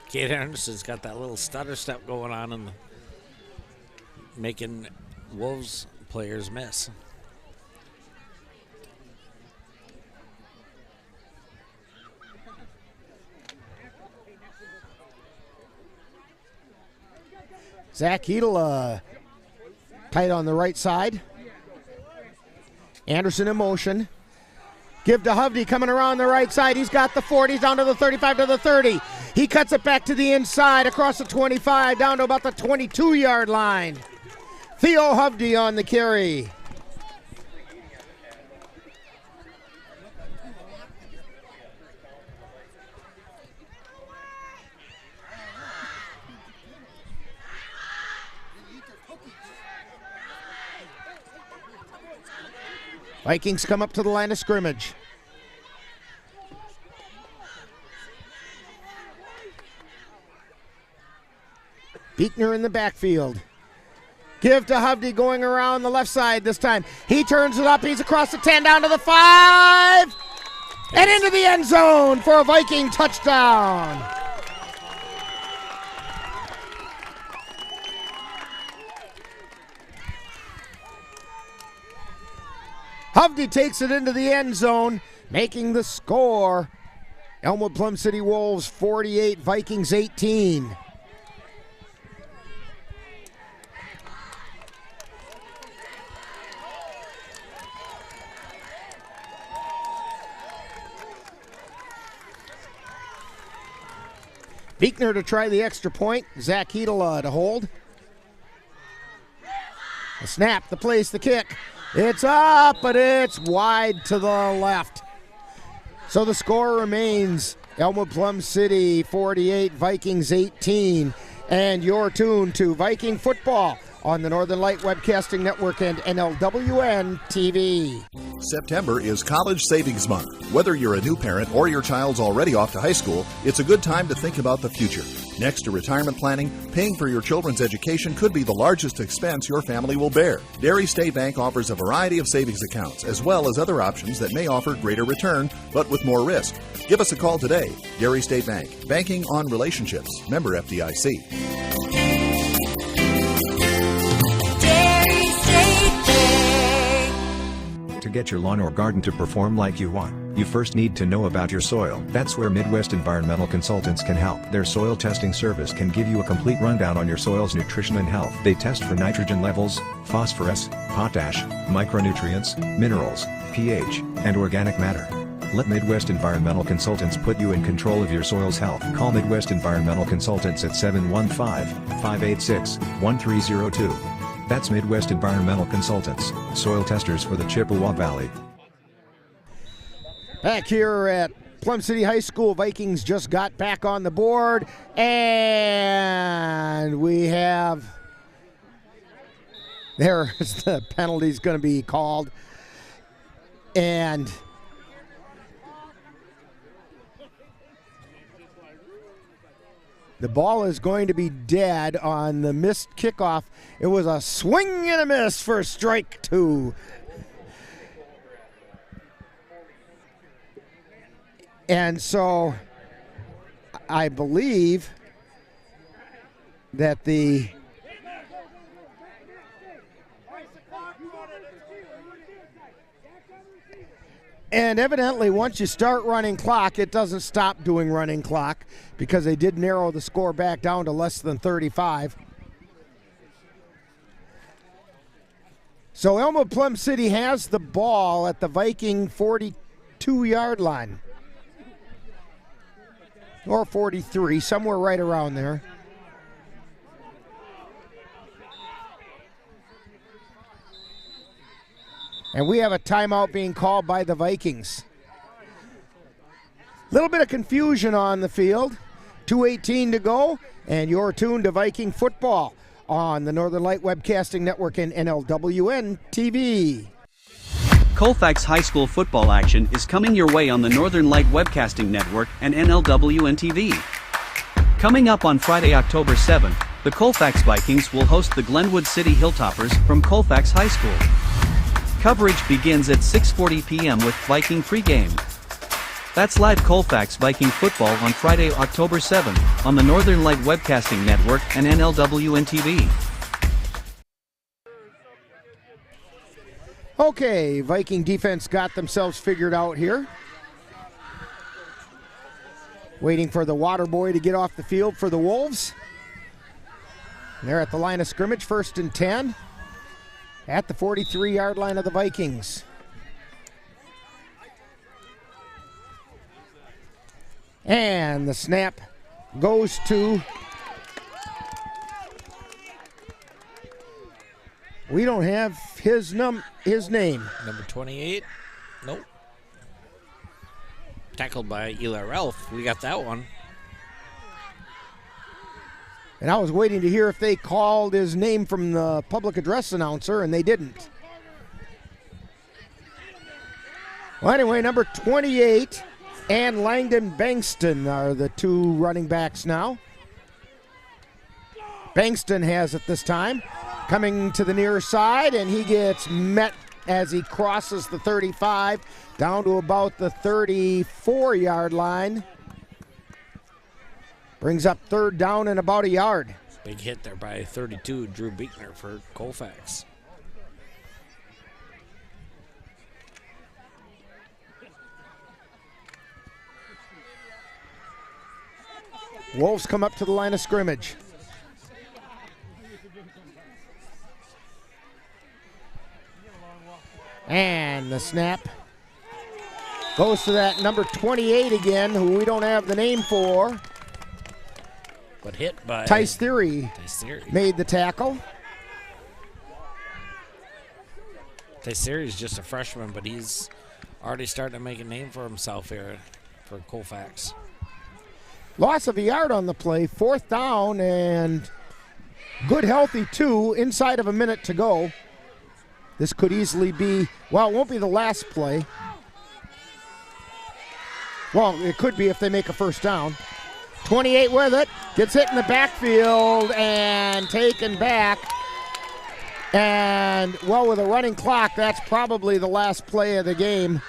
Kate Anderson's got that little stutter step going on and making Wolves players miss. Zach Hedel tight on the right side. Anderson in motion. Give to Hovde coming around the right side. He's got the 40. He's down to the 35 to the 30. He cuts it back to the inside across the 25 down to about the 22-yard line. Theo Hovde on the carry. Vikings come up to the line of scrimmage. Beekner in the backfield. Give to Hovde going around the left side this time. He turns it up. He's across the 10 down to the 5. And into the end zone for a Viking touchdown. Hovde takes it into the end zone, making the score. Elmwood Plum City Wolves 48, Vikings 18. Beekner to try the extra point. Zach Hedel to hold. The snap, the place, the kick. It's up, but it's wide to the left. So the score remains Elmwood Plum City 48, Vikings 18. And you're tuned to Viking football on the Northern Light Webcasting Network and NLWN-TV. September is College Savings Month. Whether you're a new parent or your child's already off to high school, it's a good time to think about the future. Next to retirement planning, paying for your children's education could be the largest expense your family will bear. Dairy State Bank offers a variety of savings accounts, as well as other options that may offer greater return, but with more risk. Give us a call today. Dairy State Bank, banking on relationships. Member FDIC. To get your lawn or garden to perform like you want, you first need to know about your soil. That's where Midwest Environmental Consultants can help. Their soil testing service can give you a complete rundown on your soil's nutrition and health. They test for nitrogen levels, phosphorus, potash, micronutrients, minerals, pH, and organic matter. Let Midwest Environmental Consultants put you in control of your soil's health. Call Midwest Environmental Consultants at 715-586-1302. That's Midwest Environmental Consultants, soil testers for the Chippewa Valley. Back here at Plum City High School, Vikings just got back on the board, and we have, there's the penalty's going to be called, and the ball is going to be dead on the missed kickoff. It was a swing and a miss for strike 2. And so I believe that and evidently, once you start running clock, it doesn't stop doing running clock because they did narrow the score back down to less than 35. So Elmwood Plum City has the ball at the Viking 42-yard line. Or 43, somewhere right around there. And we have a timeout being called by the Vikings. Little bit of confusion on the field. 2:18 to go, and you're tuned to Viking football on the Northern Light Webcasting Network and NLWN-TV. Colfax High School football action is coming your way on the Northern Light Webcasting Network and NLWN-TV. Coming up on Friday, October 7th, the Colfax Vikings will host the Glenwood City Hilltoppers from Colfax High School. Coverage begins at 6:40 p.m. with Viking Pregame. That's live Colfax Viking football on Friday, October 7th on the Northern Light Webcasting Network and NLWN-TV. Okay, Viking defense got themselves figured out here. Waiting for the water boy to get off the field for the Wolves. They're at the line of scrimmage, 1st and 10, at the 43-yard line of the Vikings. And the snap goes to... We don't have his name. Number 28? Nope. Tackled by Eli Ralph. We got that one. And I was waiting to hear if they called his name from the public address announcer, and they didn't. Well, anyway, number 28 and Langdon Bankston are the two running backs now. Bankston has it this time. Coming to the near side, and he gets met as he crosses the 35 down to about the 34-yard line. Brings up 3rd down and about a yard. Big hit there by 32, Drew Beekner for Colfax. Wolves come up to the line of scrimmage. And the snap goes to that number 28 again, who we don't have the name for. But hit by Tice Theory made the tackle. Tice Theory is just a freshman, but he's already starting to make a name for himself here for Colfax. Loss of a yard on the play, 4th down, and good healthy 2 inside of a minute to go. This could easily be, well, it won't be the last play. Well, it could be if they make a 1st down. 28 with it, gets hit in the backfield and taken back. And, well, with a running clock, that's probably the last play of the game.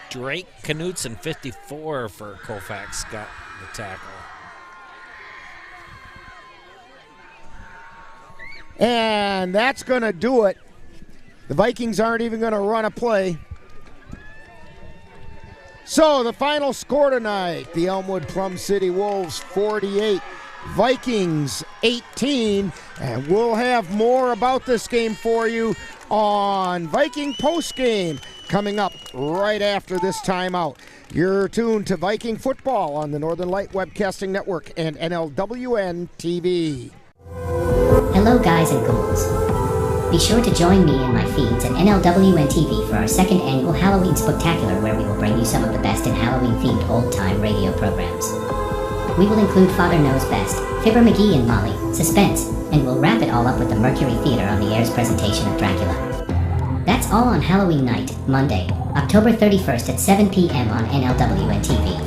Drake Knutson, 54 for Colfax, got the tackle. And that's going to do it. The Vikings aren't even going to run a play. So the final score tonight, the Elmwood Plum City Wolves 48, Vikings 18. And we'll have more about this game for you on Viking Postgame coming up right after this timeout. You're tuned to Viking football on the Northern Light Webcasting Network and NLWN-TV. Hello guys and ghouls. Be sure to join me in my feeds at NLWN-TV for our 2nd annual Halloween Spooktacular, where we will bring you some of the best in Halloween-themed old-time radio programs. We will include Father Knows Best, Fibber McGee and Molly, Suspense, and we'll wrap it all up with the Mercury Theater on the air's presentation of Dracula. That's all on Halloween night, Monday, October 31st at 7 p.m. on NLWN-TV.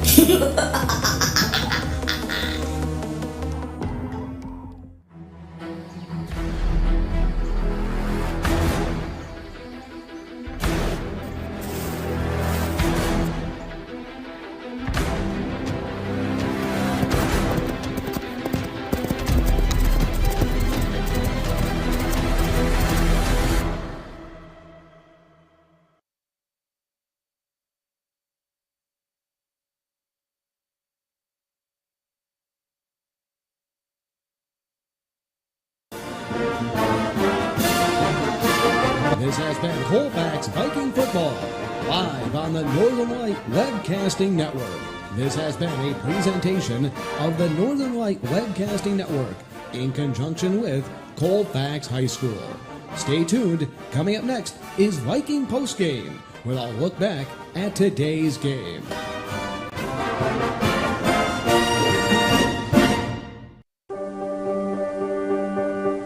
This has been Colfax Viking football, live on the Northern Light Webcasting Network. This has been a presentation of the Northern Light Webcasting Network in conjunction with Colfax High School. Stay tuned. Coming up next is Viking Postgame, where I'll look back at today's game.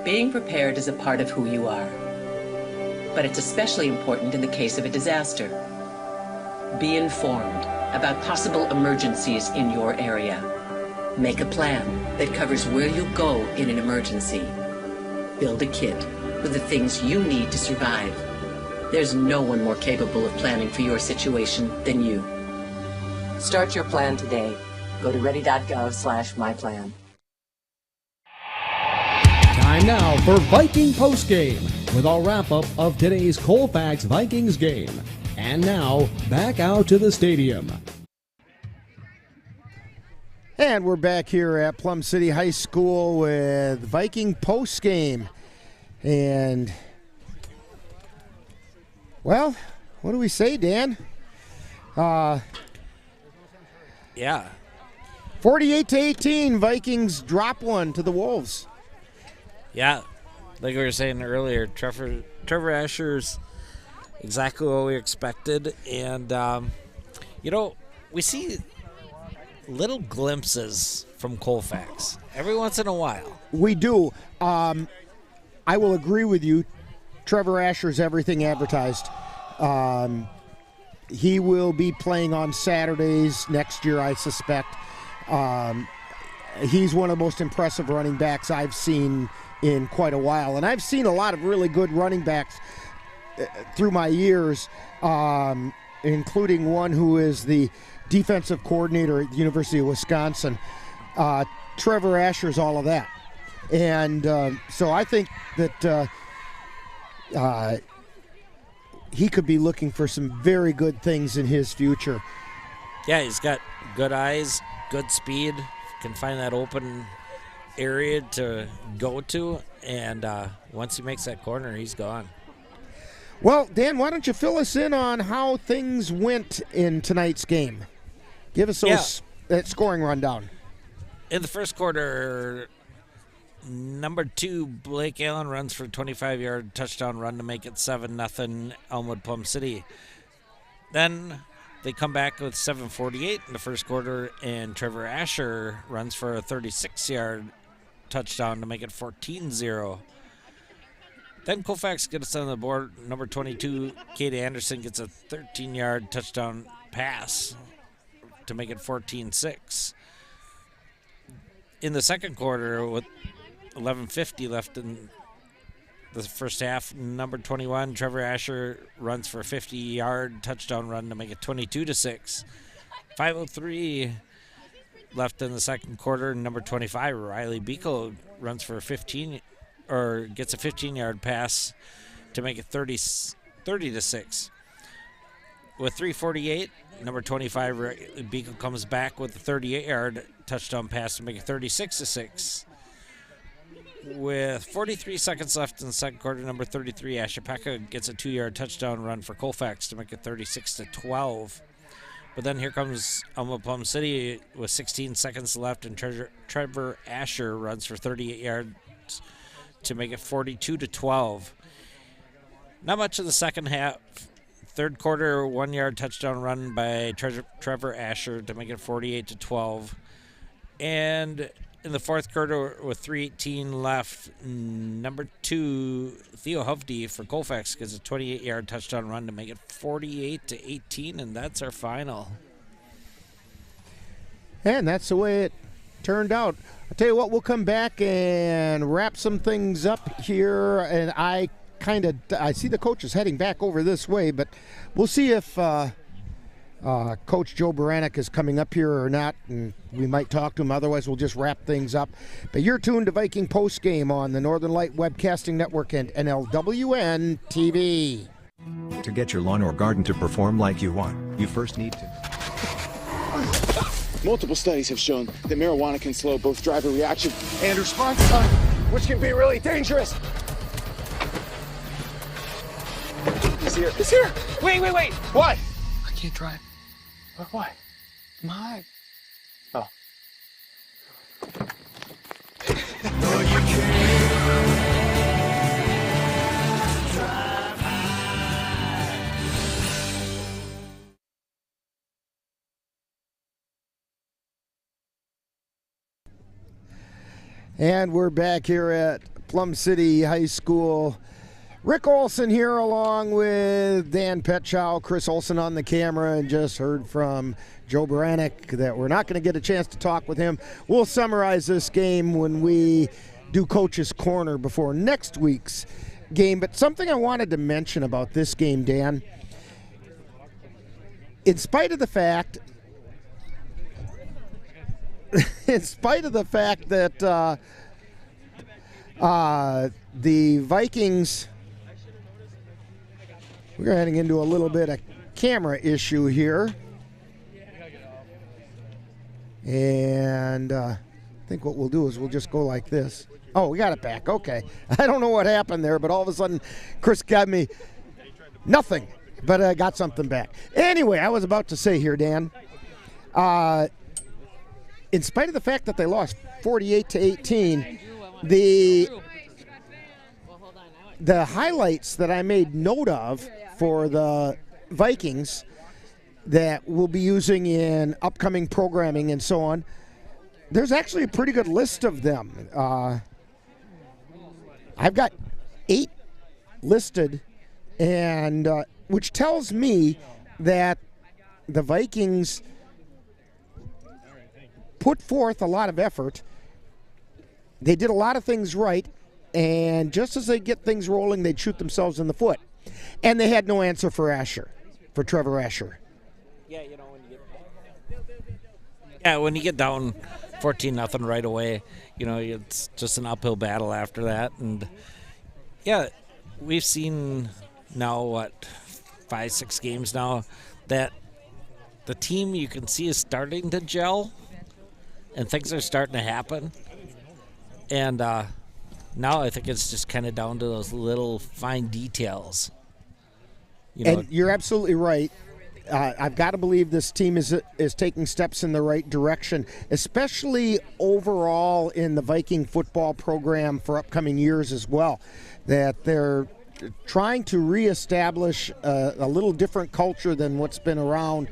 Being prepared is a part of who you are. but it's especially important in the case of a disaster. Be informed about possible emergencies in your area. Make a plan that covers where you go in an emergency. Build a kit with the things you need to survive. There's no one more capable of planning for your situation than you. Start your plan today. Go to ready.gov/myplan. Time now for Viking Postgame with our wrap-up of today's Colfax Vikings game. And now, back out to the stadium. And we're back here at Plum City High School with Viking Postgame. And, well, what do we say, Dan? Yeah. 48-18, Vikings drop one to the Wolves. Yeah, like we were saying earlier, Trevor Asher's exactly what we expected. And, we see little glimpses from Colfax every once in a while. We do. I will agree with you. Trevor Asher's everything advertised. He will be playing on Saturdays next year, I suspect. He's one of the most impressive running backs I've seen in quite a while. And I've seen a lot of really good running backs through my years, including one who is the defensive coordinator at the University of Wisconsin. Trevor Asher's all of that. And so I think that he could be looking for some very good things in his future. Yeah, he's got good eyes, good speed, can find that open area to go to, and once he makes that corner, he's gone. Well, Dan, why don't you fill us in on how things went in tonight's game? Give us that scoring rundown. In the first quarter, number 2, Blake Allen runs for a 25-yard touchdown run to make it 7-0 Elmwood Plum City. Then they come back with 7:48 in the first quarter, and Trevor Asher runs for a 36-yard touchdown to make it 14-0. Then Colfax gets on the board. Number 22, Kate Anderson, gets a 13-yard touchdown pass to make it 14-6. In the second quarter, with 11:50 left in the first half, number 21, Trevor Asher, runs for a 50-yard touchdown run to make it 22-6. 5:03 left in the second quarter. Number 25, Riley Beagle, runs for a gets a 15-yard pass to make it 30-6. With 3:48, number 25, Riley Beagle, comes back with a 38-yard touchdown pass to make it 36-6. With 43 seconds left in the second quarter, number 33, Ashapaka, gets a 2-yard touchdown run for Colfax to make it 36-12. But then here comes Elmwood Plum City with 16 seconds left, and Trevor Asher runs for 38 yards to make it 42-12. Not much of the second half. Third quarter, 1-yard touchdown run by Trevor Asher to make it 48-12. And in the fourth quarter, with 3:18 left, number 2, Theo Hovde for Colfax, gets a 28-yard touchdown run to make it 48-18, and that's our final. And that's the way it turned out. I'll tell you what, we'll come back and wrap some things up here, and I see the coaches heading back over this way, but we'll see if Coach Joe Baranek is coming up here or not, and we might talk to him. Otherwise, we'll just wrap things up. But you're tuned to Viking Postgame on the Northern Light Webcasting Network and NLWN-TV. To get your lawn or garden to perform like you want, you first need to... Multiple studies have shown that marijuana can slow both driver reaction and response time, which can be really dangerous. He's here. He's here. Wait. What? I can't drive. Why? I'm high. Oh. No, you And we're back here at Plum City High School Rick Olson here along with Dan Petchow, Chris Olson on the camera, and just heard from Joe Baranek that we're not going to get a chance to talk with him. We'll summarize this game when we do Coach's Corner before next week's game. But something I wanted to mention about this game, Dan, in spite of the fact that the Vikings, we're heading into a little bit of camera issue here. And I think what we'll do is we'll just go like this. Oh, we got it back. Okay. I don't know what happened there, but all of a sudden Chris got me nothing, but I got something back. Anyway, I was about to say here, Dan, in spite of the fact that they lost 48-18, the highlights that I made note of for the Vikings that we'll be using in upcoming programming and so on, there's actually a pretty good list of them. I've got 8 listed, and which tells me that the Vikings put forth a lot of effort. They did a lot of things right, and just as they get things rolling, they'd shoot themselves in the foot. And they had no answer for Trevor Asher. When you get down 14-0 right away, it's just an uphill battle after that. And we've seen now 5-6 games now that the team you can see is starting to gel, and things are starting to happen. And now I think it's just kind of down to those little fine details. And you're absolutely right. I've got to believe this team is taking steps in the right direction, especially overall in the Viking football program for upcoming years as well, that they're trying to reestablish a little different culture than what's been around,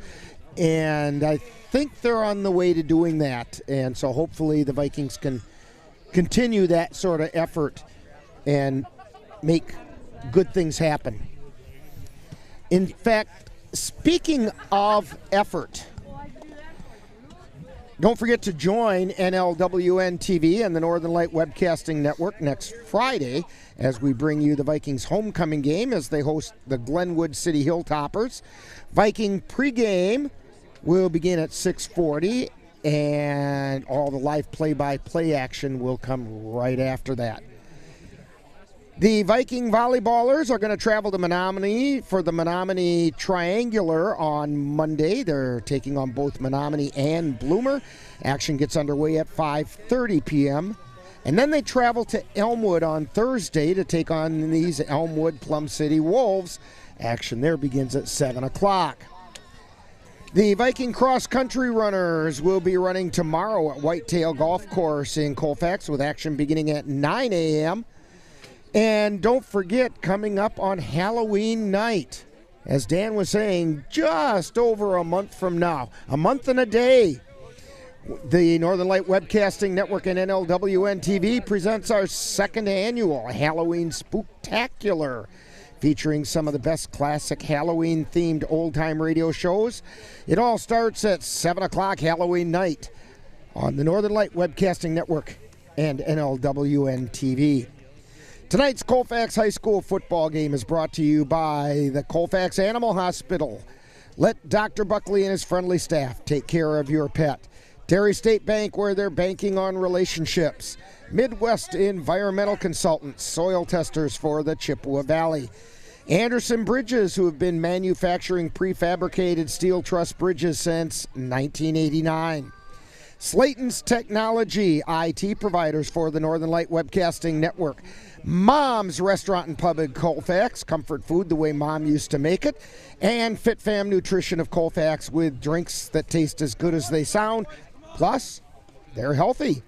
and I think they're on the way to doing that. And so hopefully the Vikings can continue that sort of effort and make good things happen. In fact, speaking of effort, don't forget to join NLWN-TV and the Northern Light Webcasting Network next Friday as we bring you the Vikings homecoming game as they host the Glenwood City Hilltoppers. Viking pregame will begin at 6:40, and all the live play-by-play action will come right after that. The Viking volleyballers are going to travel to Menominee for the Menominee Triangular on Monday. They're taking on both Menominee and Bloomer. Action gets underway at 5:30 p.m. And then they travel to Elmwood on Thursday to take on these Elmwood Plum City Wolves. Action there begins at 7 o'clock. The Viking cross-country runners will be running tomorrow at Whitetail Golf Course in Colfax with action beginning at 9 a.m. And don't forget, coming up on Halloween night, as Dan was saying, just over a month from now, a month and a day, the Northern Light Webcasting Network and NLWN-TV presents our second annual Halloween Spooktacular, featuring some of the best classic Halloween-themed old-time radio shows. It all starts at 7 o'clock Halloween night on the Northern Light Webcasting Network and NLWN-TV. Tonight's Colfax High School football game is brought to you by the Colfax Animal Hospital. Let Dr. Buckley and his friendly staff take care of your pet. Terry State Bank, where they're banking on relationships. Midwest Environmental Consultants, soil testers for the Chippewa Valley. Anderson Bridges, who have been manufacturing prefabricated steel truss bridges since 1989. Slayton's Technology, IT providers for the Northern Light Webcasting Network. Mom's Restaurant and Pub in Colfax, comfort food the way Mom used to make it. And Fit Fam Nutrition of Colfax with drinks that taste as good as they sound. Plus, they're healthy.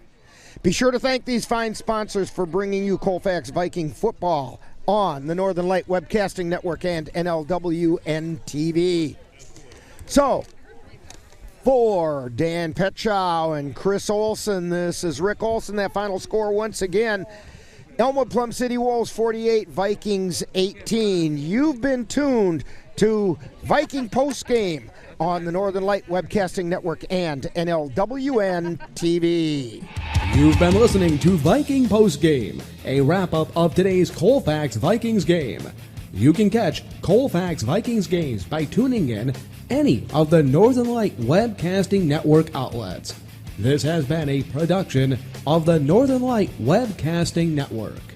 Be sure to thank these fine sponsors for bringing you Colfax Viking football on the Northern Light Webcasting Network and NLWN-TV. So, for Dan Petchow and Chris Olson, this is Rick Olson. That final score once again, Elmwood Plum City Wolves 48, Vikings 18. You've been tuned to Viking Postgame on the Northern Light Webcasting Network and NLWN-TV. You've been listening to Viking Postgame, a wrap-up of today's Colfax Vikings game. You can catch Colfax Vikings games by tuning in any of the Northern Light Webcasting Network outlets. This has been a production of the Northern Light Webcasting Network.